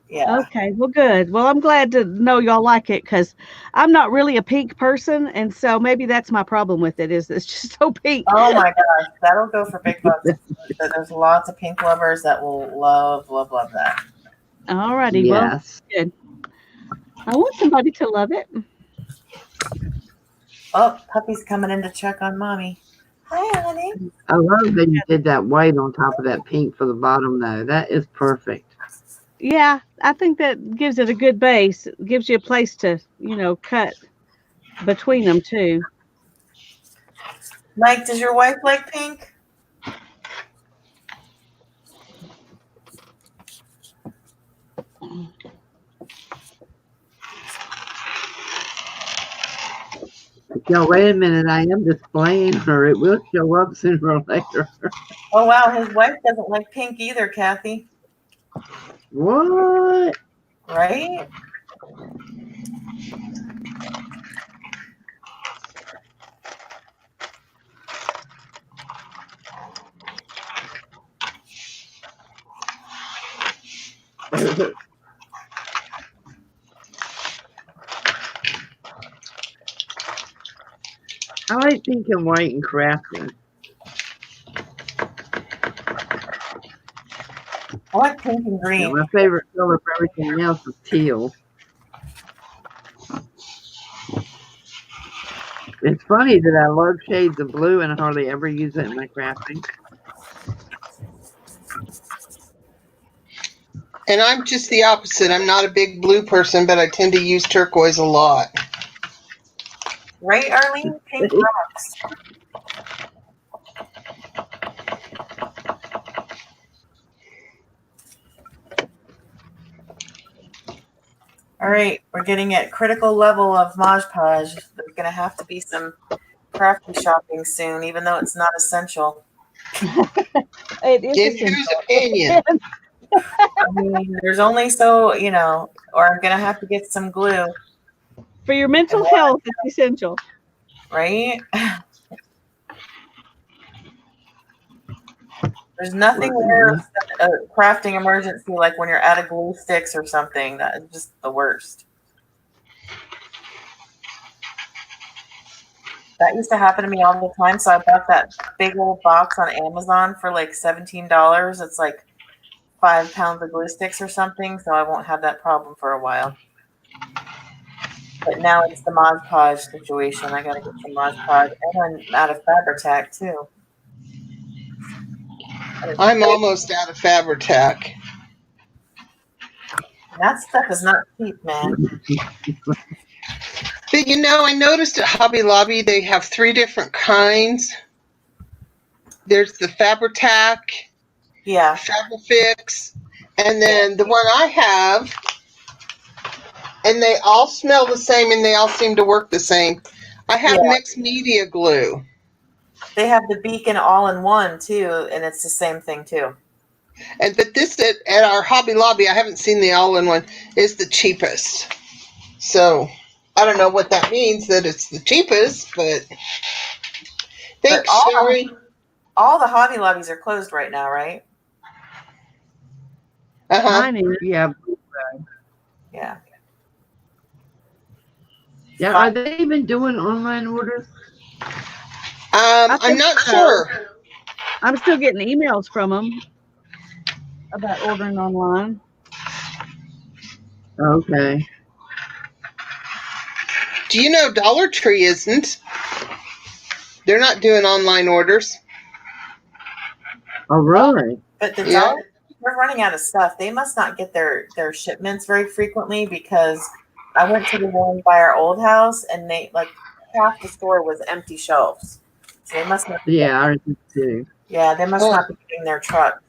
Yeah. Okay, well, good. Well, I'm glad to know y'all like it because I'm not really a pink person, and so maybe that's my problem with it. Is it's just so pink. Oh my gosh, that'll go for big bucks. There's lots of pink lovers that will love that. Alrighty, Yes. well, good. I want somebody to love it. Oh, puppy's coming in to check on mommy. Hi, honey. I love that you did that white on top of that pink for the bottom, though. That is perfect. Yeah, I think that gives it a good base. It gives you a place to, cut between them too. Mike, does your wife like pink? Yo, wait a minute. I am displaying her. It will show up sooner or later. Oh wow, his wife doesn't like pink either, Kathy. What? Right? I like pink and white and crafting. I like pink and Yeah, green. my favorite color for everything else is teal. It's funny that I love shades of blue and I hardly ever use it in my crafting. And I'm just the opposite. I'm not a big blue person, but I tend to use turquoise a lot. Right, Arlene? Pink rocks. All right, we're getting at critical level of Mod Podge. There's going to have to be some crafty shopping soon, even though it's not essential. It is In essential. whose opinion? I mean, there's only so, or I'm going to have to get some glue, For your mental health, it's essential. right? There's nothing worse than a crafting emergency like when you're out of glue sticks or something. That is just the worst. That used to happen to me all the time. So I bought that big old box on Amazon for like $17. It's like 5 pounds of glue sticks or something. So I won't have that problem for a while. But now it's the Mod Podge situation. I got to get some Mod Podge. And I'm out of Fabri-Tac too. I'm almost out of Fabri-Tac. That stuff is not cheap, man. But I noticed at Hobby Lobby they have 3 different kinds. There's the Fabri-Tac, Yeah. Fabrifix, and then the one I have, and they all smell the same and they all seem to work the same. I have mixed media glue. They have the Beacon all-in-one too, and it's the same thing too. But this at our Hobby Lobby, I haven't seen the all-in-one, is the cheapest. So I don't know what that means, that it's the cheapest, but thanks, Sherry. All the Hobby Lobbies are closed right now, right? Mine is. Yeah. Yeah. Yeah. Are they even doing online orders? I'm not sure. I'm still getting emails from them about ordering online. Okay. Do you know Dollar Tree isn't? They're not doing online orders. Oh, really? But the Dollar Tree, they're running out of stuff. They must not get their shipments very frequently, because I went to the one by our old house and they half the store was empty shelves. So they must not. Ours too. Yeah, they must not be getting their truck.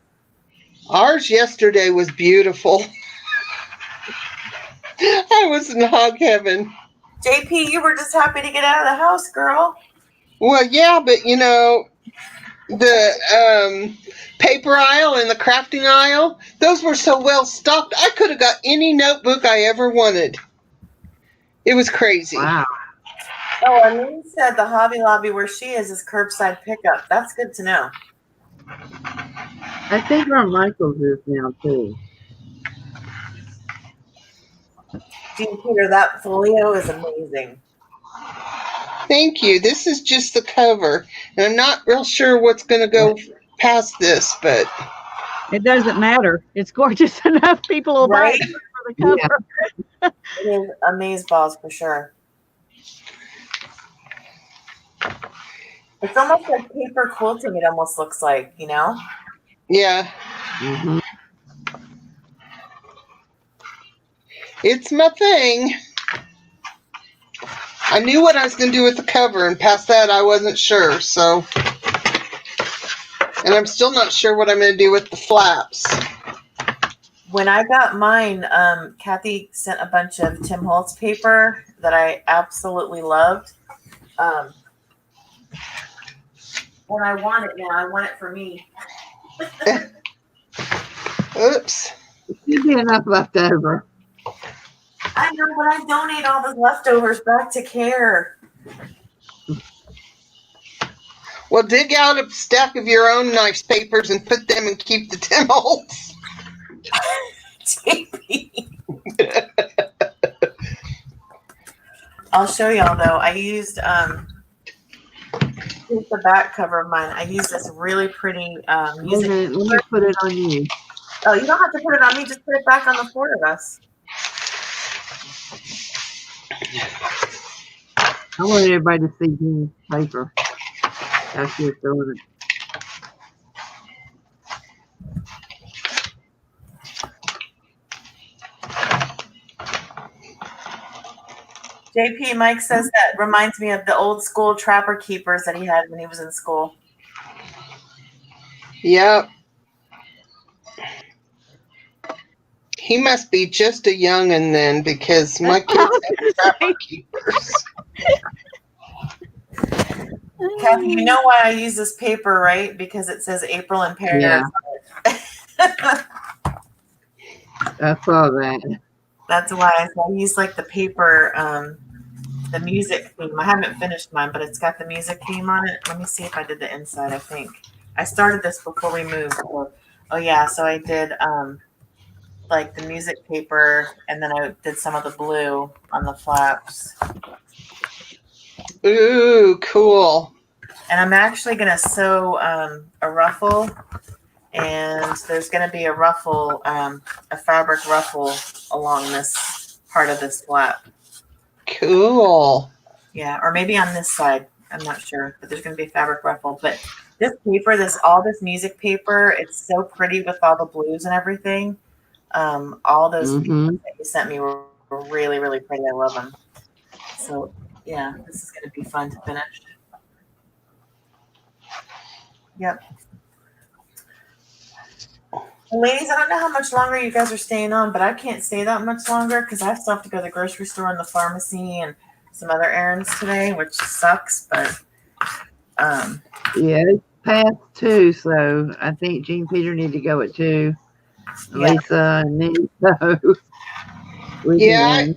Ours yesterday was beautiful. I was in hog heaven. JP, you were just happy to get out of the house, girl. Well, yeah, but the paper aisle and the crafting aisle, those were so well stocked. I could have got any notebook I ever wanted. It was crazy. Wow. Oh, Arlene said the Hobby Lobby where she is curbside pickup. That's good to know. I think our Michael's is now too. Dean Peter, that folio is amazing. Thank you. This is just the cover, and I'm not real sure what's going to go past this, but it doesn't matter. It's gorgeous enough. People will buy it for the cover. Yeah. It is amazeballs for sure. It's almost like paper quilting. It almost looks like, Yeah. Mm-hmm. It's my thing. I knew what I was going to do with the cover, and past that I wasn't sure, so. And I'm still not sure what I'm going to do with the flaps. When I got mine, Kathy sent a bunch of Tim Holtz paper that I absolutely loved. And I want it now. I want it for me. Oops. There should be enough left over. I know, but I donate all the leftovers back to CARE. Well, dig out a stack of your own nice papers and put them and keep the Tim Holtz. I'll show y'all though. I used here's the back cover of mine. I used this really pretty Let me put it on you. Oh, you don't have to put it on me. Just put it back on the four of us. I want everybody to see Jean's paper. How she was doing it. JP, Mike says that reminds me of the old school trapper keepers that he had when he was in school. Yep. He must be just a youngin' then, because my kids have trapper keepers. Kathy, you know why I use this paper, right? Because it says April in Paris. Yeah. I saw that. That's why I use like the paper, the music theme. I haven't finished mine, but it's got the music theme on it. Let me see if I did the inside. I think I started this before we moved. Oh yeah, so I did like the music paper, and then I did some of the blue on the flaps. Ooh, cool. And I'm actually gonna sew a ruffle, and there's gonna be a ruffle, a fabric ruffle along this part of this flap. Cool. Yeah, or maybe on this side. I'm not sure, but there's going to be a fabric ruffle. But this paper, all this music paper, it's so pretty with all the blues and everything. All those pictures that you sent me were really, really pretty. I love them. So yeah, this is going to be fun to finish. Yep. Ladies, I don't know how much longer you guys are staying on, but I can't stay that much longer because I still have to go to the grocery store and the pharmacy and some other errands today, which sucks. But yeah, it's past 2, so I think Jean Peter need to go at 2. Yeah. Lisa and me. So Yeah,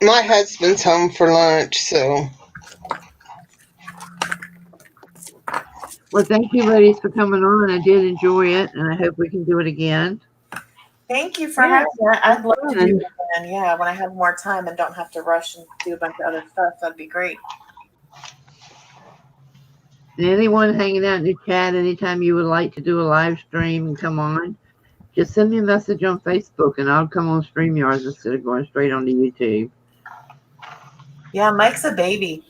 my husband's home for lunch, so. Well, thank you, ladies, for coming on. I did enjoy it, and I hope we can do it again. Thank you for having me. I'd love to do it again. Yeah, when I have more time and don't have to rush and do a bunch of other stuff, that'd be great. And anyone hanging out in the chat, anytime you would like to do a live stream and come on, just send me a message on Facebook, and I'll come on StreamYard instead of going straight onto YouTube. Yeah, Mike's a baby,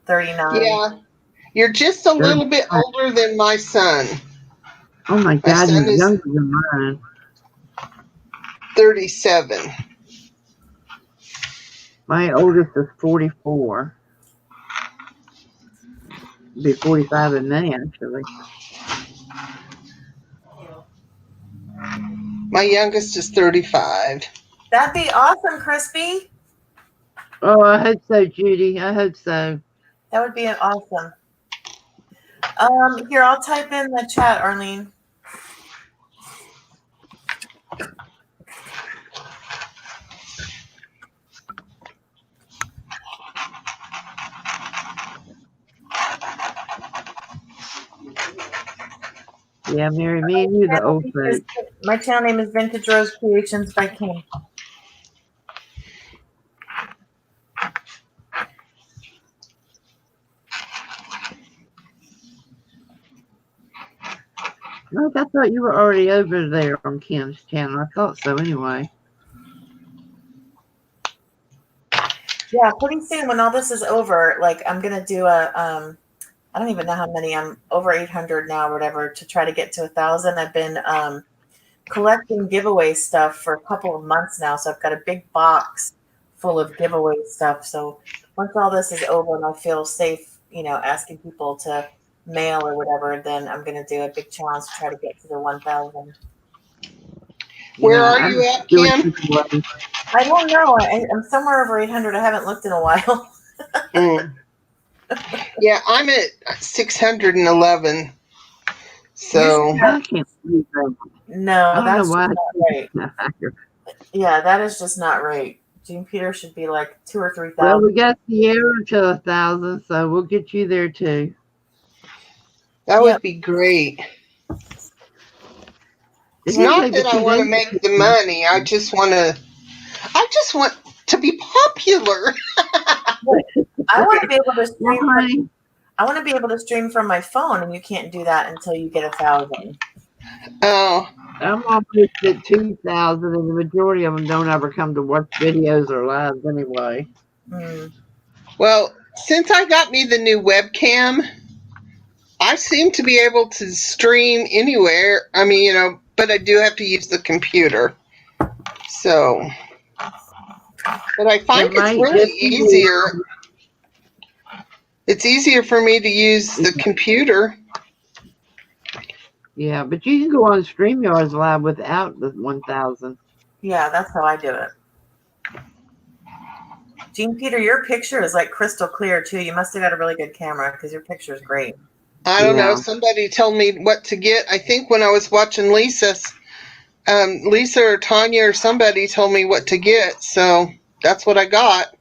39. Yeah. You're just a little bit older than my son. Oh my My God, son he's is younger than mine. 37. My oldest is 44. Be 45 in May, actually. My youngest is 35. That'd be awesome, Crispy. Oh, I hope so, Judy. I hope so. That would be awesome. Here, I'll type in the chat, Arlene. Yeah, Mary, me and you, the old folks. My channel name is Vintage Rose Creations by Kim. Look, I thought you were already over there on Kim's channel. I thought so anyway. Yeah, pretty soon when all this is over, like I'm gonna do a I don't even know how many. I'm over 800 now or whatever to try to get to 1,000. I've been collecting giveaway stuff for a couple of months now, so I've got a big box full of giveaway stuff. So once all this is over and I feel safe, asking people to mail or whatever, then I'm gonna do a big challenge to try to get to the 1,000. Where are you at, Kim? I don't know. I'm somewhere over 800. I haven't looked in a while. Yeah, I'm at 611. So I can't believe that. No, that's not right. Yeah, that is just not right. Jean Peter should be like 2,000 or 3,000. Well, we got Sierra to 1,000, so we'll get you there too. That would be great. It's not that I want to make the money. I just want to be popular. I want to be able to stream. I want to be able to stream from my phone, and you can't do that until you get 1,000. Oh, I'm almost at 2,000, and the majority of them don't ever come to watch videos or lives anyway. well, since I got me the new webcam, I seem to be able to stream anywhere. I mean, but I do have to use the computer. So, but I find It it's might really just be easier. It's easier for me to use the computer. Yeah, but you can go on StreamYards Live without the 1,000. Yeah, that's how I do it. Jean Peter, your picture is like crystal clear too. You must have got a really good camera because your picture is great. I don't know. Yeah. Somebody told me what to get. I think when I was watching Lisa or Tanya or somebody told me what to get. So that's what I got.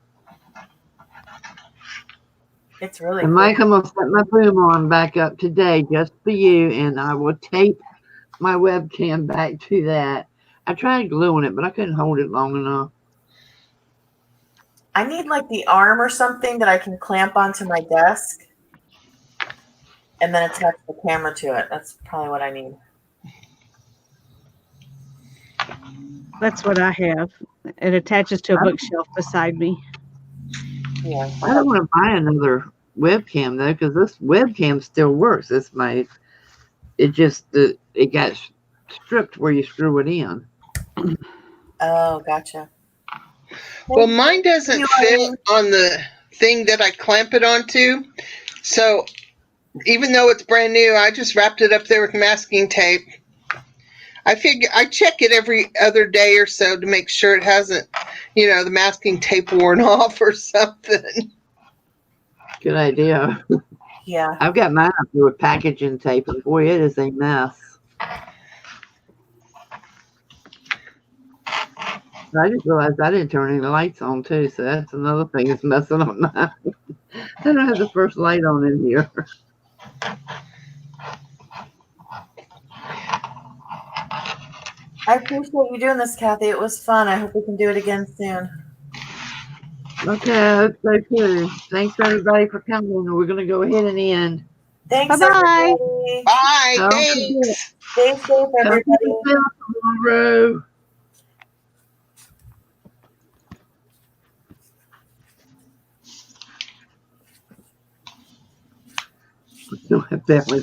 It's really And cool. Mike, I'm going to set my boom arm back up today just for you, and I will tape my webcam back to that. I tried gluing it, but I couldn't hold it long enough. I need like the arm or something that I can clamp onto my desk and then attach the camera to it. That's probably what I need. That's what I have. It attaches to a bookshelf beside me. Yeah. I don't want to buy another webcam though, because this webcam still works. It just it got stripped where you screw it in. Oh, gotcha. Well, mine doesn't fit on the thing that I clamp it onto. So even though it's brand new, I just wrapped it up there with masking tape. I figure I check it every other day or so to make sure it hasn't, the masking tape worn off or something. Good idea. Yeah. I've got mine up there with packaging tape, and boy, it is a mess. I just realized I didn't turn any lights on too, so that's another thing that's messing up mine. I don't have the first light on in here. I appreciate you doing this, Kathy. It was fun. I hope we can do it again soon. Okay, I hope so too. Thanks everybody for coming. We're gonna go ahead and end. Thanks, Bye-bye. everybody. Bye. Don't Thanks. Stay safe, Come to everybody. the film tomorrow. No, I definitely